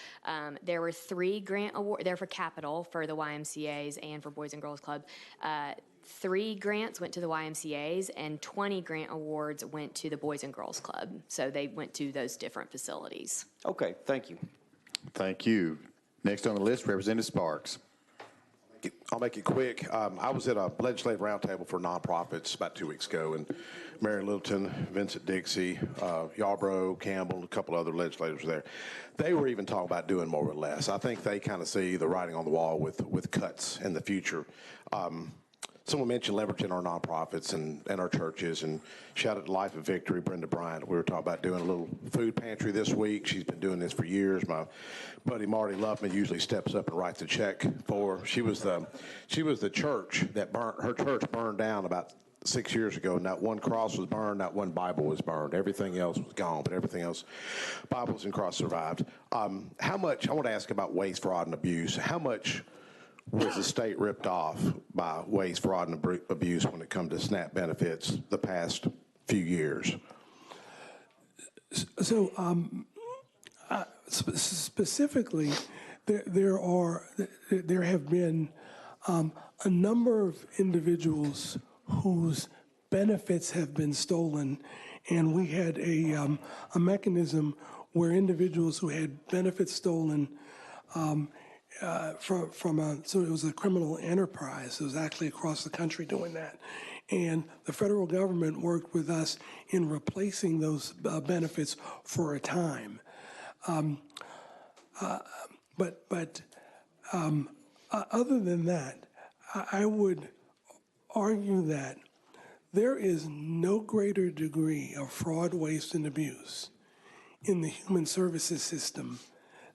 There were 3 grant awards there for capital for the YMCA's and for Boys and Girls Club. 3 grants went to the YMCA's and 20 grant awards went to the Boys and Girls Club. So they went to those different facilities. Okay, thank you. Thank you. Next on the list, Representative Sparks. I'll make it quick. I was at a legislative roundtable for nonprofits about 2 weeks ago, and Mary Littleton, Vincent Dixie, Yarbrough, Campbell, a couple other legislators there. They were even talking about doing more or less. I think they kind of see the writing on the wall with cuts in the future. Someone mentioned leveraging our nonprofits and our churches, and shout out to Life of Victory, Brenda Bryant. We were talking about doing a little food pantry this week. She's been doing this for years. My buddy Marty Luffman usually steps up and writes a check for her. She was the church that her church burned down about 6 years ago. Not one cross was burned, not one Bible was burned. Everything else was gone, but everything else, Bibles and cross survived. How much, I want to ask about waste, fraud, and abuse. How much was the state ripped off by waste, fraud, and abuse when it comes to SNAP benefits the past few years? So specifically, there have been a number of individuals whose benefits have been stolen, and we had a mechanism where individuals who had benefits stolen so it was a criminal enterprise. It was actually across the country doing that. And the federal government worked with us in replacing those benefits for a time. But other than that, I would argue that there is no greater degree of fraud, waste, and abuse in the human services system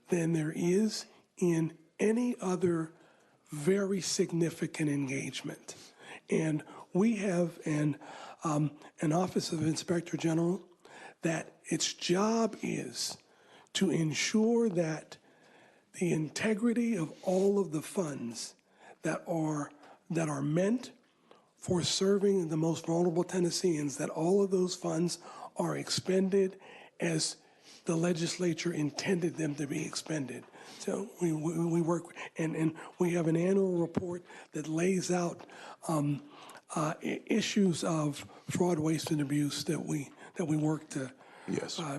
than there is in any other very significant engagement. And we have an Office of Inspector General that its job is to ensure that the integrity of all of the funds that are meant for serving the most vulnerable Tennesseans, that all of those funds are expended as the legislature intended them to be expended. So we work, and we have an annual report that lays out issues of fraud, waste, and abuse that we work to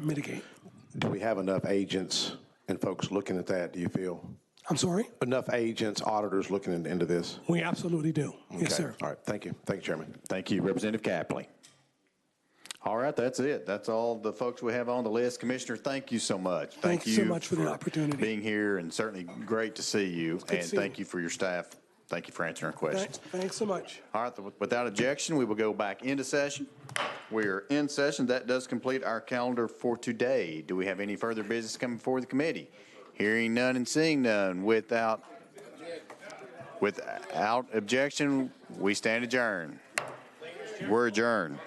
mitigate. Do we have enough agents and folks looking at that, do you feel? I'm sorry? Enough agents, auditors looking into this? We absolutely do. Yes, Okay. sir. All right. Thank you. Thank you, Chairman. Thank you, Representative Capley. All right, that's it. That's all the folks we have on the list. Commissioner, thank you so much. Thank you so much for the opportunity. Being here, and certainly great to see you. good to And see thank you. you for your staff. Thank you for answering our questions. Thanks so much. All right, without objection, we will go back into session. We're in session. That does complete our calendar for today. Do we have any further business coming before the committee? Hearing none and seeing none. Without objection, we stand adjourned. We're adjourned.